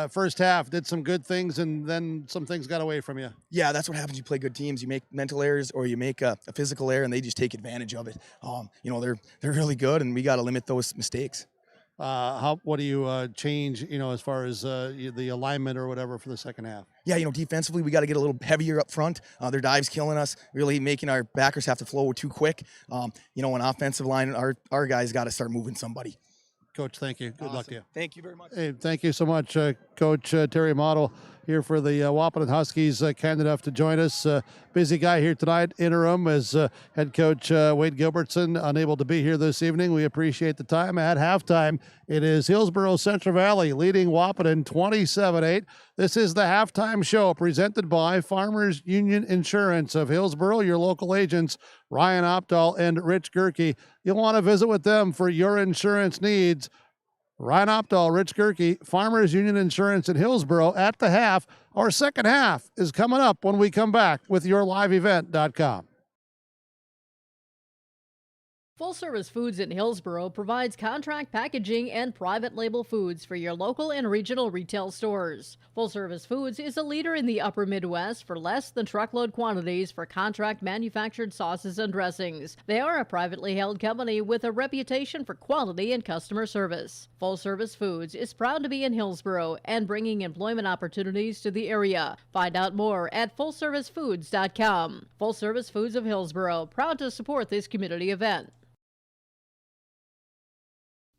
First half did some good things, and then some things got away from you. Yeah, that's what happens. You play good teams. You make mental errors or you make a physical error, and they just take advantage of it. They're really good, and we got to limit those mistakes. What do you change, as far as the alignment or whatever for the second half? Yeah, defensively, we got to get a little heavier up front. Their dive's killing us, really making our backers have to flow too quick. On offensive line, our guys got to start moving somebody. Coach, thank you. Good luck to you. Thank you very much. Hey, thank you so much, Coach Terry Model here for the Wahpeton Huskies, kind enough to join us. Busy guy here tonight, interim as head coach Wade Gilbertson, unable to be here this evening. We appreciate the time. At halftime, it is Hillsboro-Central Valley leading Wahpeton 27-8. This is the halftime show presented by Farmers Union Insurance of Hillsboro, your local agents, Ryan Opdahl and Rich Gerke. You'll want to visit with them for your insurance needs. Ryan Opdahl, Rich Gerke, Farmers Union Insurance in Hillsboro at the half. Our second half is coming up when we come back with yourliveevent.com. Full Service Foods in Hillsboro provides contract packaging and private label foods for your local and regional retail stores. Full Service Foods is a leader in the upper Midwest for less than truckload quantities for contract manufactured sauces and dressings. They are a privately held company with a reputation for quality and customer service. Full Service Foods is proud to be in Hillsboro and bringing employment opportunities to the area. Find out more at fullservicefoods.com. Full Service Foods of Hillsboro, proud to support this community event.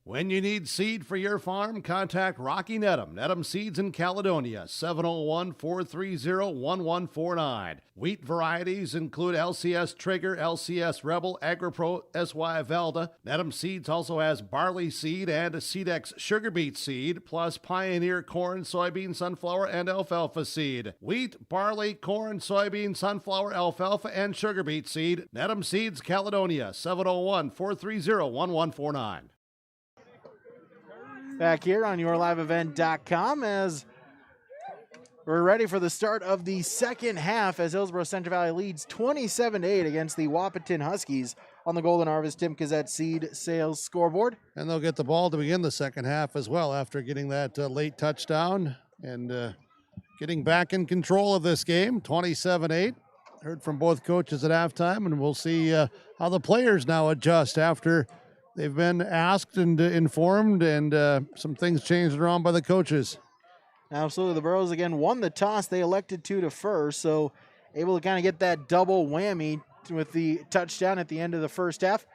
When you need seed for your farm, contact Rocky Nedham. Nedham Seeds in Caledonia, 701-430-1149. Wheat varieties include LCS Trigger, LCS Rebel, AgriPro, SY Velda. Nedham Seeds also has barley seed and Seedex sugar beet seed, plus Pioneer corn, soybean, sunflower, and alfalfa seed. Wheat, barley, corn, soybean, sunflower, alfalfa, and sugar beet seed. Nedham Seeds, Caledonia, 701-430-1149. Back here on yourliveevent.com as we're ready for the start of the second half as Hillsboro-Central Valley leads 27-8 against the Wahpeton Huskies on the Golden Harvest Tim Kazette Seed Sales scoreboard. And they'll get the ball to begin the second half as well after getting that late touchdown and getting back in control of this game, 27-8. Heard from both coaches at halftime, and we'll see how the players now adjust after they've been asked and informed, and some things changed around by the coaches. Absolutely. The Burros, again, won the toss. They elected to defer, so able to kind of get that double whammy with the touchdown at the end of the first half.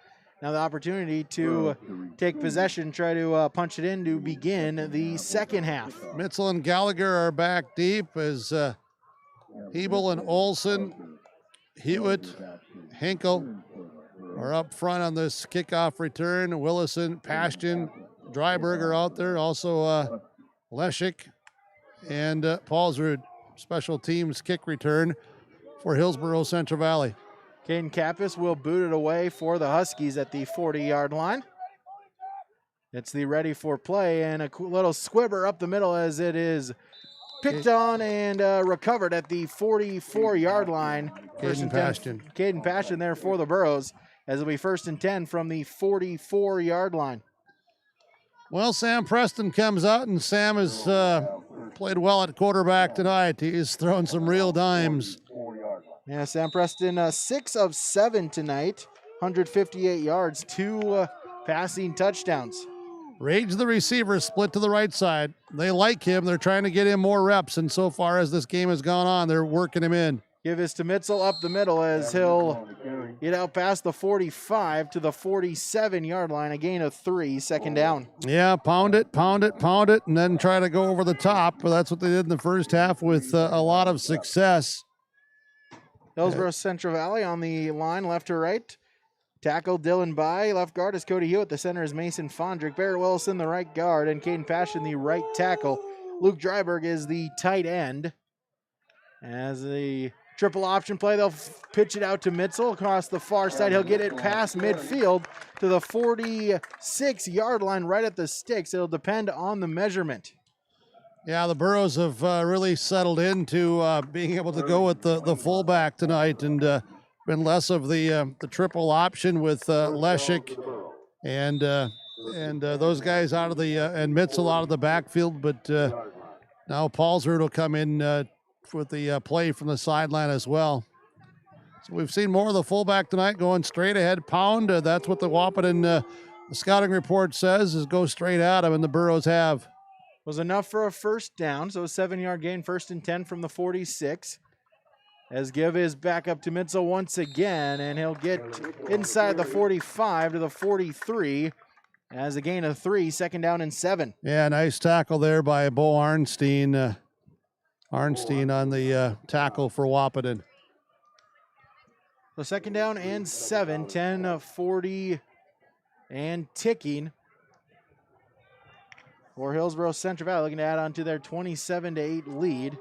Now the opportunity to take possession, try to punch it in to begin the second half. Mitzel and Gallagher are back deep as Hebel and Olson, Hewitt, Hinkle are up front on this kickoff return. Willison, Pashton, Dryberger out there. Also Leshik and Paulsrud. Special teams kick return for Hillsboro-Central Valley. Caden Kappas will boot it away for the Huskies at the 40-yard line. It's the ready for play, and a little squibber up the middle as it is picked on and recovered at the 44-yard line. Caden Pashton. Caden Pashton there for the Burros, as it'll be 1st and 10 from the 44-yard line. Well, Sam Preston comes out, and Sam has played well at quarterback tonight. He's thrown some real dimes. Yeah, Sam Preston, 6 of 7 tonight, 158 yards, 2 passing touchdowns. Rage, the receiver, split to the right side. They like him. They're trying to get him more reps, and so far as this game has gone on, they're working him in. Give this to Mitzel up the middle as he'll get out past the 45 to the 47-yard line, a gain of 3, second down. Yeah, pound it, and then try to go over the top. But that's what they did in the first half with a lot of success. Hillsboro-Central Valley on the line, left to right. Tackle Dylan By. Left guard is Cody Hewitt. The center is Mason Fondrick. Barrett Wilson, the right guard, and Caden Passion, the right tackle. Luke Dryberg is the tight end. As the triple option play, they'll pitch it out to Mitzel across the far side. He'll get it past midfield to the 46-yard line right at the sticks. It'll depend on the measurement. Yeah, the Burros have really settled into being able to go with the fullback tonight, and been less of the triple option with Leshik and those guys out of the and Mitzel out of the backfield. But now Paulsrud will come in with the play from the sideline as well. So we've seen more of the fullback tonight going straight ahead, pound. That's what the Wahpeton the scouting report says, is go straight at him, and the Burros have. Was enough for a first down, so a 7-yard gain, 1st and 10 from the 46. As Give is back up to Mitzel once again, and he'll get inside the 45 to the 43 as a gain of 3, 2nd down and 7. Yeah, nice tackle there by Bo Arnstein. Arnstein on the tackle for Wahpeton. So 2nd down and 7, 10-40 and ticking. For Hillsboro-Central Valley, looking to add on to their 27-8 lead.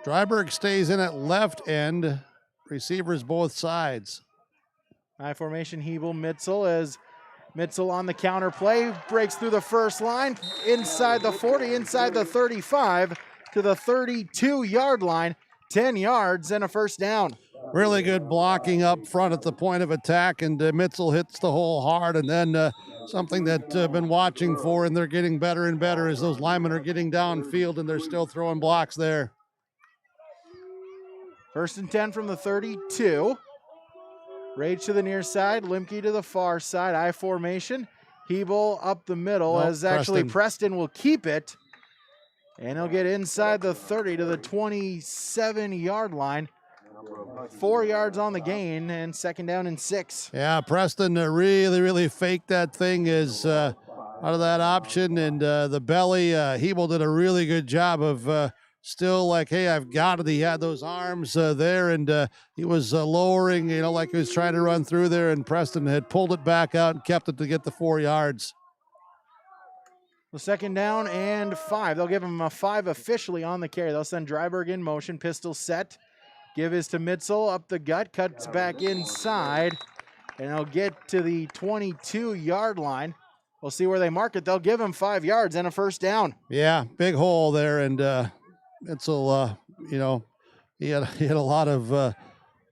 Dryberg stays in at left end. Receivers both sides. High formation, Hebel, Mitzel, as Mitzel on the counter play. Breaks through the first line, inside the 40, inside the 35 to the 32-yard line. 10 yards and a first down. Really good blocking up front at the point of attack, and Mitzel hits the hole hard. And then something that I've been watching for, and they're getting better and better, is those linemen are getting downfield, and they're still throwing blocks there. 1st and 10 from the 32. Rage to the near side, Limke to the far side. I formation, Hebel up the middle, as actually Preston will keep it. And he'll get inside the 30 to the 27-yard line. 4 yards on the gain, and 2nd down and 6. Yeah, Preston really faked that thing as out of that option, and the belly. Hebel did a really good job of still like, hey, I've got it. He had those arms there, and he was lowering, like he was trying to run through there, and Preston had pulled it back out and kept it to get the 4 yards. The 2nd down and 5. They'll give him a 5 officially on the carry. They'll send Dryberg in motion, pistol set. Give is to Mitzel, up the gut, cuts back inside, and he'll get to the 22-yard line. We'll see where they mark it. They'll give him 5 yards and a first down. Yeah, big hole there, and Mitzel, he had a lot of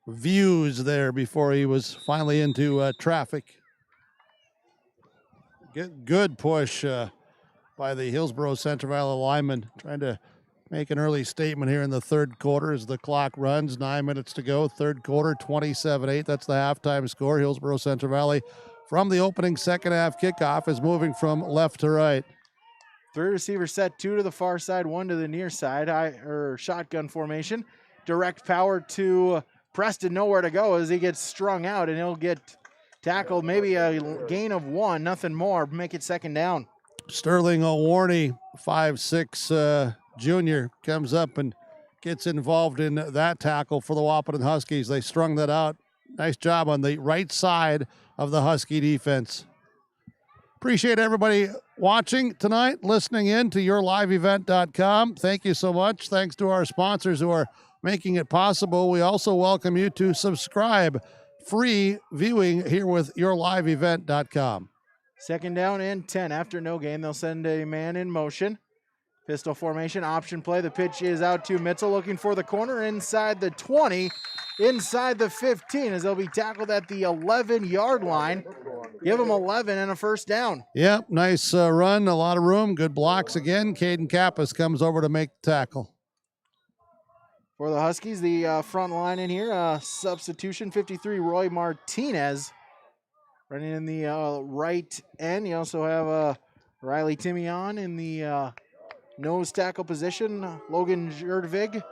views there before he was finally into traffic. Good push by the Hillsboro-Central Valley lineman, trying to make an early statement here in the 3rd quarter as the clock runs. 9 minutes to go, 3rd quarter, 27-8. That's the halftime score. Hillsboro-Central Valley, from the opening 2nd half kickoff, is moving from left to right. 3 receiver set, 2 to the far side, 1 to the near side. Shotgun formation. Direct power to Preston, nowhere to go as he gets strung out, and he'll get tackled. Maybe a gain of 1, nothing more. Make it 2nd down. Sterling O'Warney, 5'6", junior, comes up and gets involved in that tackle for the Wahpeton Huskies. They strung that out. Nice job on the right side of the Husky defense. Appreciate everybody watching tonight, listening in to yourliveevent.com. Thank you so much. Thanks to our sponsors who are making it possible. We also welcome you to subscribe. Free viewing here with yourliveevent.com. 2nd down and 10. After no gain, they'll send a man in motion. Pistol formation, option play. The pitch is out to Mitzel, looking for the corner inside the 20, inside the 15, as they'll be tackled at the 11-yard line. Give them 11 and a first down. Yep, nice run, a lot of room, good blocks again. Caden Kappas comes over to make the tackle. For the Huskies, the front line in here, substitution, 53, Roy Martinez. Running in the right end. You also have Riley Timian in the nose tackle position. Logan Jerdvig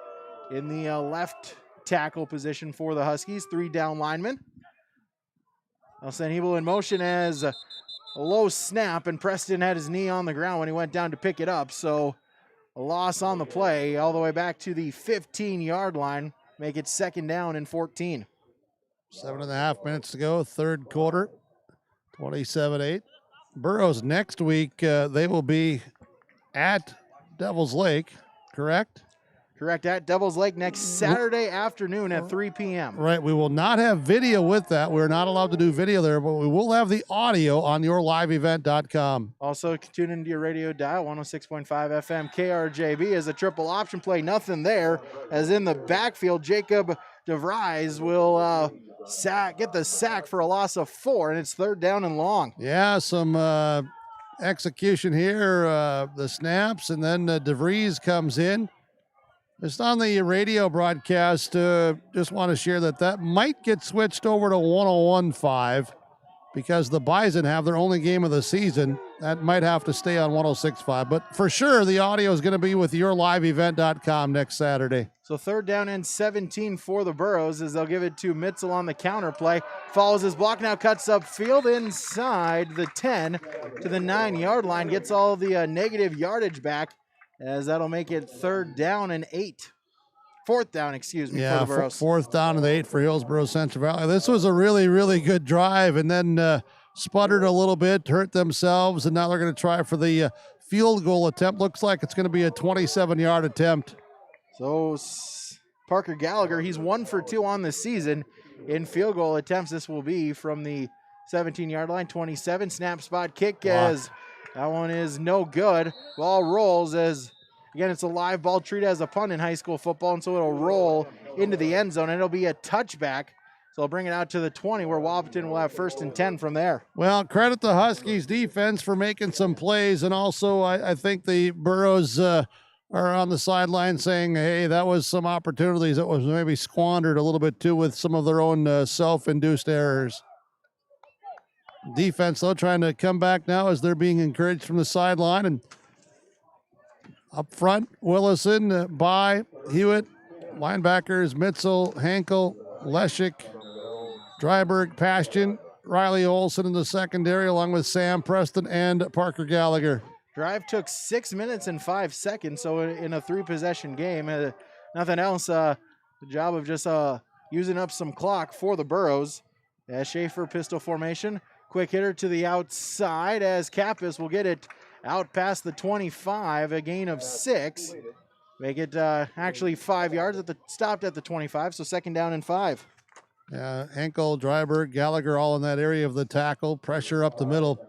in the left tackle position for the Huskies. 3 down linemen. They'll send Hebel in motion as a low snap, and Preston had his knee on the ground when he went down to pick it up. So a loss on the play all the way back to the 15-yard line. Make it 2nd down and 14. 7.5 minutes to go, third quarter, 27-8. Burrows next week, they will be at Devil's Lake, correct? Correct, at Devil's Lake next Saturday afternoon at 3 p.m. Right, we will not have video with that. We're not allowed to do video there, but we will have the audio on yourliveevent.com. Also, tune into your radio dial, 106.5 FM KRJB is a triple option play. Nothing there, as in the backfield, Jacob DeVries will get the sack for a loss of 4, and it's 3rd down and long. Yeah, some execution here, the snaps, and then DeVries comes in. Just on the radio broadcast, just want to share that might get switched over to 101.5 because the Bison have their only game of the season. That might have to stay on 106.5. But for sure, the audio is going to be with yourliveevent.com next Saturday. So 3rd down and 17 for the Burros as they'll give it to Mitzel on the counter play. Follows his block, now cuts upfield inside the 10 to the 9-yard line. Gets all the negative yardage back, as that'll make it 4th down and 8. 4th down, excuse me, for the Burros. 4th down and 8 for Hillsboro-Central Valley. This was a really, really good drive, and then sputtered a little bit, hurt themselves, and now they're going to try for the field goal attempt. Looks like it's going to be a 27-yard attempt. So Parker Gallagher, he's 1 for 2 on the season in field goal attempts. This will be from the 17-yard line, 27. Snap, spot, kick as that one is no good. Ball rolls as, again, it's a live ball treated as a punt in high school football, and so it'll roll into the end zone, and it'll be a touchback. So they'll bring it out to the 20, where Wahpeton will have 1st and 10 from there. Well, credit the Huskies defense for making some plays, and also I think the Burros are on the sideline saying, hey, that was some opportunities that was maybe squandered a little bit too with some of their own self-induced errors. Defense, though, trying to come back now as they're being encouraged from the sideline. And up front, Willison by Hewitt. Linebackers, Mitzel, Hankel, Leshik, Dryberg, Pastion, Riley Olson in the secondary, along with Sam Preston and Parker Gallagher. Drive took 6 minutes and 5 seconds, so in a 3-possession game, nothing else. The job of just using up some clock for the Burros. As Schaefer pistol formation. Quick hitter to the outside as Kappas will get it out past the 25, a gain of 6. Make it actually 5 yards, stopped at the 25, so 2nd down and 5. Henkel, Dryberg, Gallagher all in that area of the tackle. Pressure up the middle.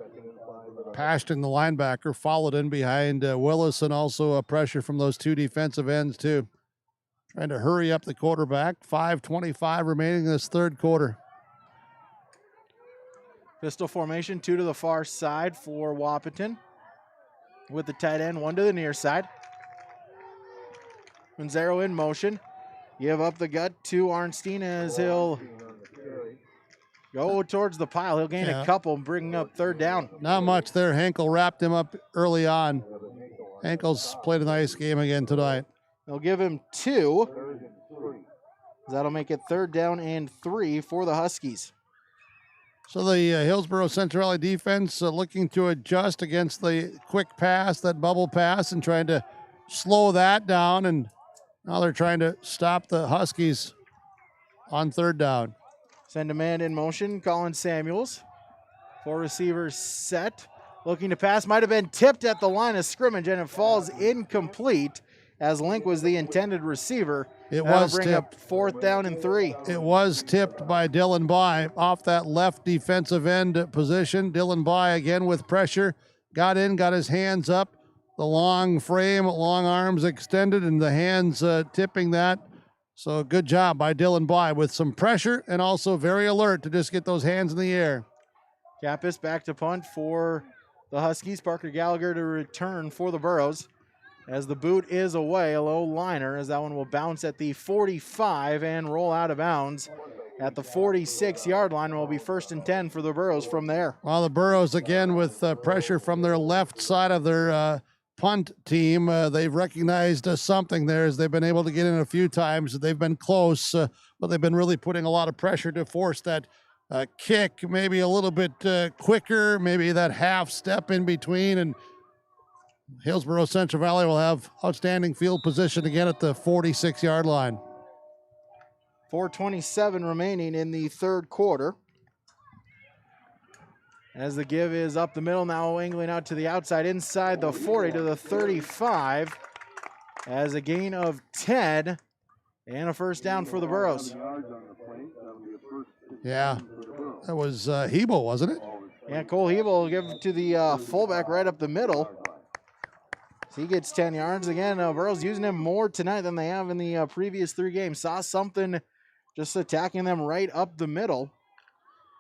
Pashton, the linebacker, followed in behind Willis, and also a pressure from those 2 defensive ends too. Trying to hurry up the quarterback. 5:25 remaining in this 3rd quarter. Pistol formation, 2 to the far side for Wahpeton. With the tight end, 1 to the near side. Manzaro in motion. Give up the gut to Arnstein as he'll go towards the pile. He'll gain a couple, bringing up 3rd down. Not much there. Henkel wrapped him up early on. Henkel's played a nice game again tonight. They'll give him 2. That'll make it 3rd down and 3 for the Huskies. So the Hillsboro-Central Valley defense looking to adjust against the quick pass, that bubble pass, and trying to slow that down. And now they're trying to stop the Huskies on 3rd down. Send a man in motion, Colin Samuels. 4 receivers set. Looking to pass, might have been tipped at the line of scrimmage, and it falls incomplete as Link was the intended receiver. It That'll was bring tipped. up 4th down and 3. It was tipped by Dylan By off that left defensive end position. Dylan By again with pressure. Got in, got his hands up. The long frame, long arms extended, and the hands tipping that. So good job by Dylan By with some pressure and also very alert to just get those hands in the air. Kappas back to punt for the Huskies. Parker Gallagher to return for the Burros. As the boot is away, a low liner, as that one will bounce at the 45 and roll out of bounds at the 46-yard line. Will be 1st and 10 for the Burros from there. Well, the Burros again with pressure from their left side of their punt team. They've recognized something there as they've been able to get in a few times. They've been close, but they've been really putting a lot of pressure to force that kick maybe a little bit quicker, maybe that half step in between, and Hillsboro-Central Valley will have outstanding field position again at the 46-yard line. 4:27 remaining in the third quarter. As the give is up the middle, now angling out to the outside, inside the 40 to the 35. As a gain of 10 and a first down for the Burros. Yeah, that was Hebo, wasn't it? Yeah, Cole Hebel will give it to the fullback right up the middle. So he gets 10 yards. Again, Burros using him more tonight than they have in the previous 3 games. Saw something just attacking them right up the middle.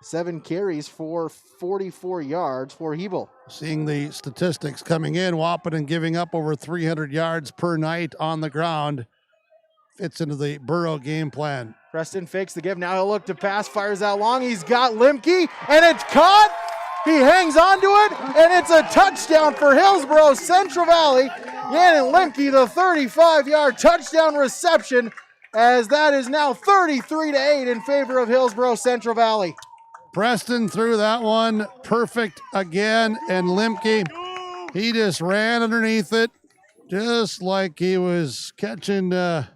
7 carries for 44 yards for Hebel. Seeing the statistics coming in, Wahpeton giving up over 300 yards per night on the ground. Fits into the Burrow game plan. Preston fakes the give. Now he'll look to pass, fires out long. He's got Limke, and it's caught. He hangs on to it, and it's a touchdown for Hillsboro-Central Valley. Gannon Limke, the 35-yard touchdown reception, as that is now 33-8 in favor of Hillsboro-Central Valley. Preston threw that one perfect again, and Limke, he just ran underneath it, just like he was catching, a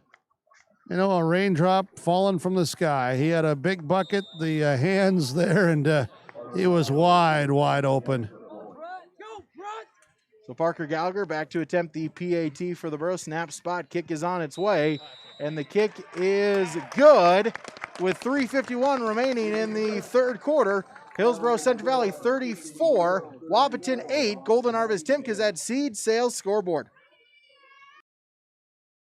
raindrop falling from the sky. He had a big bucket, the hands there, and he was wide open. So Parker Gallagher back to attempt the PAT for the Burros. Snap spot kick is on its way, and the kick is good with 3:51 remaining in the third quarter. Hillsboro-Central Valley 34, Wahpeton 8. Golden Harvest Timkins at Seed Sales Scoreboard.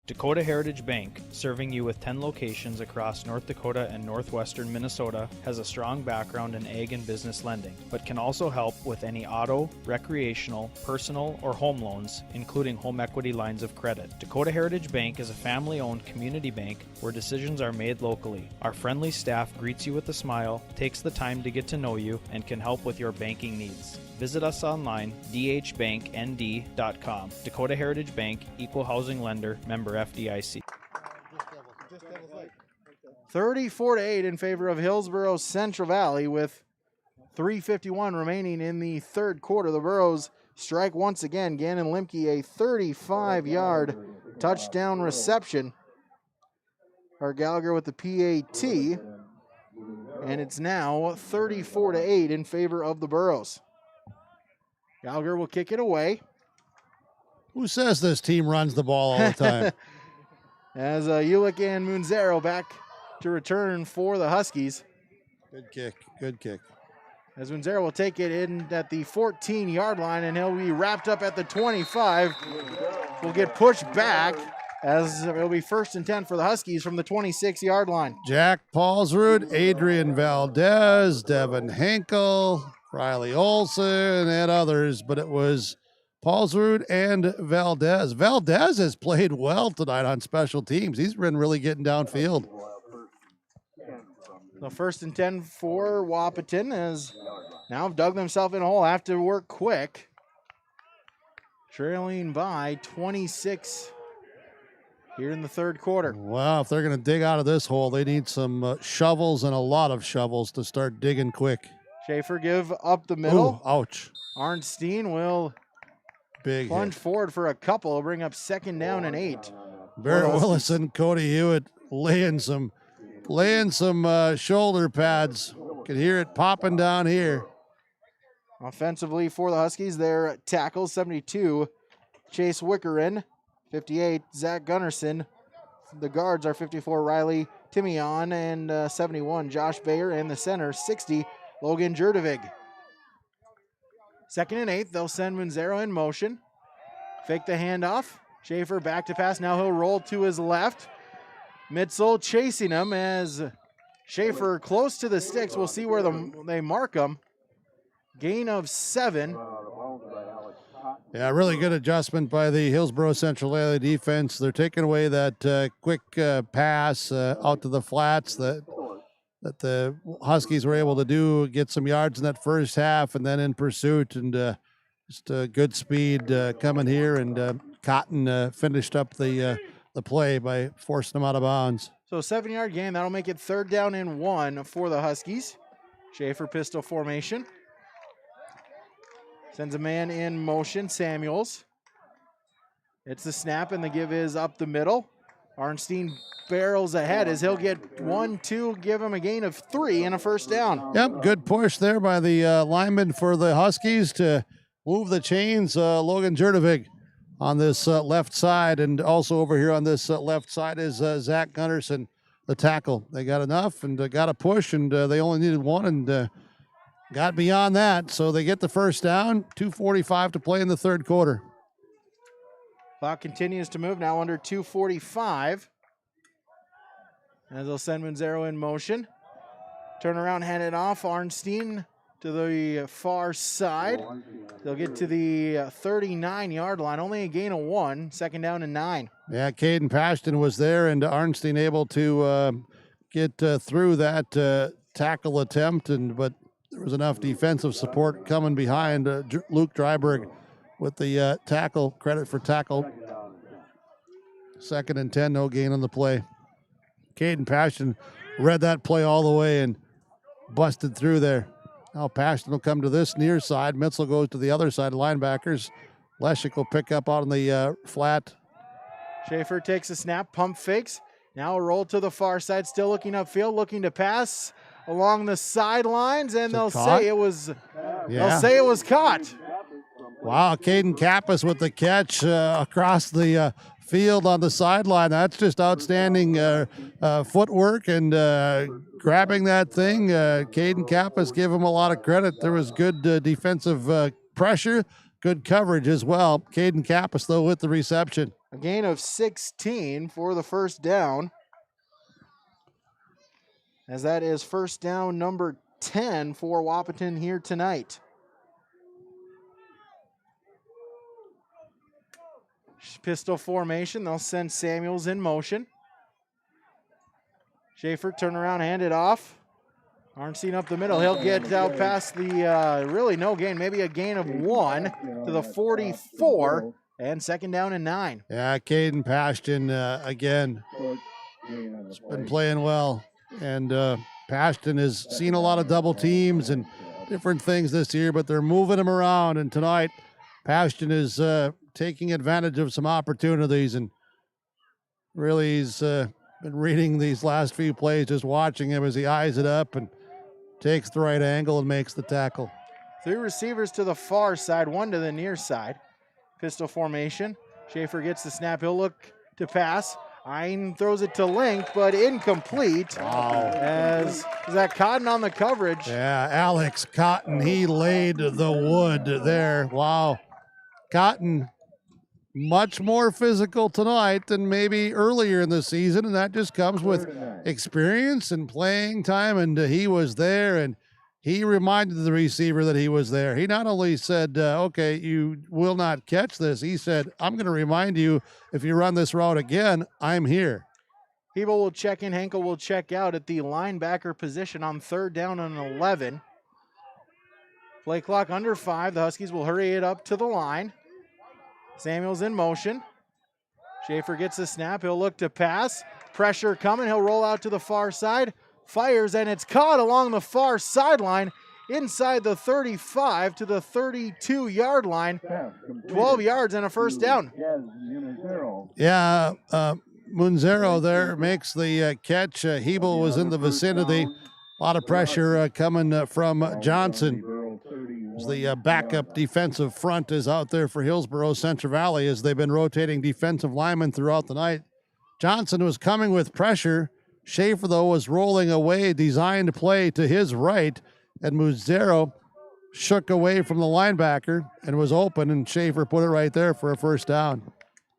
Dakota Heritage Bank, serving you with 10 locations across North Dakota and northwestern Minnesota, has a strong background in ag and business lending, but can also help with any auto, recreational, personal, or home loans, including home equity lines of credit. Dakota Heritage Bank is a family-owned community bank where decisions are made locally. Our friendly staff greets you with a smile, takes the time to get to know you, and can help with your banking needs. Visit us online, dhbanknd.com. Dakota Heritage Bank, Equal Housing Lender, member FDIC. 34-8 in favor of Hillsboro-Central Valley with 3:51 remaining in the third quarter. The Burros strike once again. Gannon Limke, a 35-yard touchdown reception. Hart Gallagher with the PAT. And it's now 34-8 in favor of the Burros. Gallagher will kick it away. Who says this team runs the ball all the time? As Ulick and Munzero back to return for the Huskies. Good kick. As Munzero will take it in at the 14-yard line, and he'll be wrapped up at the 25. Will get pushed back as it'll be 1st and 10 for the Huskies from the 26-yard line. Jack Paulsrud, Adrian Valdez, Devin Henkel, Riley Olson, and others, but it was Paulsrud and Valdez. Valdez has played well tonight on special teams. He's been really getting downfield. The 1st and 10 for Wahpeton has now dug themselves in a hole. Have to work quick. Trailing by 26 here in the third quarter. Wow, if they're going to dig out of this hole, they need some shovels and a lot of shovels to start digging quick. Schaefer give up the middle. Ooh, ouch. Arnstein will Big plunge hit. forward for a couple. Will bring up 2nd down and 8. Barrett Willison, Cody Hewitt laying some shoulder pads. Could hear it popping down here. Offensively for the Huskies, their tackles, 72, Chase Wickerin, 58, Zach Gunnarsson. The guards are 54, Riley Timion, and 71, Josh Bayer, and the center, 60, Logan Jurdevig. 2nd and 8, they'll send Munzero in motion. Fake the handoff. Schaefer back to pass. Now he'll roll to his left. Mitzel chasing him as Schaefer close to the sticks. We'll see where they mark him. Gain of 7. Yeah, really good adjustment by the Hillsboro-Central Valley defense. They're taking away that quick pass out to the flats that the Huskies were able to do, get some yards in that first half, and then in pursuit, and just good speed coming here, and Cotton finished up the play by forcing them out of bounds. So 7-yard gain. That'll make it 3rd down and 1 for the Huskies. Schaefer pistol formation. Sends a man in motion, Samuels. It's the snap, and the give is up the middle. Arnstein barrels ahead as he'll get 1, 2, give him a gain of 3 and a first down. Yep, good push there by the lineman for the Huskies to move the chains. Logan Jurdovic on this left side, and also over here on this left side is Zach Gunderson, the tackle. They got enough and got a push, and they only needed 1 and got beyond that. So they get the first down, 2:45 to play in the third quarter. Clock continues to move now under 2:45. As they'll send Munzero in motion. Turn around, hand it off. Arnstein to the far side. They'll get to the 39-yard line. Only a gain of 1. Second down and 9. Yeah, Caden Pashton was there, and Arnstein able to get through that tackle attempt, but there was enough defensive support coming behind. Luke Dryberg with the tackle, credit for tackle. Second and 10, no gain on the play. Caden Pashton read that play all the way and busted through there. Now Pashton will come to this near side. Mitzel goes to the other side, linebackers. Leshik will pick up on the flat. Schaefer takes a snap, pump fakes. Now a roll to the far side, still looking upfield, looking to pass along the sidelines, and they'll say it was caught. Wow, Caden Kappas with the catch across the field on the sideline. That's just outstanding footwork and grabbing that thing. Caden Kappas, give him a lot of credit. There was good defensive pressure, good coverage as well. Caden Kappas, though, with the reception. A gain of 16 for the first down. As that is first down number 10 for Wahpeton here tonight. Pistol formation. They'll send Samuels in motion. Schaefer turn around, hand it off. Arnstein up the middle. He'll get out past the really no gain, maybe a gain of 1 to the 44, and second down and 9. Yeah, Caden Pashton again has been playing well, and Pashton has seen a lot of double teams and different things this year, but they're moving him around, and tonight Pashton is taking advantage of some opportunities, and really he's been reading these last few plays, just watching him as he eyes it up and takes the right angle and makes the tackle. 3 receivers to the far side, 1 to the near side. Pistol formation. Schaefer gets the snap. He'll look to pass. Ein throws it to Link, but incomplete. Wow. As is that Cotton on the coverage? Yeah, Alex Cotton, he laid the wood there. Wow. Cotton, much more physical tonight than maybe earlier in the season, and that just comes with experience and playing time, and he was there, and he reminded the receiver that he was there. He not only said, okay, you will not catch this, he said, I'm going to remind you, if you run this route again, I'm here. Hebel will check in, Henkel will check out at the linebacker position on third down and 11. Play clock under 5. The Huskies will hurry it up to the line. Samuels in motion. Schaefer gets the snap. He'll look to pass. Pressure coming. He'll roll out to the far side. Fires, and it's caught along the far sideline inside the 35 to the 32-yard line. 12 yards and a first down. Yeah, Munzero there makes the catch. Hebel was in the vicinity. A lot of pressure coming from Johnson. The backup defensive front is out there for Hillsboro-Central Valley as they've been rotating defensive linemen throughout the night. Johnson was coming with pressure. Schaefer, though, was rolling away, designed play to his right, and Munzero shook away from the linebacker and was open, and Schaefer put it right there for a first down.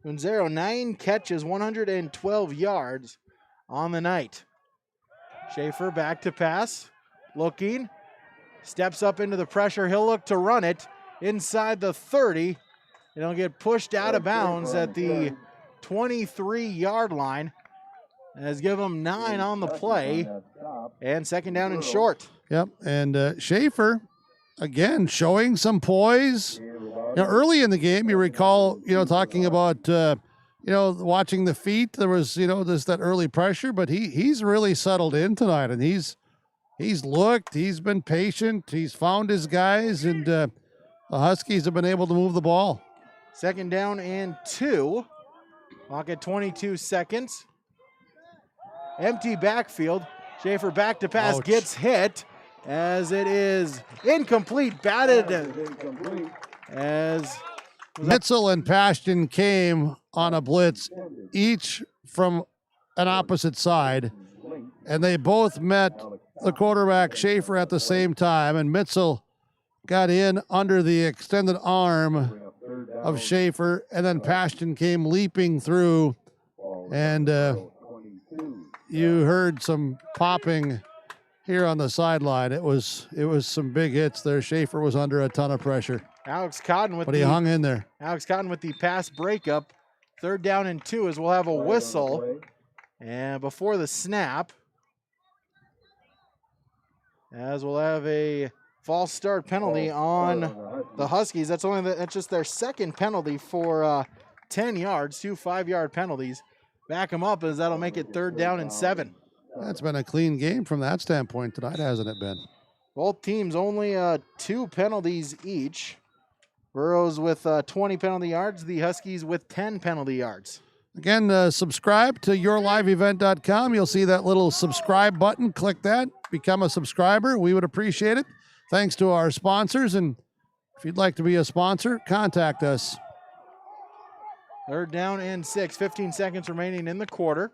Munzero, 9 catches, 112 yards on the night. Schaefer back to pass, looking. Steps up into the pressure. He'll look to run it inside the 30. And he'll get pushed out of bounds at the 23-yard line. As give him 9 on the play. And second down and short. Yep, and Schaefer, again, showing some poise. Early in the game, you recall, talking about, watching the feet. There was, just that early pressure. But he's really settled in tonight, and He's looked, he's been patient, he's found his guys, and the Huskies have been able to move the ball. Second down and 2. Clock at 22 seconds. empty backfield. Schaefer back to pass, Ouch. gets hit as it is incomplete, batted as Mitzel and Pashton came on a blitz, each from an opposite side, and they both met the quarterback Schaefer at the same time, and Mitzel got in under the extended arm of Schaefer, and then Pashton came leaping through, and you heard some popping here on the sideline. It was some big hits there. Schaefer was under a ton of pressure. Alex Cotton But he hung in there. Alex Cotton with the pass breakup. 3rd down and 2 as we'll have a whistle. And before the snap, as we'll have a false start penalty on the Huskies. That's just their second penalty for 10 yards, 2 5-yard penalties. Back them up as that'll make it 3rd down and 7. That's been a clean game from that standpoint tonight, hasn't it been? Both teams only 2 penalties each. Burrows with 20 penalty yards, the Huskies with 10 penalty yards. Again, subscribe to yourliveevent.com. You'll see that little subscribe button. Click that, become a subscriber. We would appreciate it. Thanks to our sponsors. And if you'd like to be a sponsor, contact us. 3rd down and 6, 15 seconds remaining in the quarter.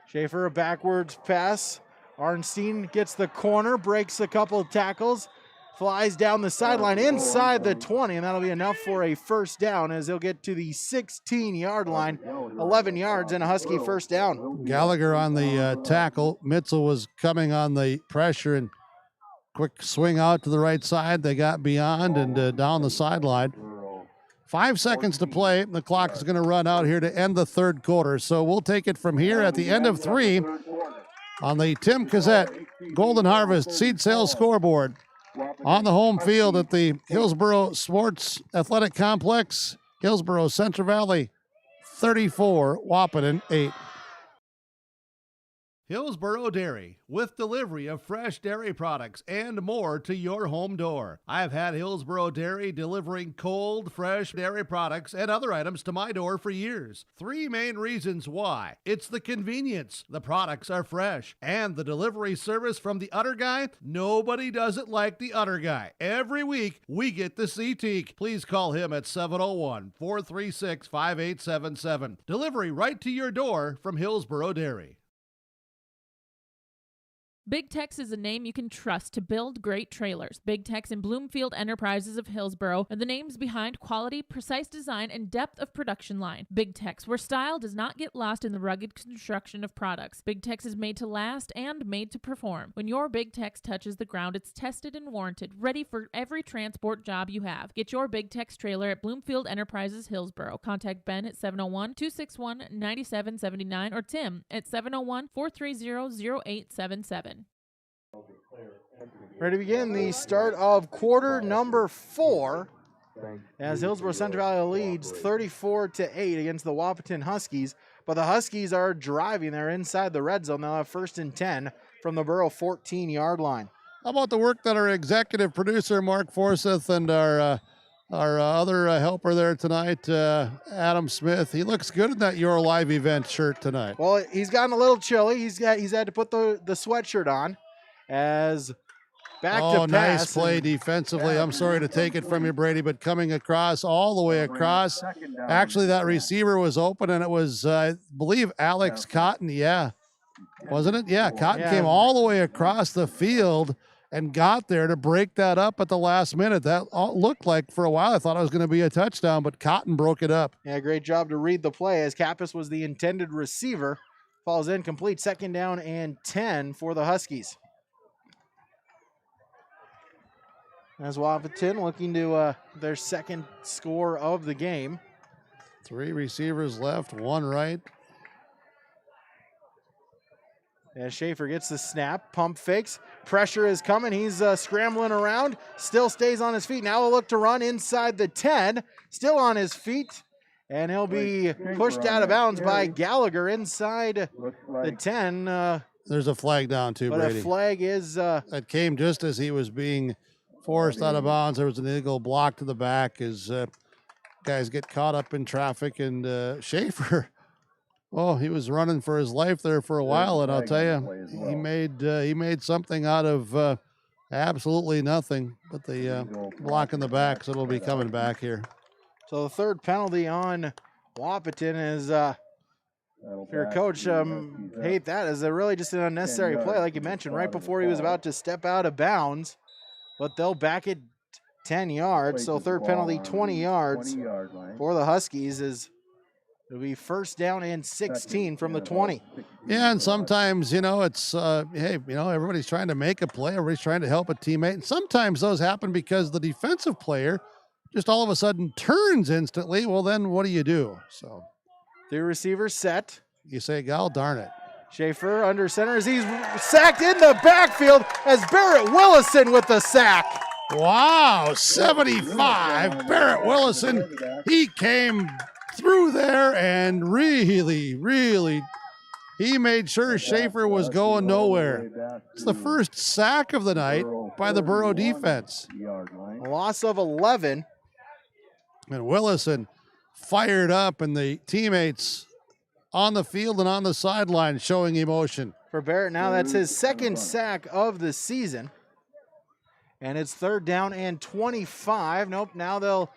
Schaefer, a backwards pass. Arnstein gets the corner, breaks a couple of tackles, flies down the sideline inside the 20, and that'll be enough for a 1st down as he'll get to the 16-yard line, 11 yards and a Husky 1st down. Gallagher on the tackle. Mitzel was coming on the pressure and quick swing out to the right side. They got beyond and down the sideline. 5 seconds to play. The clock is going to run out here to end the 3rd quarter. So we'll take it from here at the end of 3 on the Tim Cassette Golden Harvest Seed Sales Scoreboard. On the home field at the Hillsboro Sports Athletic Complex, Hillsboro Central Valley 34, Wahpeton 8. Hillsboro Dairy, with delivery of fresh dairy products and more to your home door. I've had Hillsboro Dairy delivering cold, fresh dairy products and other items to my door for years. 3 main reasons why. It's the convenience, the products are fresh, and the delivery service from the Udder Guy. Nobody does it like the Udder Guy. Every week, we get the C-Teak. Please call him at 701-436-5877. Delivery right to your door from Hillsboro Dairy. Big Tex is a name you can trust to build great trailers. Big Tex and Bloomfield Enterprises of Hillsboro are the names behind quality, precise design, and depth of production line. Big Tex, where style does not get lost in the rugged construction of products. Big Tex is made to last and made to perform. When your Big Tex touches the ground, it's tested and warranted, ready for every transport job you have. Get your Big Tex trailer at Bloomfield Enterprises Hillsboro. Contact Ben at 701-261-9779 or Tim at 701-430-0877. Ready to begin the start of quarter number 4 as Hillsboro-Central Valley leads 34-8 against the Wahpeton Huskies. But the Huskies are driving. They're inside the red zone. They'll have 1st and 10 from the Borough 14-yard line. How about the work that our executive producer, Mark Forsyth, and our other helper there tonight, Adam Smith. He looks good in that Your Live event shirt tonight. Well, he's gotten a little chilly. He's had to put the sweatshirt on as back to pass. Nice play defensively. I'm sorry to take it from you, Brady, but coming across all the way across. Actually, that receiver was open, and it was, I believe, Alex Cotton. Yeah. Wasn't it? Yeah, Cotton came all the way across the field and got there to break that up at the last minute. That looked like, for a while, I thought it was going to be a touchdown, but Cotton broke it up. Yeah, great job to read the play as Kappas was the intended receiver. Falls incomplete. 2nd down and 10 for the Huskies. As Wahpeton looking to their 2nd score of the game. 3 receivers left, 1 right. As Schaefer gets the snap, pump fakes, pressure is coming. He's scrambling around, still stays on his feet. Now he'll look to run inside the 10, still on his feet, and he'll be pushed out of bounds by Gallagher inside the 10. There's a flag down too, but Brady. A flag is... that came just as he was being forced out of bounds. There was an illegal block to the back as guys get caught up in traffic, and Schaefer Oh, he was running for his life there for a while, and I'll tell you, he made something out of absolutely nothing. But the block in the back, so it'll be coming back here. So the third penalty on Wahpeton is, if you're a coach, hate that, as really just an unnecessary play, like you mentioned, right before he was about to step out of bounds. But they'll back it 10 yards. So third penalty, 20 yards for the Huskies is it'll be first down and 16 from the 20. Yeah, and sometimes, it's, hey, everybody's trying to make a play. Everybody's trying to help a teammate. And sometimes those happen because the defensive player just all of a sudden turns instantly. Well, then what do? So the receiver set. You say, "God darn it." Schaefer under center as he's sacked in the backfield as Barrett Willison with the sack. Wow, 75. Barrett Willison, he came through there and really, he made sure Schaefer was going nowhere. It's the first sack of the night by the Borough defense. A loss of 11. And Willison fired up, and the teammates on the field and on the sideline showing emotion. For Barrett now, that's his second sack of the season. And it's third down and 25. Nope, now they'll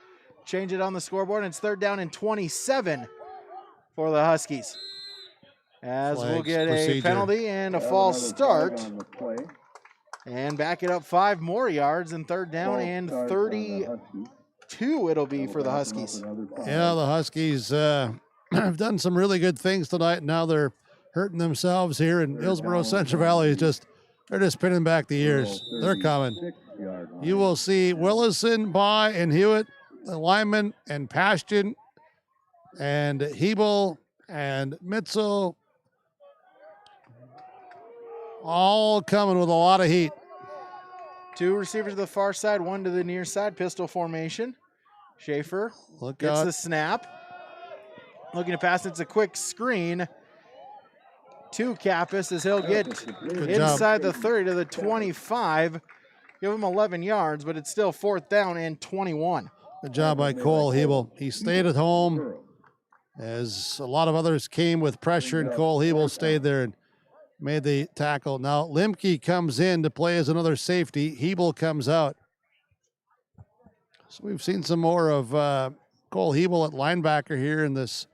change it on the scoreboard, and it's third down and 27 for the Huskies. As we'll get a penalty and a false start. And back it up 5 more yards, and third down and 32 it'll be for the Huskies. Yeah, the Huskies have done some really good things tonight. Now they're hurting themselves here, and Hillsboro-Central Valley they're just pinning back the ears. They're coming. You will see Willison, By, and Hewitt, the lineman, and Pashton, and Hebel, and Mitzel, all coming with a lot of heat. 2 receivers to the far side, 1 to the near side, pistol formation. Schaefer gets the snap. Looking to pass, it's a quick screen to Kappas as he'll get inside the 30 to the 25. Give him 11 yards, but it's still fourth down and 21. Good job by Cole Hebel. He stayed at home as a lot of others came with pressure, and Cole Hebel stayed there and made the tackle. Now Limke comes in to play as another safety. Hebel comes out. So we've seen some more of Cole Hebel at linebacker here in this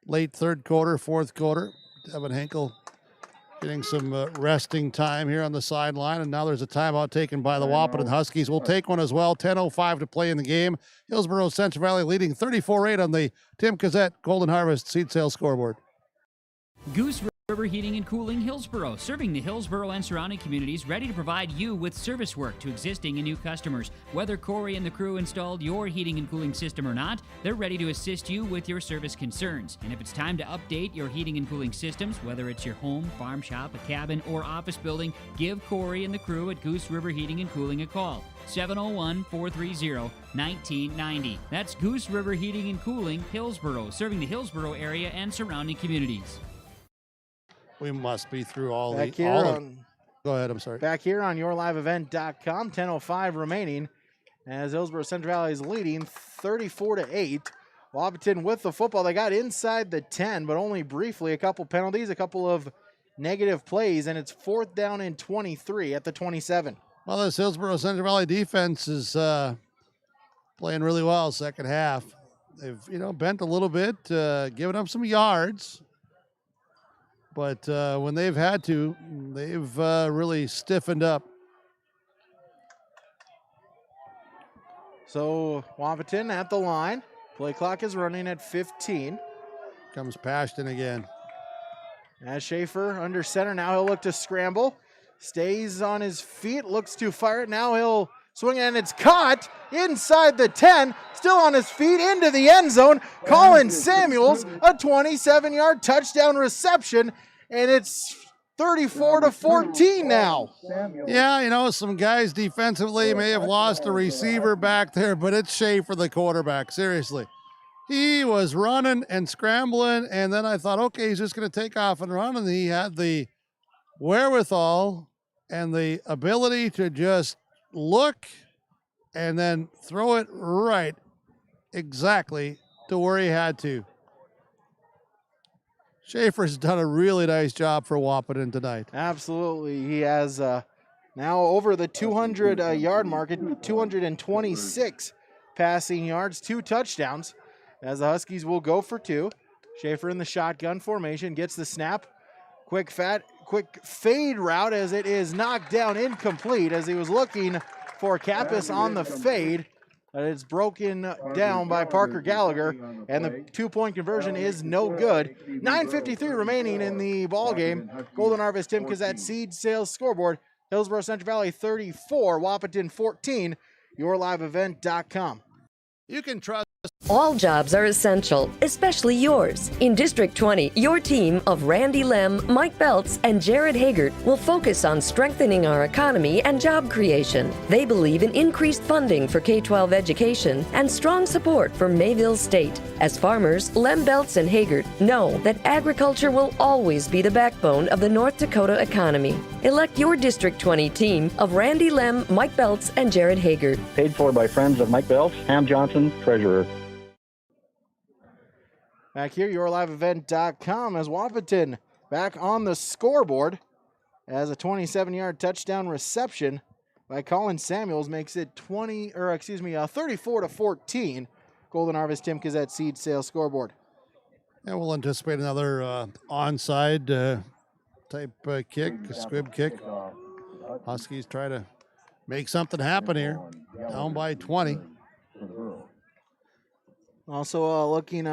late third quarter, fourth quarter. Devin Henkel getting some resting time here on the sideline, and now there's a timeout taken by the Wahpeton Huskies. We'll take one as well. 10:05 to play in the game. Hillsboro-Central Valley leading 34-8 on the Tim Cassette Golden Harvest seed sales scoreboard. Goose River Heating and Cooling Hillsboro, serving the Hillsboro and surrounding communities, ready to provide you with service work to existing and new customers. Whether Corey and the crew installed your heating and cooling system or not, they're ready to assist you with your service concerns. And if it's time to update your heating and cooling systems, whether it's your home, farm shop, a cabin, or office building, give Corey and the crew at Goose River Heating and Cooling a call. 701-430-1990. That's Goose River Heating and Cooling, Hillsboro, serving the Hillsboro area and surrounding communities. We must be through all Back the... here All on, go ahead, I'm sorry. Back here on yourliveevent.com, 10:05 remaining, as Hillsboro-Central Valley is leading 34-8. Wahpeton with the football. They got inside the 10, but only briefly. A couple penalties, a couple of negative plays, and it's fourth down and 23 at the 27. Well, this Hillsboro-Central Valley defense is playing really well second half. They've, bent a little bit, giving up some yards. But when they've had to, they've really stiffened up. So Wahpeton at the line. Play clock is running at 15. Comes Pashton again. As Schaefer under center, now he'll look to scramble. Stays on his feet, looks to fire it. Now he'll swing, and it's caught inside the 10. Still on his feet into the end zone. Colin Samuels, a 27-yard touchdown reception, and it's 34-14 now. Yeah, some guys defensively may have lost a receiver back there, but it's Schaefer, the quarterback. Seriously. He was running and scrambling, and then I thought, okay, he's just going to take off and run, and he had the wherewithal and the ability to just look and then throw it right exactly to where he had to. Schaefer's done a really nice job for Wahpeton tonight. Absolutely. He has now over the 200-yard mark at 226 passing yards, 2 touchdowns, as the Huskies will go for 2. Schaefer in the shotgun formation, gets the snap. Quick fade route as it is knocked down incomplete as he was looking for Kappas on the fade. But it's broken down by Parker Gallagher, and the 2-point conversion is no good. 9:53 remaining in the ball game. Golden Harvest Tim Kazat seed sales scoreboard. Hillsboro-Central Valley 34, Wahpeton 14. YourLiveEvent.com. You can trust. All jobs are essential, especially yours. In District 20, your team of Randy Lem, Mike Belts, and Jared Hagert will focus on strengthening our economy and job creation. They believe in increased funding for K-12 education and strong support for Mayville State. As farmers, Lem, Belts, and Hagert know that agriculture will always be the backbone of the North Dakota economy. Elect your District 20 team of Randy Lem, Mike Belts, and Jared Hagert. Paid for by friends of Mike Belts, Ham Johnson, treasurer. Back here, YourLiveEvent.com as Wahpeton back on the scoreboard as a 27-yard touchdown reception by Colin Samuels makes it 34-14. Golden Harvest Tim Kazat seed sales scoreboard. And we'll anticipate another onside type kick, a squib kick. Huskies try to make something happen here. Down by 20. Also looking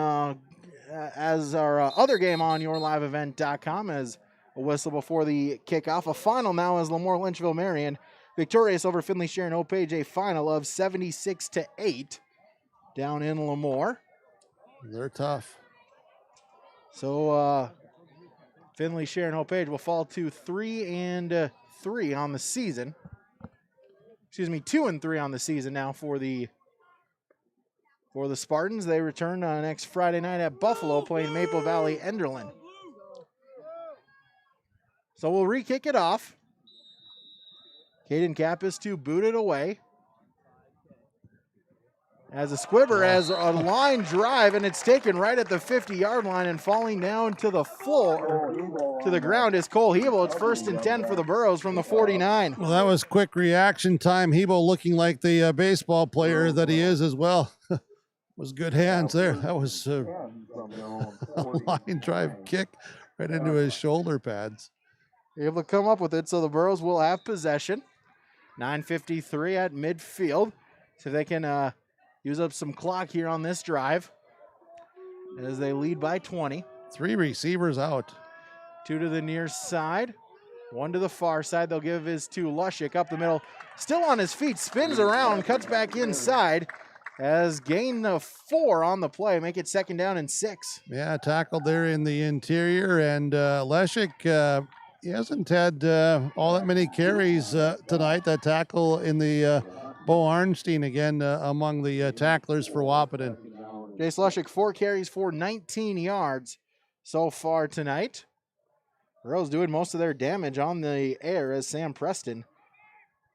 as our other game on YourLiveEvent.com as a whistle before the kickoff. A final now as Lemoore Lynchville Marion victorious over Finley Sharon Opage, a final of 76-8 down in Lemoore. They're tough. So Finley Sharon Opage will fall to 3-3 on the season. 2-3 on the season now for the Spartans. They return next Friday night at Buffalo playing Maple Valley Enderlin. So we'll re-kick it off. Caden Kappas to boot it away. As a squibber has a line drive, and it's taken right at the 50-yard line and falling down to the floor, to the ground is Cole Hebel. It's 1st and 10 for the Burros from the 49. Well, that was quick reaction time. Hebel looking like the baseball player that he is as well. Was good hands there. That was a line drive kick right into his shoulder pads. Able to come up with it, so the Burros will have possession. 9:53 at midfield. So they can use up some clock here on this drive as they lead by 20. 3 receivers out. 2 to the near side, 1 to the far side. They'll give his to Lushik up the middle. Still on his feet, spins around, cuts back inside. As gain of 4 on the play, make it 2nd down and 6. Yeah, tackled there in the interior, and Leshik, he hasn't had all that many carries tonight. That tackle in the Bo Arnstein again among the tacklers for Wahpeton. Jace Lushik, 4 carries for 19 yards so far tonight. Burros doing most of their damage on the air as Sam Preston,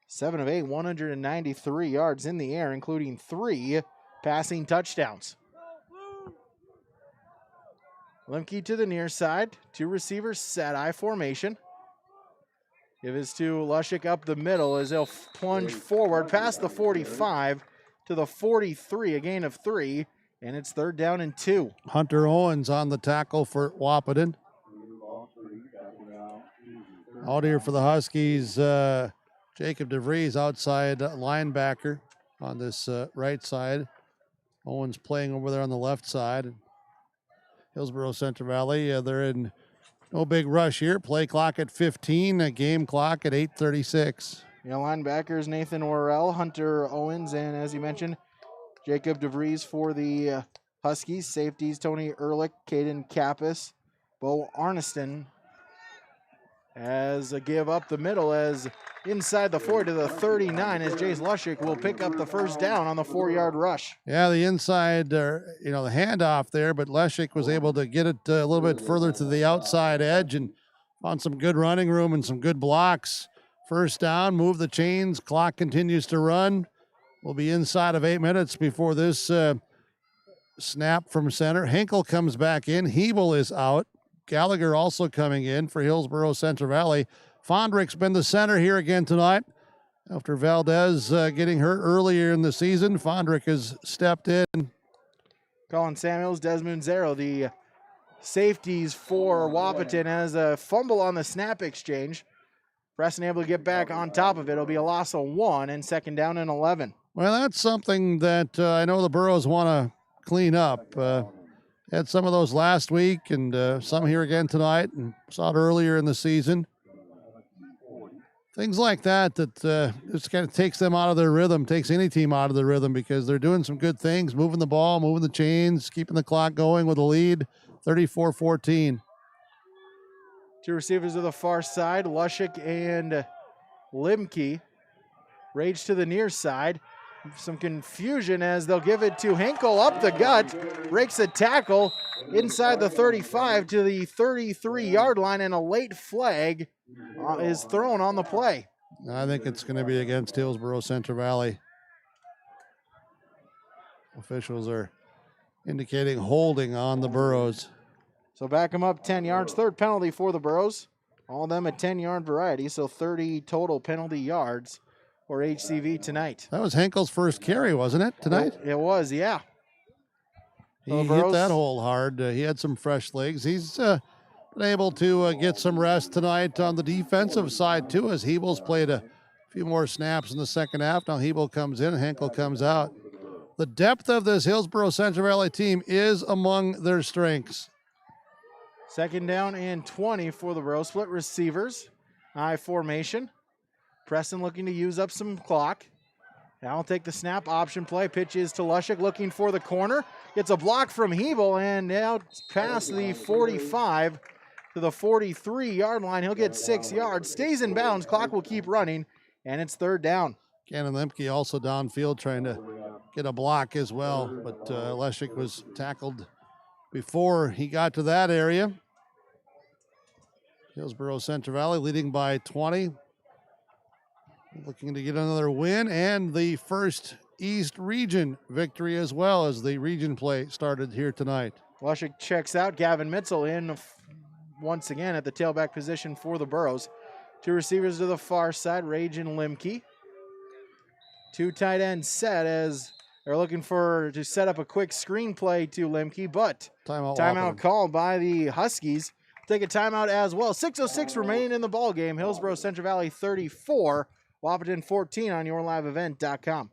7 of 8, 193 yards in the air, including 3 passing touchdowns. Lemke to the near side, 2 receivers set, I formation. Give his to Lushik up the middle as they'll plunge forward past the 45 to the 43, a gain of 3, and it's 3rd down and 2. Hunter Owens on the tackle for Wahpeton. Out here for the Huskies, Jacob DeVries, outside linebacker on this right side. Owens playing over there on the left side. Hillsboro-Central Valley, they're in no big rush here. Play clock at 15, a game clock at 8:36. Linebackers Nathan Worrell, Hunter Owens, and as you mentioned, Jacob DeVries for the Huskies. Safeties Tony Ehrlich, Caden Kappas, Bo Arneston as a give up the middle as inside the 40 to the 39 as Jace Lushik will pick up the 1st down on the 4-yard rush. Yeah, the inside, the handoff there, but Lushik was able to get it a little bit further to the outside edge and found some good running room and some good blocks. 1st down, move the chains, clock continues to run. We'll be inside of 8 minutes before this snap from center. Hinkle comes back in. Hebel is out. Gallagher also coming in for Hillsboro-Central Valley. Fondrick's been the center here again tonight. After Valdez getting hurt earlier in the season, Fondrick has stepped in. Colin Samuels, Desmond Zero, the safeties for Wahpeton, has a fumble on the snap exchange. Preston able to get back on top of it. It'll be a loss of 1 and second down and 11. Well, that's something that I know the Burros want to clean up. Had some of those last week and some here again tonight, and saw it earlier in the season. Things like that just kind of takes them out of their rhythm, takes any team out of their rhythm, because they're doing some good things, moving the ball, moving the chains, keeping the clock going with a lead, 34-14. Two receivers to the far side, Lushik and Limke. Rage to the near side. Some confusion as they'll give it to Hinkle up the gut. Breaks a tackle inside the 35 to the 33-yard line, and a late flag is thrown on the play. I think it's going to be against Hillsboro-Central Valley. Officials are indicating holding on the Burros. So back them up 10 yards. Third penalty for the Burros. All of them a 10-yard variety, so 30 total penalty yards for HCV tonight. That was Henkel's first carry, wasn't it, tonight? It was, yeah. He hit that hole hard. He had some fresh legs. He's been able to get some rest tonight on the defensive side, too, as Hebel's played a few more snaps in the second half. Now Hebel comes in, Henkel comes out. The depth of this Hillsboro-Central Valley team is among their strengths. Second down and 20 for the Burros. Split receivers. I formation. Preston looking to use up some clock. Now I'll take the snap option play. Pitch is to Lushik looking for the corner. Gets a block from Hebel, and now past the 45 to the 43-yard line. He'll get 6 yards. Stays in bounds. Clock will keep running, and it's third down. Cannon Lemke also downfield trying to get a block as well, but Lushik was tackled before he got to that area. Hillsboro-Central Valley leading by 20. Looking to get another win and the first East Region victory as well, as the region play started here tonight. Lushik checks out. Gavin Mitzel in once again at the tailback position for the Burros. Two receivers to the far side, Rage and Limke. Two tight ends set as they're looking to set up a quick screen play to Limke, but timeout called by the Huskies. Take a timeout as well. 6:06 remaining in the ball game. Hillsboro-Central Valley 34, Wahpeton 14 on yourliveevent.com.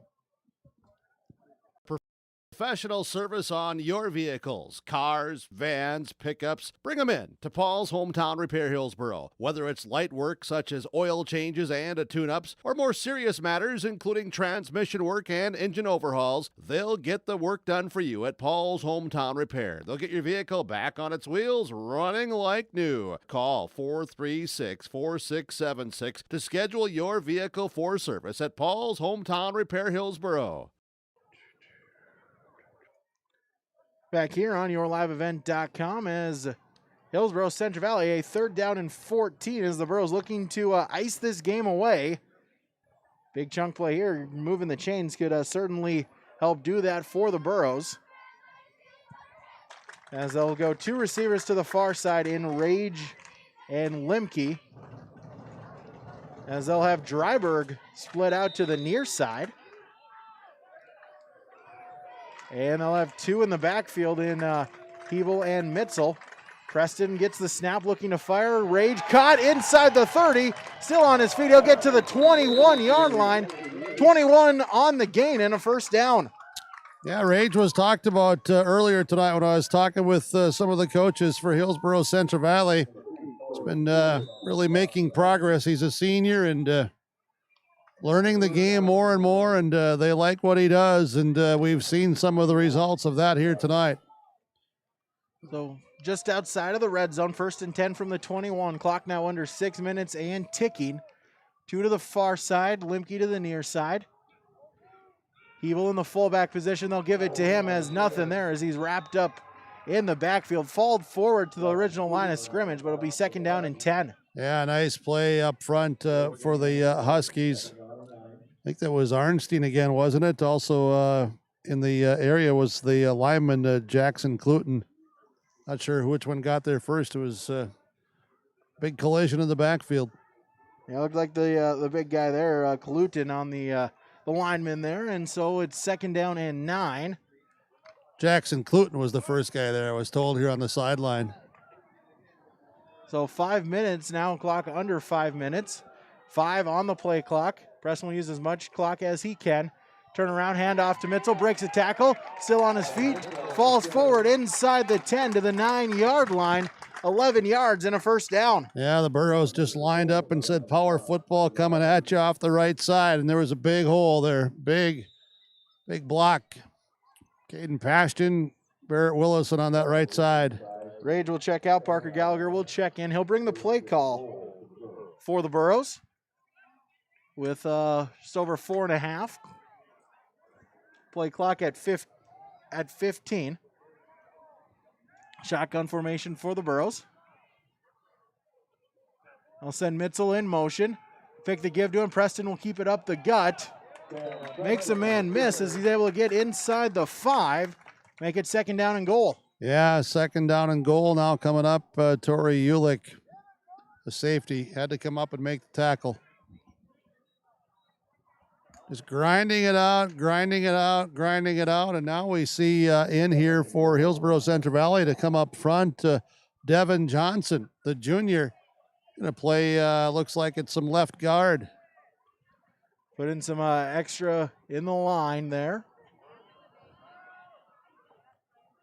Professional service on your vehicles, cars, vans, pickups. Bring them in to Paul's Hometown Repair Hillsboro. Whether it's light work such as oil changes and tune-ups, or more serious matters including transmission work and engine overhauls, they'll get the work done for you at Paul's Hometown Repair. They'll get your vehicle back on its wheels, running like new. Call 436-4676 to schedule your vehicle for service at Paul's Hometown Repair Hillsboro. Back here on yourliveevent.com as Hillsboro-Central Valley, a third down and 14 as the Burros looking to ice this game away. Big chunk play here, moving the chains could certainly help do that for the Burros. As they'll go two receivers to the far side in Rage and Limke. As they'll have Dryberg split out to the near side. And they'll have two in the backfield in Hebel and Mitzel. Preston gets the snap, looking to fire. Rage caught inside the 30. Still on his feet. He'll get to the 21-yard line. 21 on the gain and a first down. Yeah, Rage was talked about earlier tonight when I was talking with some of the coaches for Hillsboro-Central Valley. He's been really making progress. He's a senior and learning the game more and more, and they like what he does, and we've seen some of the results of that here tonight. So just outside of the red zone, 1st and 10 from the 21. Clock now under 6 minutes and ticking. Two to the far side, Limke to the near side. Hebel in the fullback position. They'll give it to him as nothing there as he's wrapped up in the backfield. Falled forward to the original line of scrimmage, but it'll be second down and 10. Yeah, nice play up front for the Huskies. I think that was Arnstein again, wasn't it? Also in the area was the lineman Jackson Cluton. Not sure which one got there first. It was a big collision in the backfield. Yeah, it looked like the big guy there, Kalutin, on the lineman there, and so it's 2nd down and 9. Jackson Cluton was the first guy there, I was told, here on the sideline. So 5 minutes now, clock under 5 minutes. 5 on the play clock. Preston will use as much clock as he can. Turn around, hand off to Mitchell, breaks a tackle, still on his feet, falls forward inside the 10 to the 9-yard line. 11 yards and a 1st down. Yeah, the Burros just lined up and said power football coming at you off the right side, and there was a big hole there. Big block. Caden Pashton, Barrett Willison on that right side. Rage will check out. Parker Gallagher will check in. He'll bring the play call for the Burros with just over 4.5. Play clock at 15. Shotgun formation for the Burros. I'll send Mitzel in motion. Pick the give to him. Preston will keep it up the gut. Makes a man miss as he's able to get inside the 5. Make it 2nd down and goal. Yeah, 2nd down and goal now coming up. Tori Ulick, the safety, had to come up and make the tackle. Just grinding it out, and now we see in here for Hillsboro-Central Valley to come up front, Devin Johnson, the junior, going to play, looks like it's some left guard. Put in some extra in the line there.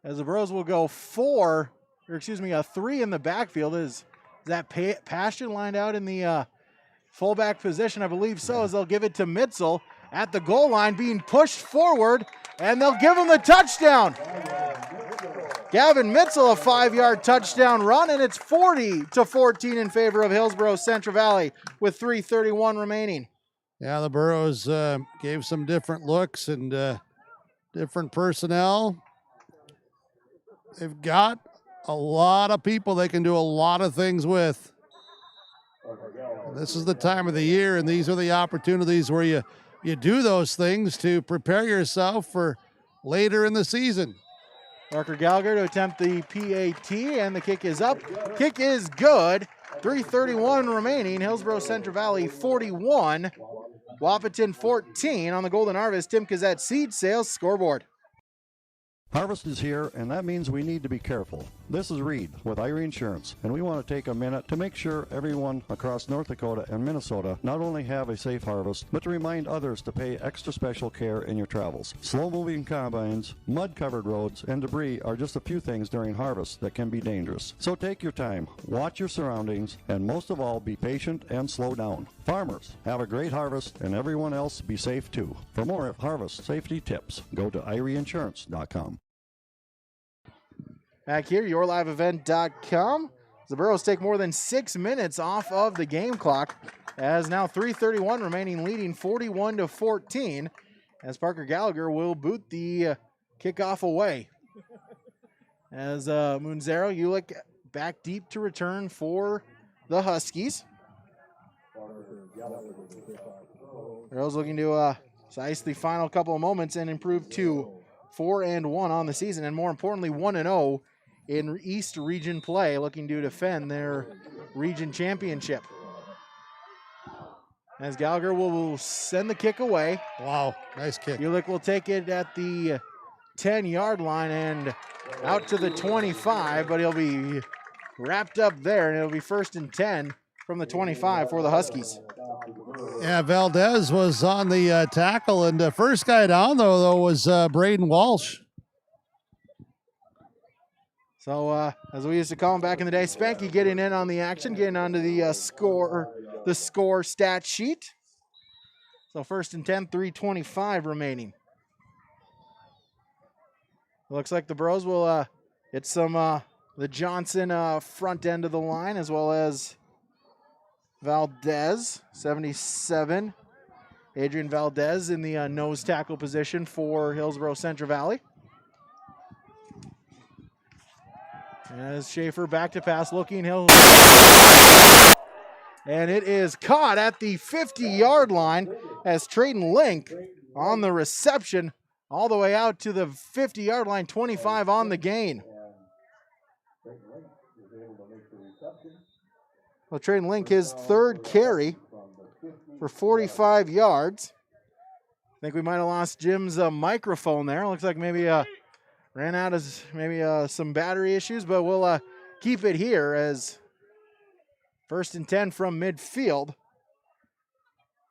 As the Burros will go 3 in the backfield. Is that Passion lined out in the fullback position? I believe so, as they'll give it to Mitzel at the goal line, being pushed forward, and they'll give him the touchdown. Gavin Mitzel, a 5-yard touchdown run, and it's 40-14 in favor of Hillsboro-Central Valley with 3:31 remaining. Yeah, the Burros gave some different looks and different personnel. They've got a lot of people they can do a lot of things with. This is the time of the year, and these are the opportunities where you do those things to prepare yourself for later in the season. Parker Gallagher to attempt the PAT, and the kick is up. Kick is good. 3:31 remaining. Hillsboro-Central Valley 41. Wahpeton 14 on the Golden Harvest. Tim Kazette Seed Sales scoreboard. Harvest is here, and that means we need to be careful. This is Reed with Irie Insurance, and we want to take a minute to make sure everyone across North Dakota and Minnesota not only have a safe harvest, but to remind others to pay extra special care in your travels. Slow-moving combines, mud-covered roads, and debris are just a few things during harvest that can be dangerous. So take your time, watch your surroundings, and most of all, be patient and slow down. Farmers, have a great harvest, and everyone else be safe too. For more harvest safety tips, go to IrieInsurance.com. Back here, yourliveevent.com. The Burros take more than 6 minutes off of the game clock, as now 3:31 remaining, leading 41-14, as Parker Gallagher will boot the kickoff away. As Munzero, Ulick back deep to return for the Huskies. Burros looking to ice the final couple of moments and improve to 4-1 on the season, and more importantly, 1-0 in East Region play, looking to defend their region championship. As Gallagher will send the kick away. Wow, nice kick. Ulick will take it at the 10-yard line and out to the 25, but he'll be wrapped up there, and it'll be 1st and 10 from the 25 for the Huskies. Yeah, Valdez was on the tackle, and the first guy down, though was Braden Walsh. So, as we used to call him back in the day, Spanky getting in on the action, getting onto the score stat sheet. So 1st and 10, 3:25 remaining. Looks like the Bros will hit some the Johnson front end of the line, as well as Valdez, 77. Adrian Valdez in the nose tackle position for Hillsboro-Central Valley. As Schaefer back to pass, looking, and it is caught at the 50-yard line as Trayton Link on the reception all the way out to the 50-yard line, 25 on the gain. Well, Trayton Link, his third carry for 45 yards. I think we might have lost Jim's microphone there. Looks like maybe ran out of maybe some battery issues, but we'll keep it here as 1st and 10 from midfield.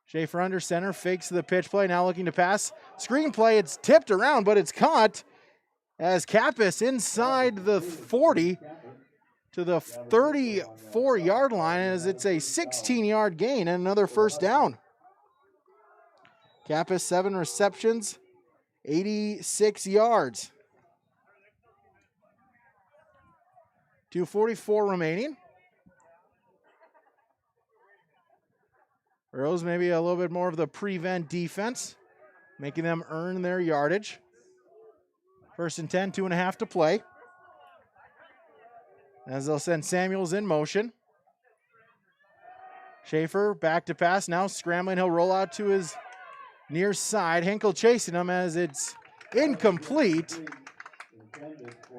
Schaefer under center, fakes the pitch play, now looking to pass. Screen play, it's tipped around, but it's caught as Kappas inside the 40 to the 34-yard line as it's a 16-yard gain and another first down. Kappas 7 receptions, 86 yards. 2:44 remaining. Burrows maybe a little bit more of the prevent defense, making them earn their yardage. 1st and 10, 2.5 to play. As they'll send Samuels in motion. Schaefer back to pass, now scrambling. He'll roll out to his near side. Hinkle chasing him as it's incomplete.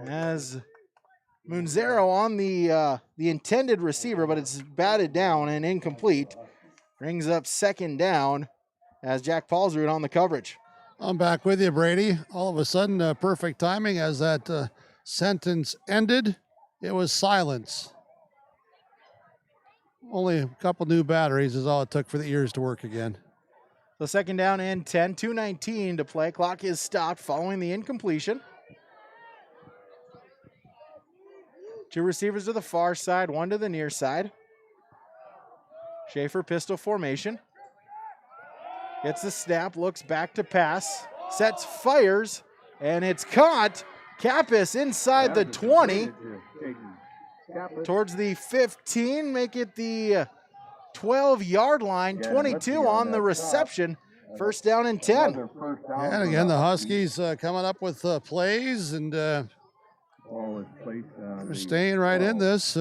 As Munzero on the intended receiver, but it's batted down and incomplete. Brings up 2nd down as Jack Paulsrud on the coverage. I'm back with you, Brady. All of a sudden, perfect timing as that sentence ended. It was silence. Only a couple new batteries is all it took for the ears to work again. So 2nd down and 10, 2:19 to play. Clock is stopped following the incompletion. 2 receivers to the far side, 1 to the near side. Schaefer pistol formation. Gets the snap, looks back to pass, sets, fires, and it's caught. Kappas inside the 20 towards the 15, make it the 12-yard line, 22 on the reception. 1st down and 10. And again, the Huskies coming up with plays, and they're staying right in this.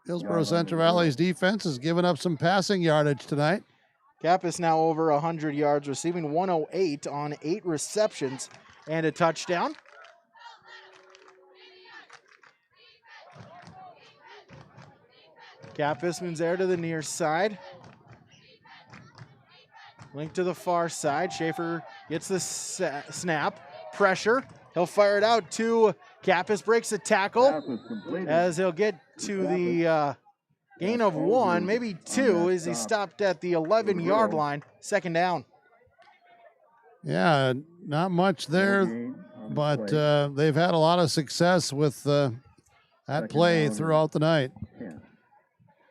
Hillsboro-Central Valley's defense has given up some passing yardage tonight. Kappas now over 100 yards, receiving 108 on 8 receptions and a touchdown. Kappas moves there to the near side. Link to the far side. Schaefer gets the snap. Pressure. He'll fire it out to Kappas. Breaks the tackle as he'll get to the gain of 1, maybe 2, as he stopped at the 11-yard line. 2nd down. Yeah, not much there, but they've had a lot of success with that play throughout the night.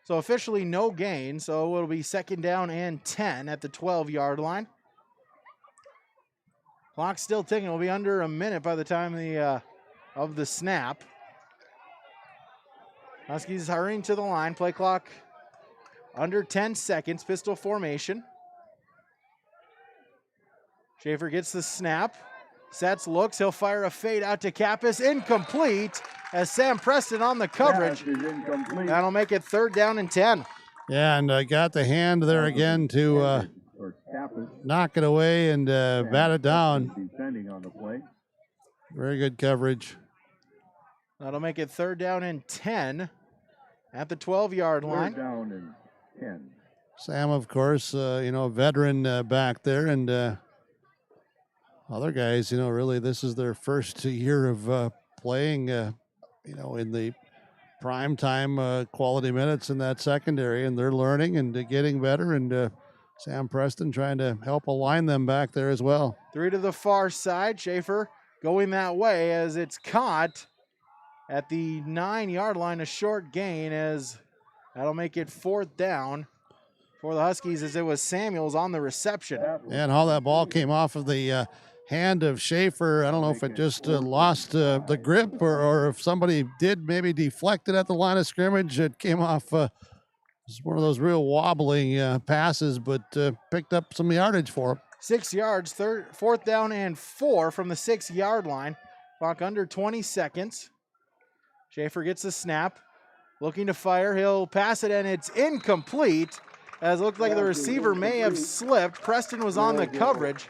So officially no gain, so it'll be 2nd down and 10 at the 12-yard line. Clock's still ticking. It'll be under a minute by the time of the snap. Huskies hurrying to the line. Play clock under 10 seconds. Pistol formation. Schaefer gets the snap. Sets, looks. He'll fire a fade out to Kappas. Incomplete as Sam Preston on the coverage. That'll make it 3rd down and 10. Yeah, and got the hand there again to knock it away and bat it down. Very good coverage. That'll make it 3rd down and 10 at the 12-yard line. 3rd down and 10. Sam, of course, veteran back there, and other guys, really this is their first year of playing, in the prime time quality minutes in that secondary, and they're learning and getting better, and Sam Preston trying to help align them back there as well. 3 to the far side. Schaefer going that way as it's caught at the 9-yard line, a short gain, as that'll make it 4th down for the Huskies, as it was Samuels on the reception. And how that ball came off of the hand of Schaefer. I don't know if it just lost the grip or if somebody did maybe deflect it at the line of scrimmage. It came off it's one of those real wobbling passes, but picked up some yardage for him. 6 yards, 4th down and 4 from the 6-yard line. Clock under 20 seconds. Schaefer gets the snap, looking to fire. He'll pass it, and it's incomplete, as it looked like the receiver may have slipped. Preston was on the coverage,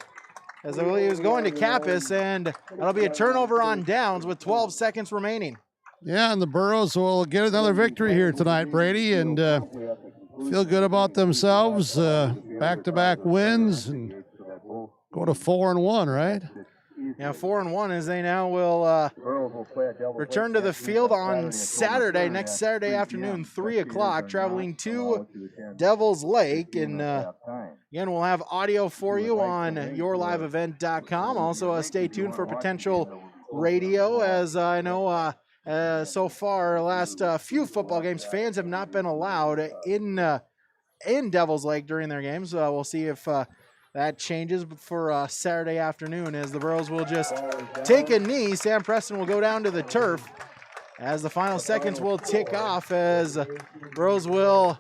as he was going to Kappas, and that'll be a turnover on downs with 12 seconds remaining. Yeah, and the Burros will get another victory here tonight, Brady, and feel good about themselves. Back-to-back wins and go to 4-1, right? Yeah, 4-1 as they now will return to the field on Saturday, next Saturday afternoon, 3 o'clock, traveling to Devil's Lake. And again, we'll have audio for you on yourliveevent.com. Also, stay tuned for potential radio, as I know so far, last few football games, fans have not been allowed in Devil's Lake during their games. We'll see if that changes for Saturday afternoon, as the Burros will just take a knee. Sam Preston will go down to the turf as the final seconds will tick off, as Burros will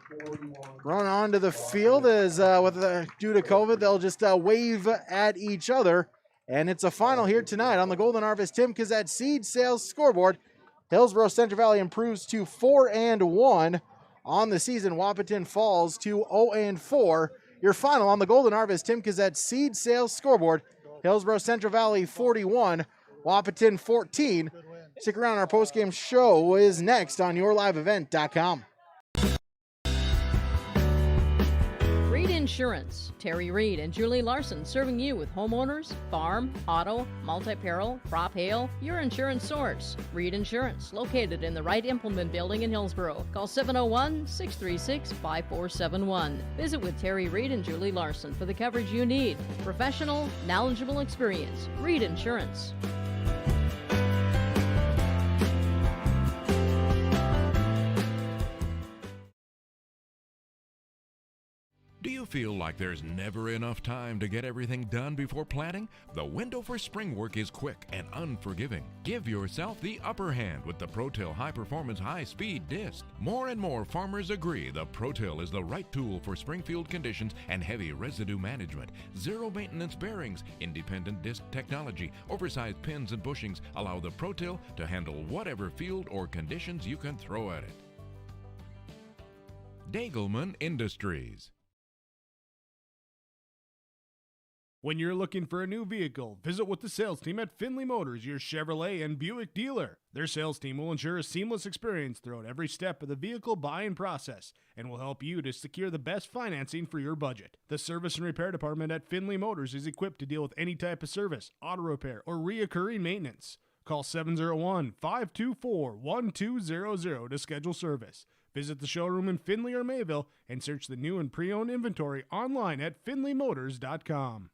run onto the field. As due to COVID, they'll just wave at each other. And it's a final here tonight on the Golden Harvest Tim Kazat Seed Sales scoreboard. Hillsboro-Central Valley improves to 4-1 on the season. Wahpeton falls to 0-4. Your final on the Golden Harvest Tim Kazat Seed Sales scoreboard. Hillsboro-Central Valley 41, Wahpeton 14. Stick around, our postgame show is next on yourliveevent.com. Reed Insurance. Terry Reed and Julie Larson serving you with homeowners, farm, auto, multi-peril, crop hail, your insurance source. Reed Insurance, located in the Wright Implement Building in Hillsboro. Call 701-636-5471. Visit with Terry Reed and Julie Larson for the coverage you need. Professional, knowledgeable experience. Reed Insurance. Do you feel like there's never enough time to get everything done before planting? The window for spring work is quick and unforgiving. Give yourself the upper hand with the ProTill High Performance High Speed Disc. More and more farmers agree the ProTill is the right tool for springfield conditions and heavy residue management. Zero maintenance bearings, independent disc technology, oversized pins and bushings allow the ProTill to handle whatever field or conditions you can throw at it. Dagelman Industries. When you're looking for a new vehicle, visit with the sales team at Findlay Motors, your Chevrolet and Buick dealer. Their sales team will ensure a seamless experience throughout every step of the vehicle buying process and will help you to secure the best financing for your budget. The service and repair department at Findlay Motors is equipped to deal with any type of service, auto repair, or reoccurring maintenance. Call 701-524-1200 to schedule service. Visit the showroom in Findlay or Mayville and search the new and pre-owned inventory online at findlaymotors.com.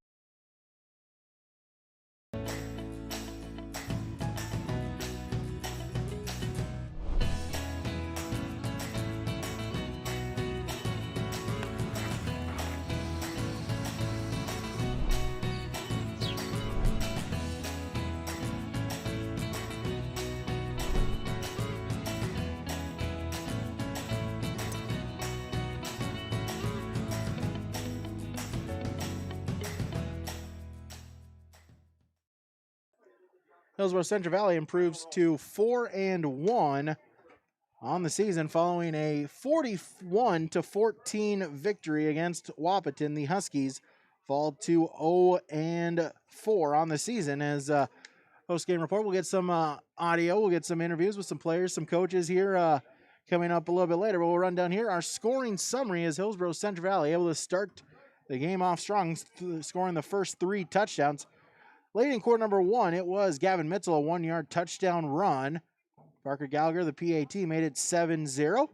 Hillsboro-Central Valley improves to 4-1 on the season following a 41-14 victory against Wahpeton. The Huskies fall to 0-4 on the season. As post-game report, we'll get some audio, we'll get some interviews with some players, some coaches here coming up a little bit later. But we'll run down here. Our scoring summary is Hillsboro-Central Valley able to start the game off strong, scoring the first 3 touchdowns. Late in quarter number 1, it was Gavin Mitchell, a 1-yard touchdown run. Parker Gallagher, the PAT, made it 7-0.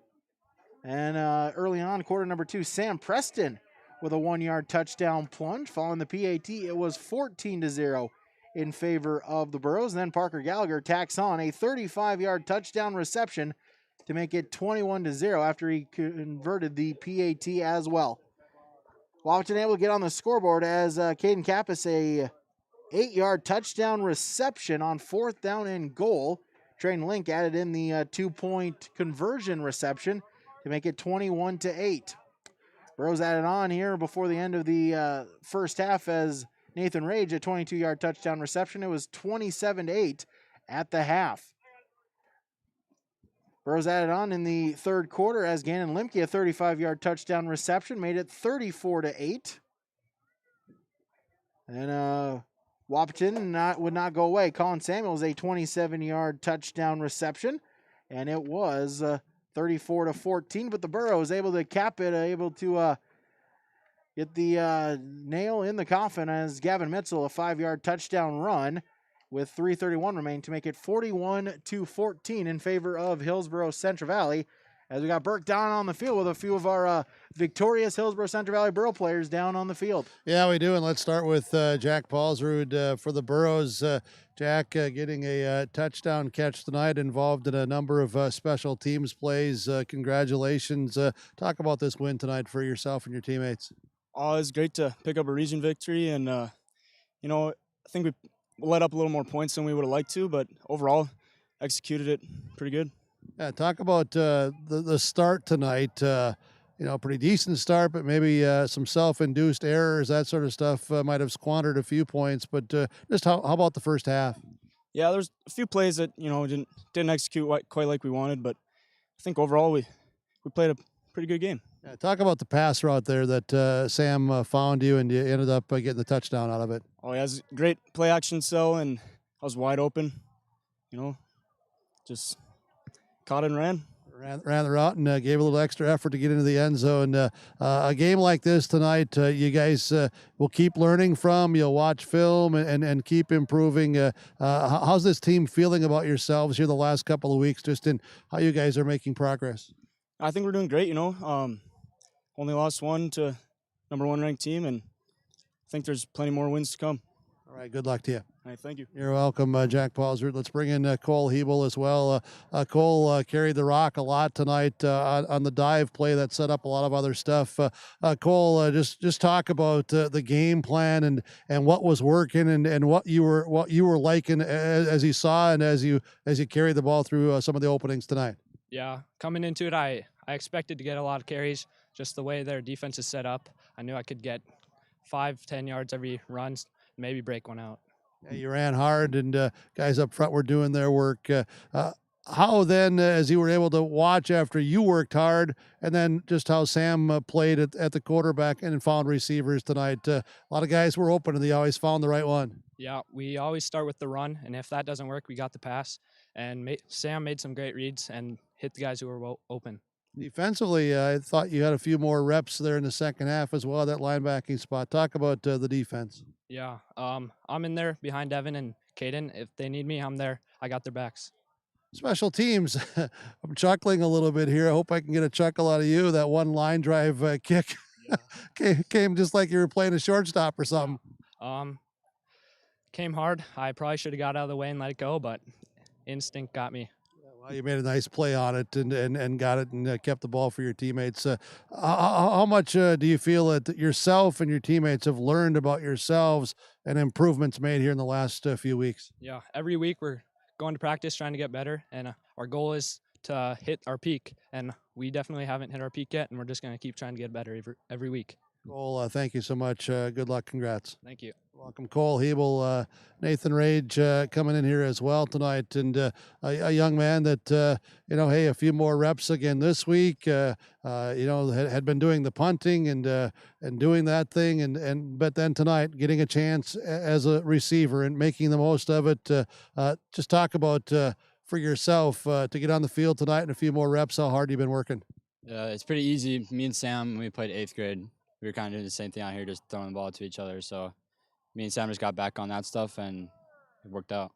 And early on, quarter number 2, Sam Preston with a 1-yard touchdown plunge. Following the PAT, it was 14-0 in favor of the Burros. And then Parker Gallagher tacks on a 35-yard touchdown reception to make it 21-0 after he converted the PAT as well. Wahpeton able to get on the scoreboard as Caden Kappas, a 8-yard touchdown reception on 4th down and goal. Train Link added in the 2-point conversion reception to make it 21-8. Burros added on here before the end of the first half as Nathan Rage, a 22-yard touchdown reception. It was 27-8 at the half. Burros added on in the third quarter as Gannon Limke, a 35-yard touchdown reception, made it 34-8. And Wahpeton would not go away. Colin Samuels, a 27-yard touchdown reception. and it was 34-14. But the Burros able to cap it, able to get the nail in the coffin as Gavin Mitchell, a 5-yard touchdown run with 3:31 remaining to make it 41-14 in favor of Hillsboro-Central Valley. As we got Burke down on the field with a few of our victorious Hillsboro-Central Valley Burro players down on the field. Yeah, we do, and let's start with Jack Paulsrud for the Burros. Jack getting a touchdown catch tonight, involved in a number of special teams plays. Congratulations. Talk about this win tonight for yourself and your teammates. Oh, it's great to pick up a region victory, and I think we let up a little more points than we would have liked to, but overall executed it pretty good. Yeah, talk about the start tonight. Pretty decent start, but maybe some self-induced errors, that sort of stuff might have squandered a few points. But just how about the first half? Yeah, there's a few plays that didn't execute quite like we wanted, but I think overall we played a pretty good game. Yeah, talk about the pass route there that Sam found you, and you ended up getting the touchdown out of it. Oh, yeah, it was a great play action cell, and I was wide open. Just caught it and ran. Ran the route and gave a little extra effort to get into the end zone. A game like this tonight, you guys will keep learning from. You'll watch film and keep improving. How's this team feeling about yourselves here the last couple of weeks, just in how you guys are making progress? I think we're doing great, only lost one to number 1 ranked team, and I think there's plenty more wins to come. All right, good luck to you. All right, thank you. You're welcome, Jack Paulsrud. Let's bring in Cole Hebel as well. Cole carried the rock a lot tonight on the dive play that set up a lot of other stuff. Cole, just talk about the game plan and what was working and what you were liking as you saw and as you carried the ball through some of the openings tonight. Yeah, coming into it, I expected to get a lot of carries, just the way their defense is set up. I knew I could get 5-10 yards every run, maybe break one out. Yeah, you ran hard, and guys up front were doing their work. How then, as you were able to watch after you worked hard, and then just how Sam played at the quarterback and found receivers tonight? A lot of guys were open, and they always found the right one. Yeah, we always start with the run, and if that doesn't work, we got the pass. And Sam made some great reads and hit the guys who were open. Defensively, I thought you had a few more reps there in the second half as well, that linebacking spot. Talk about the defense. Yeah, I'm in there behind Evan and Caden. If they need me, I'm there. I got their backs. Special teams. I'm chuckling a little bit here. I hope I can get a chuckle out of you. That one line drive kick came just like you were playing a shortstop or something. Came hard. I probably should have got out of the way and let it go, but instinct got me. Well, you made a nice play on it and got it and kept the ball for your teammates. How much do you feel that yourself and your teammates have learned about yourselves and improvements made here in the last few weeks? Yeah, every week we're going to practice trying to get better, and our goal is to hit our peak, and we definitely haven't hit our peak yet, and we're just going to keep trying to get better every week. Cole, thank you so much. Good luck. Congrats. Thank you. Welcome, Cole Hebel. Nathan Rage coming in here as well tonight, and a young man that hey, a few more reps again this week. Had been doing the punting and doing that thing, but then tonight getting a chance as a receiver and making the most of it. Just talk about for yourself to get on the field tonight and a few more reps. How hard you've been working? It's pretty easy. Me and Sam, when we played 8th grade, we were kind of doing the same thing out here, just throwing the ball to each other. So me and Sam just got back on that stuff, and it worked out.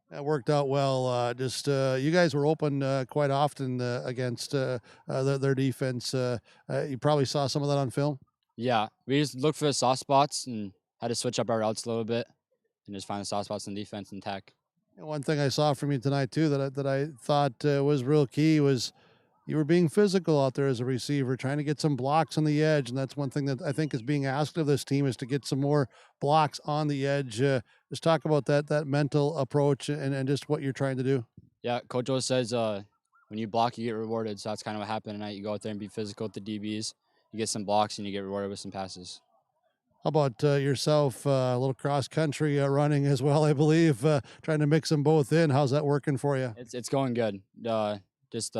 It worked out well. You guys were open quite often against their defense. You probably saw some of that on film. Yeah, we just looked for the soft spots and had to switch up our routes a little bit and just find the soft spots in defense and tack. One thing I saw from you tonight too that I thought was real key was you were being physical out there as a receiver, trying to get some blocks on the edge, and that's one thing that I think is being asked of this team is to get some more blocks on the edge. Just talk about that mental approach and just what you're trying to do. Yeah, Coach O says when you block, you get rewarded, so that's kind of what happened tonight. You go out there and be physical with the DBs, you get some blocks, and you get rewarded with some passes. How about yourself, a little cross-country running as well, I believe, trying to mix them both in. How's that working for you? It's going good. Just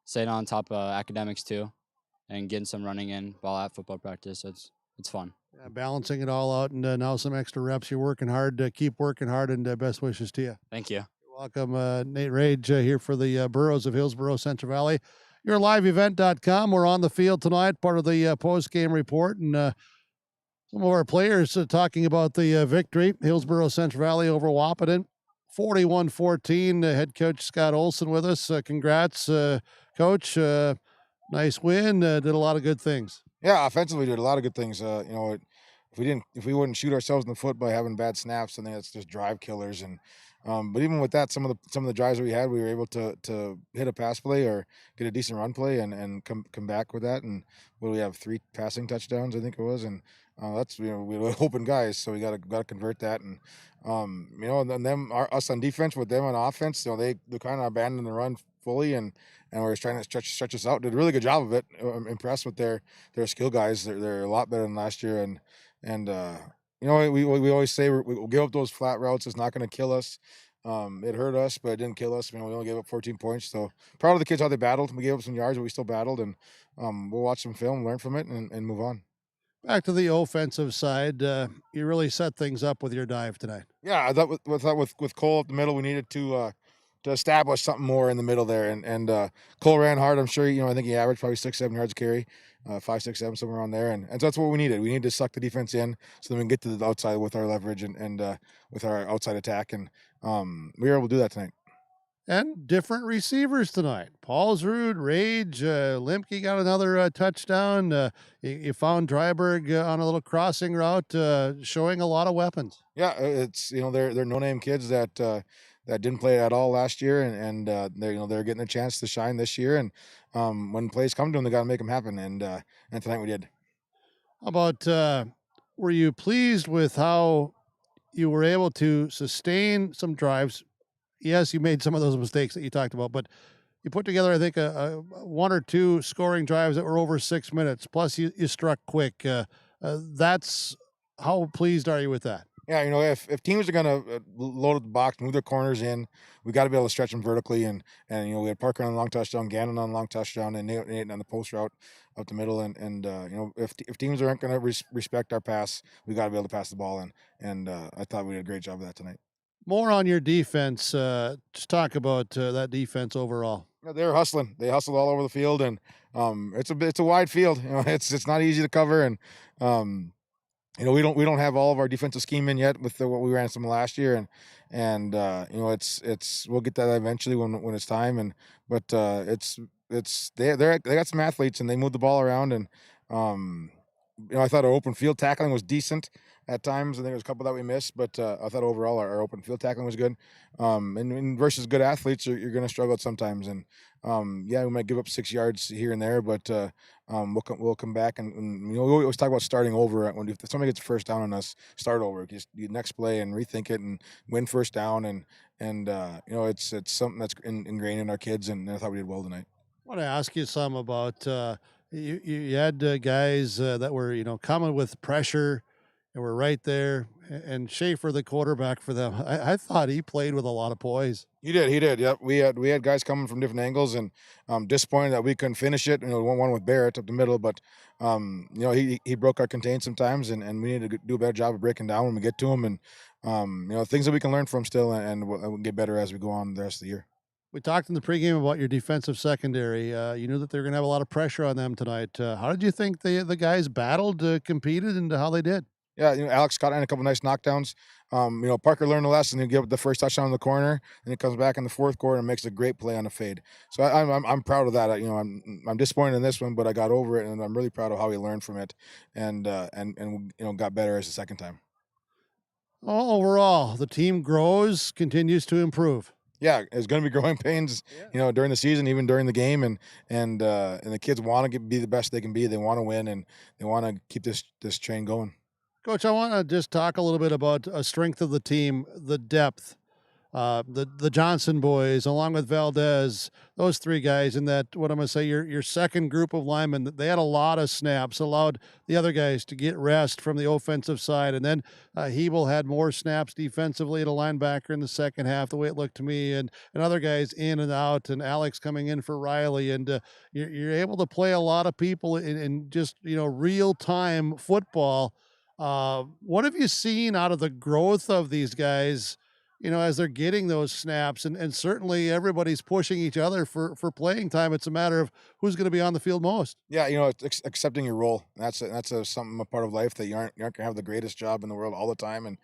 staying on top of academics too and getting some running in while at football practice. So it's fun. Yeah, balancing it all out, and now some extra reps. You're working hard. Keep working hard, and best wishes to you. Thank you. Welcome, Nate Rage here for the Burros of Hillsboro-Central Valley. Your liveevent.com. We're on the field tonight, part of the post-game report, and some of our players talking about the victory. Hillsboro-Central Valley over Wahpeton, 41-14. Head coach Scott Olson with us. Congrats, Coach. Nice win. Did a lot of good things. Yeah, offensively did a lot of good things. If we wouldn't shoot ourselves in the foot by having bad snaps, I think that's just drive killers. And but even with that, some of the drives that we had, we were able to hit a pass play or get a decent run play and come back with that. And what do we have? 3 passing touchdowns, I think it was. And that's we were open guys, so we got to convert that. And and them us on defense with them on offense, they kind of abandoned the run fully and we're trying to stretch us out. Did a really good job of it. I'm impressed with their skill guys. They're a lot better than last year. And we always say we'll give up those flat routes. It's not going to kill us. It hurt us, but it didn't kill us. We only gave up 14 points. So proud of the kids how they battled. We gave up some yards, but we still battled. And we'll watch some film, learn from it, and move on. Back to the offensive side, you really set things up with your dive tonight. Yeah, I thought with Cole up the middle, we needed to establish something more in the middle there. And Cole ran hard. I'm sure, I think he averaged probably 6-7 yards a carry, 5, 6, 7, somewhere around there. And so that's what we needed. We needed to suck the defense in so then we can get to the outside with our leverage and with our outside attack. And we were able to do that tonight. And different receivers tonight. Paulsrud, Rage, Limke got another touchdown. You found Dryberg on a little crossing route, showing a lot of weapons. Yeah, it's they're no-name kids that didn't play at all last year, and they're getting a chance to shine this year. And when plays come to them, they got to make them happen. And tonight we did. How about were you pleased with how you were able to sustain some drives? Yes, you made some of those mistakes that you talked about, but you put together, I think, a 1 or 2 scoring drives that were over 6 minutes. Plus, you struck quick. That's how pleased are you with that? Yeah, if teams are going to load up the box, move their corners in, we got to be able to stretch them vertically. And we had Parker on a long touchdown, Gannon on a long touchdown, and Nate on the post route up the middle. And if teams aren't going to respect our pass, we got to be able to pass the ball. And I thought we did a great job of that tonight. More on your defense. Just talk about that defense overall. Yeah, they were hustling. They hustled all over the field, and it's a wide field. It's not easy to cover, and we don't have all of our defensive scheme in yet with what we ran some last year, and it's we'll get that eventually when it's time. But they got some athletes and they moved the ball around, and I thought our open field tackling was decent at times. I think there was a couple that we missed, but I thought overall our open field tackling was good. And versus good athletes, you're going to struggle sometimes. And we might give up 6 yards here and there, but we'll come back and we always talk about starting over. If somebody gets a first down on us, start over. Just next play and rethink it and win first down. And it's something that's ingrained in our kids, and I thought we did well tonight. I want to ask you some about you had guys that were coming with pressure. And we're right there. And Schaefer, the quarterback for them, I thought he played with a lot of poise. He did. Yep. We had guys coming from different angles, and I'm disappointed that we couldn't finish it. One with Barrett up the middle, but he broke our contain sometimes, and we need to do a better job of breaking down when we get to him, and things that we can learn from still, and we'll get better as we go on the rest of the year. We talked in the pregame about your defensive secondary. You knew that they were going to have a lot of pressure on them tonight. How did you think the guys battled, competed, and how they did? Yeah, Alex got in a couple nice knockdowns. Parker learned a lesson. He gave up the first touchdown in the corner, and he comes back in the fourth quarter and makes a great play on a fade. So I'm proud of that. I'm disappointed in this one, but I got over it, and I'm really proud of how he learned from it, and got better as the second time. Overall, the team grows, continues to improve. Yeah, it's going to be growing pains, during the season, even during the game, and the kids want to be the best they can be. They want to win, and they want to keep this train going. Coach, I want to just talk a little bit about a strength of the team, the depth, the Johnson boys, along with Valdez, those 3 guys in that, what I'm going to say, your second group of linemen. They had a lot of snaps, allowed the other guys to get rest from the offensive side. And then Hebel had more snaps defensively at a linebacker in the second half, the way it looked to me, and other guys in and out, and Alex coming in for Riley. And you're able to play a lot of people in just, real-time football. What have you seen out of the growth of these guys, as they're getting those snaps, and certainly everybody's pushing each other for playing time. It's a matter of who's going to be on the field most. Yeah, it's accepting your role. That's something, a part of life that you aren't going to have the greatest job in the world all the time, and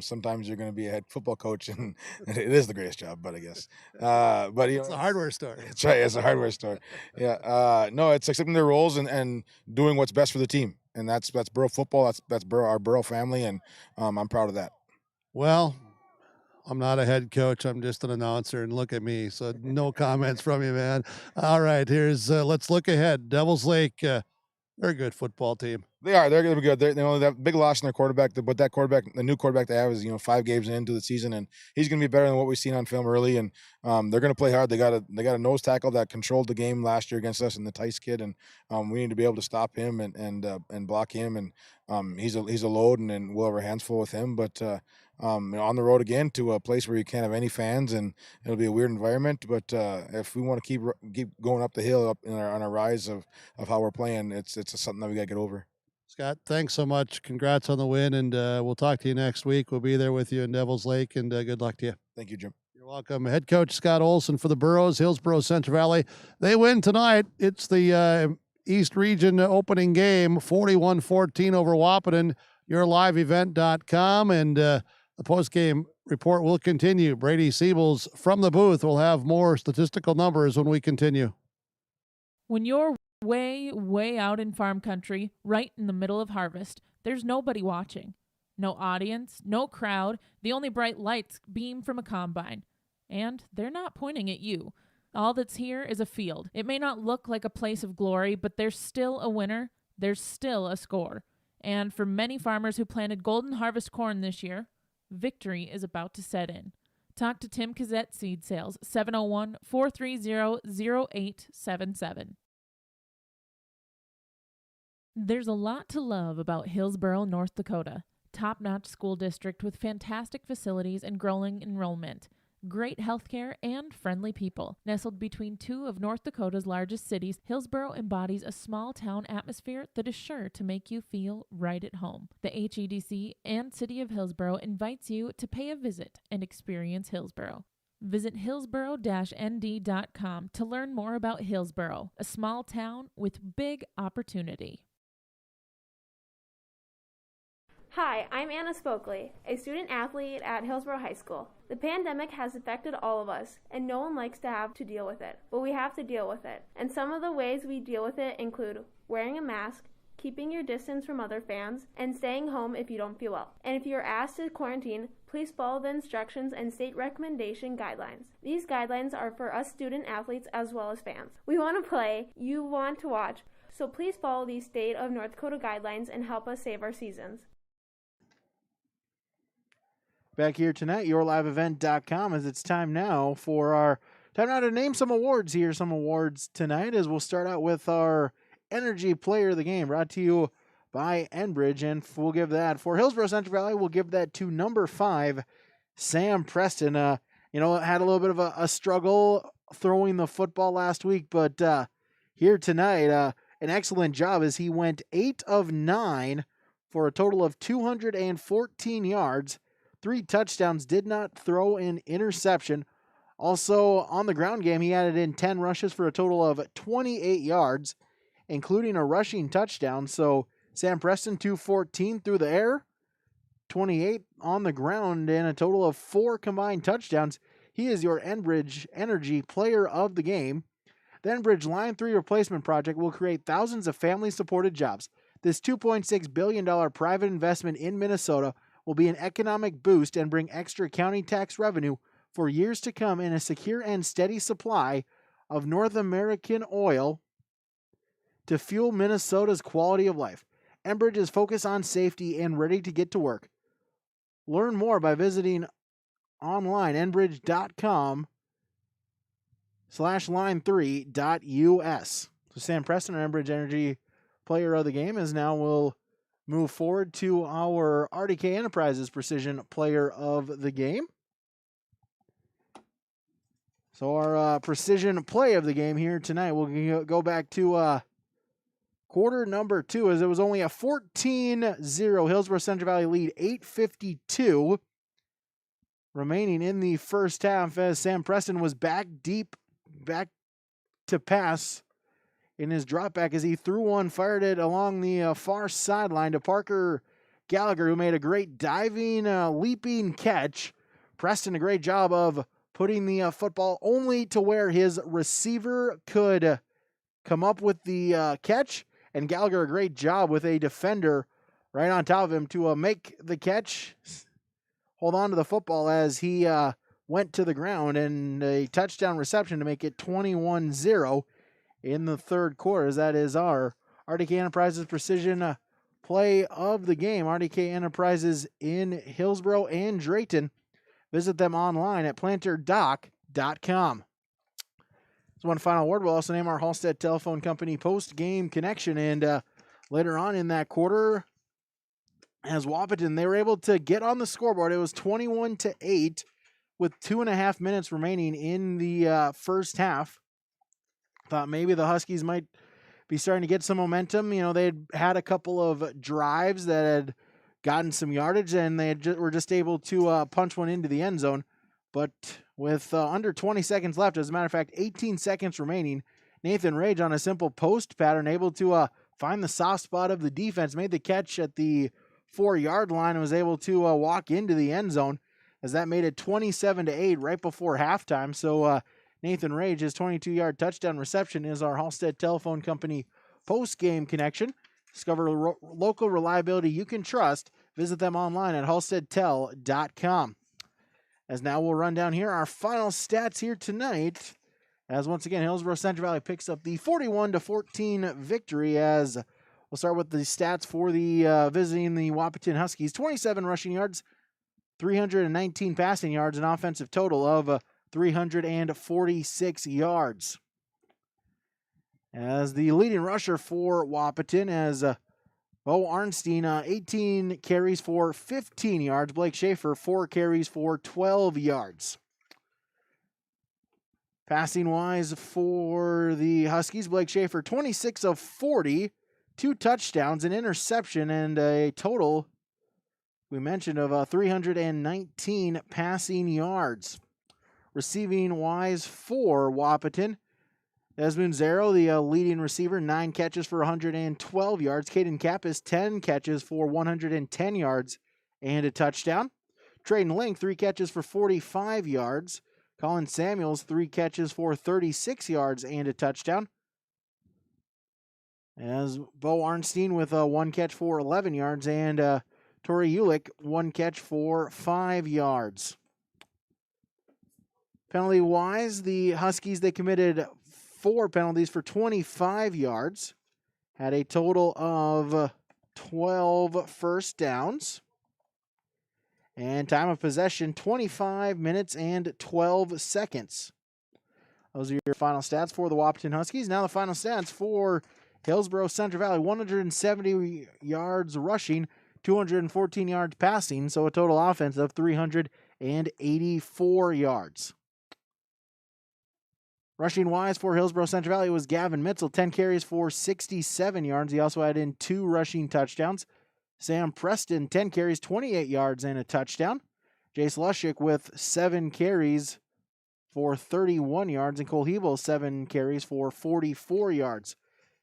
sometimes you're going to be a head football coach, and it is the greatest job. But I guess, but It's a hardware store. That's right. It's a hardware store. Yeah. No, it's accepting their roles and doing what's best for the team, and that's Borough football. That's our Borough family, and I'm proud of that. Well, I'm not a head coach. I'm just an announcer, and look at me. So no comments from you, man. All right, let's look ahead. Devils Lake, they're a good football team. They are. They're going to be good. They only have big loss in their quarterback, but that quarterback, the new quarterback they have, is 5 games into the season, and he's going to be better than what we've seen on film early. And they're going to play hard. They got a nose tackle that controlled the game last year against us, and the Tice kid, and we need to be able to stop him and block him. And he's a load, and we'll have our hands full with him. But on the road again to a place where you can't have any fans, and it'll be a weird environment. But if we want to keep going up the hill on our rise of how we're playing, it's something that we got to get over. Scott, thanks so much. Congrats on the win, and we'll talk to you next week. We'll be there with you in Devils Lake, and good luck to you. Thank you, Jim. You're welcome. Head coach Scott Olson for the Burros, Hillsboro-Central Valley. They win tonight. It's the East Region opening game, 41-14 over Wahpeton. YourLiveEvent.com, and the postgame report will continue. Brady Siebels from the booth will have more statistical numbers when we continue. When you're way out in farm country, right in the middle of harvest, there's nobody watching. No audience, no crowd. The only bright lights beam from a combine. And they're not pointing at you. All that's here is a field. It may not look like a place of glory, but there's still a winner. There's still a score. And for many farmers who planted golden harvest corn this year, victory is about to set in. Talk to Tim Kazette Seed Sales, 701-430-0877. There's a lot to love about Hillsboro, North Dakota. Top-notch school district with fantastic facilities and growing enrollment. Great healthcare and friendly people. Nestled between two of North Dakota's largest cities, Hillsboro embodies a small-town atmosphere that is sure to make you feel right at home. The HEDC and City of Hillsboro invites you to pay a visit and experience Hillsboro. Visit hillsboro-nd.com to learn more about Hillsboro, a small town with big opportunity. Hi, I'm Anna Spokley, a student athlete at Hillsboro High School. The pandemic has affected all of us, and no one likes to have to deal with it, but we have to deal with it. And some of the ways we deal with it include wearing a mask, keeping your distance from other fans, and staying home if you don't feel well. And if you're asked to quarantine, please follow the instructions and state recommendation guidelines. These guidelines are for us student athletes as well as fans. We want to play, you want to watch, so please follow these state of North Dakota guidelines and help us save our seasons. Back here tonight, YourLiveEvent.com, as it's time now to name some awards here. Some awards tonight, as we'll start out with our Energy Player of the Game, brought to you by Enbridge, and we'll give that for Hillsboro-Central Valley. We'll give that to number 5, Sam Preston. Had a little bit of a struggle throwing the football last week, but here tonight, an excellent job as he went 8 of 9 for a total of 214 yards. 3 touchdowns, did not throw an interception. Also, on the ground game, he added in 10 rushes for a total of 28 yards, including a rushing touchdown. So, Sam Preston, 214 through the air, 28 on the ground, and a total of 4 combined touchdowns. He is your Enbridge Energy Player of the Game. The Enbridge Line 3 replacement project will create thousands of family-supported jobs. This $2.6 billion private investment in Minnesota will be an economic boost and bring extra county tax revenue for years to come in a secure and steady supply of North American oil to fuel Minnesota's quality of life. Enbridge is focused on safety and ready to get to work. Learn more by visiting online enbridge.com/line3.us. So Sam Preston, our Enbridge Energy Player of the Game, is now will move forward to our RDK Enterprises Precision Player of the Game. So our Precision Play of the Game here tonight, we'll go back to quarter number 2, as it was only a 14-0 Hillsboro-Central Valley lead, 8:52. remaining in the first half as Sam Preston was back to pass in his drop back as he threw one, fired it along the far sideline to Parker Gallagher, who made a great diving, leaping catch. Preston, a great job of putting the football only to where his receiver could come up with the catch, and Gallagher, a great job with a defender right on top of him to make the catch, hold on to the football as he went to the ground, and a touchdown reception to make it 21-0 in the third quarter. That is our RDK Enterprises Precision play of the game. RDK Enterprises in Hillsboro and Drayton. Visit them online at planterdoc.com. So one final word, we'll also name our Halstead Telephone Company post-game connection, and later on in that quarter, as Wahpeton, they were able to get on the scoreboard. It was 21-8 with 2.5 minutes remaining in the first half. Thought maybe the Huskies might be starting to get some momentum. You know, they had a couple of drives that had gotten some yardage, and they were just able to punch one into the end zone. But with under 20 seconds left, as a matter of fact, 18 seconds remaining, Nathan Rage on a simple post pattern, able to find the soft spot of the defense, made the catch at the 4-yard line and was able to walk into the end zone, as that made it 27-8 right before halftime. So Nathan Rage, his 22-yard touchdown reception, is our Halstead Telephone Company post-game connection. Discover local reliability you can trust. Visit them online at halsteadtel.com. As now we'll run down here our final stats here tonight, as once again Hillsboro-Central Valley picks up the 41-14 victory. As we'll start with the stats for the visiting the Wahpeton Huskies. 27 rushing yards, 319 passing yards, an offensive total of 346 yards. As the leading rusher for Wahpeton, as Bo Arnstein, 18 carries for 15 yards. Blake Schaefer, 4 carries for 12 yards. Passing-wise for the Huskies, Blake Schaefer, 26 of 40, 2 touchdowns, an interception, and a total, we mentioned, of 319 passing yards. Receiving-wise for Wahpeton, Desmond Zero, the leading receiver, 9 catches for 112 yards. Caden Kappas, 10 catches for 110 yards and a touchdown. Traden Link, 3 catches for 45 yards. Colin Samuels, 3 catches for 36 yards and a touchdown. As Bo Arnstein with 1 catch for 11 yards, and Tori Ulick, 1 catch for 5 yards. Penalty-wise, the Huskies, they committed 4 penalties for 25 yards, had a total of 12 first downs, and time of possession 25 minutes and 12 seconds. Those are your final stats for the Wahpeton Huskies. Now the final stats for Hillsboro-Central Valley: 170 yards rushing, 214 yards passing, so a total offense of 384 yards. Rushing-wise for Hillsboro-Central Valley was Gavin Mitzel, 10 carries for 67 yards. He also had in 2 rushing touchdowns. Sam Preston, 10 carries, 28 yards, and a touchdown. Jace Lushik with 7 carries for 31 yards. And Cole Hebel, 7 carries for 44 yards.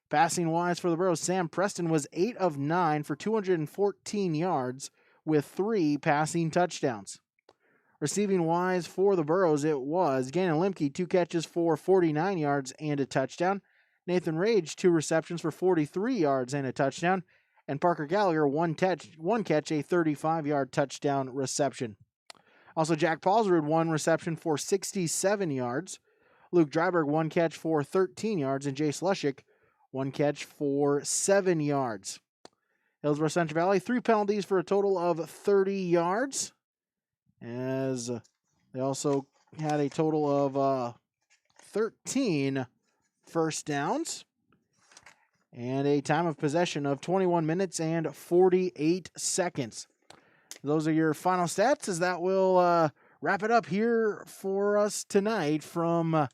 Passing-wise for the Burros, Sam Preston was 8 of 9 for 214 yards with 3 passing touchdowns. Receiving-wise for the Burros, it was Gannon Limke, 2 catches for 49 yards and a touchdown. Nathan Rage, 2 receptions for 43 yards and a touchdown. And Parker Gallagher, 1 catch, a 35-yard touchdown reception. Also, Jack Paulsrud, 1 reception for 67 yards. Luke Dryberg, 1 catch for 13 yards. And Jace Lushik, 1 catch for 7 yards. Hillsboro-Central Valley, 3 penalties for a total of 30 yards. As they also had a total of 13 first downs and a time of possession of 21 minutes and 48 seconds. Those are your final stats, as that will wrap it up here for us tonight from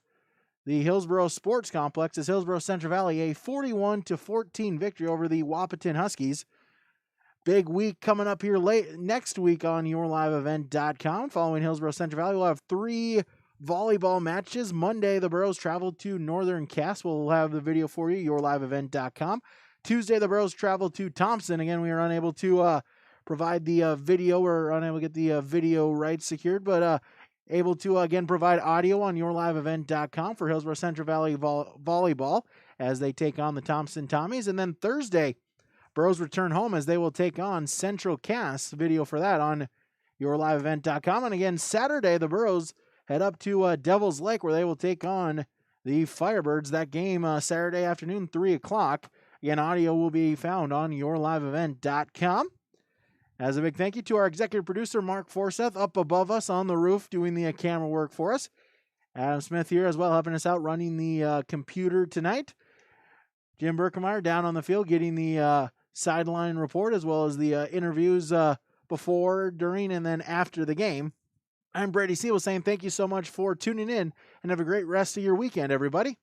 the Hillsboro Sports Complex. As Hillsboro-Central Valley, a 41-14 victory over the Wahpeton Huskies. Big week coming up here late next week on yourliveevent.com. Following Hillsboro-Central Valley, we'll have 3 volleyball matches. Monday, the Burros travel to Northern Cass. We'll have the video for you, yourliveevent.com. Tuesday, the Burros travel to Thompson. Again, we are unable to provide the video. We're unable to get the video rights secured, but able to, again, provide audio on yourliveevent.com for Hillsboro-Central Valley volleyball as they take on the Thompson Tommies. And then Thursday, Burros return home as they will take on Central Cass. Video for that on yourliveevent.com. And again, Saturday, the Burros head up to Devil's Lake where they will take on the Firebirds. That game Saturday afternoon, 3 o'clock. Again, audio will be found on yourliveevent.com. As a big thank you to our executive producer, Mark Forseth, up above us on the roof doing the camera work for us. Adam Smith here as well, helping us out running the computer tonight. Jim Berkemeyer down on the field getting the sideline report as well as the interviews before, during, and then after the game. I'm Brady Siebel saying thank you so much for tuning in and have a great rest of your weekend, everybody.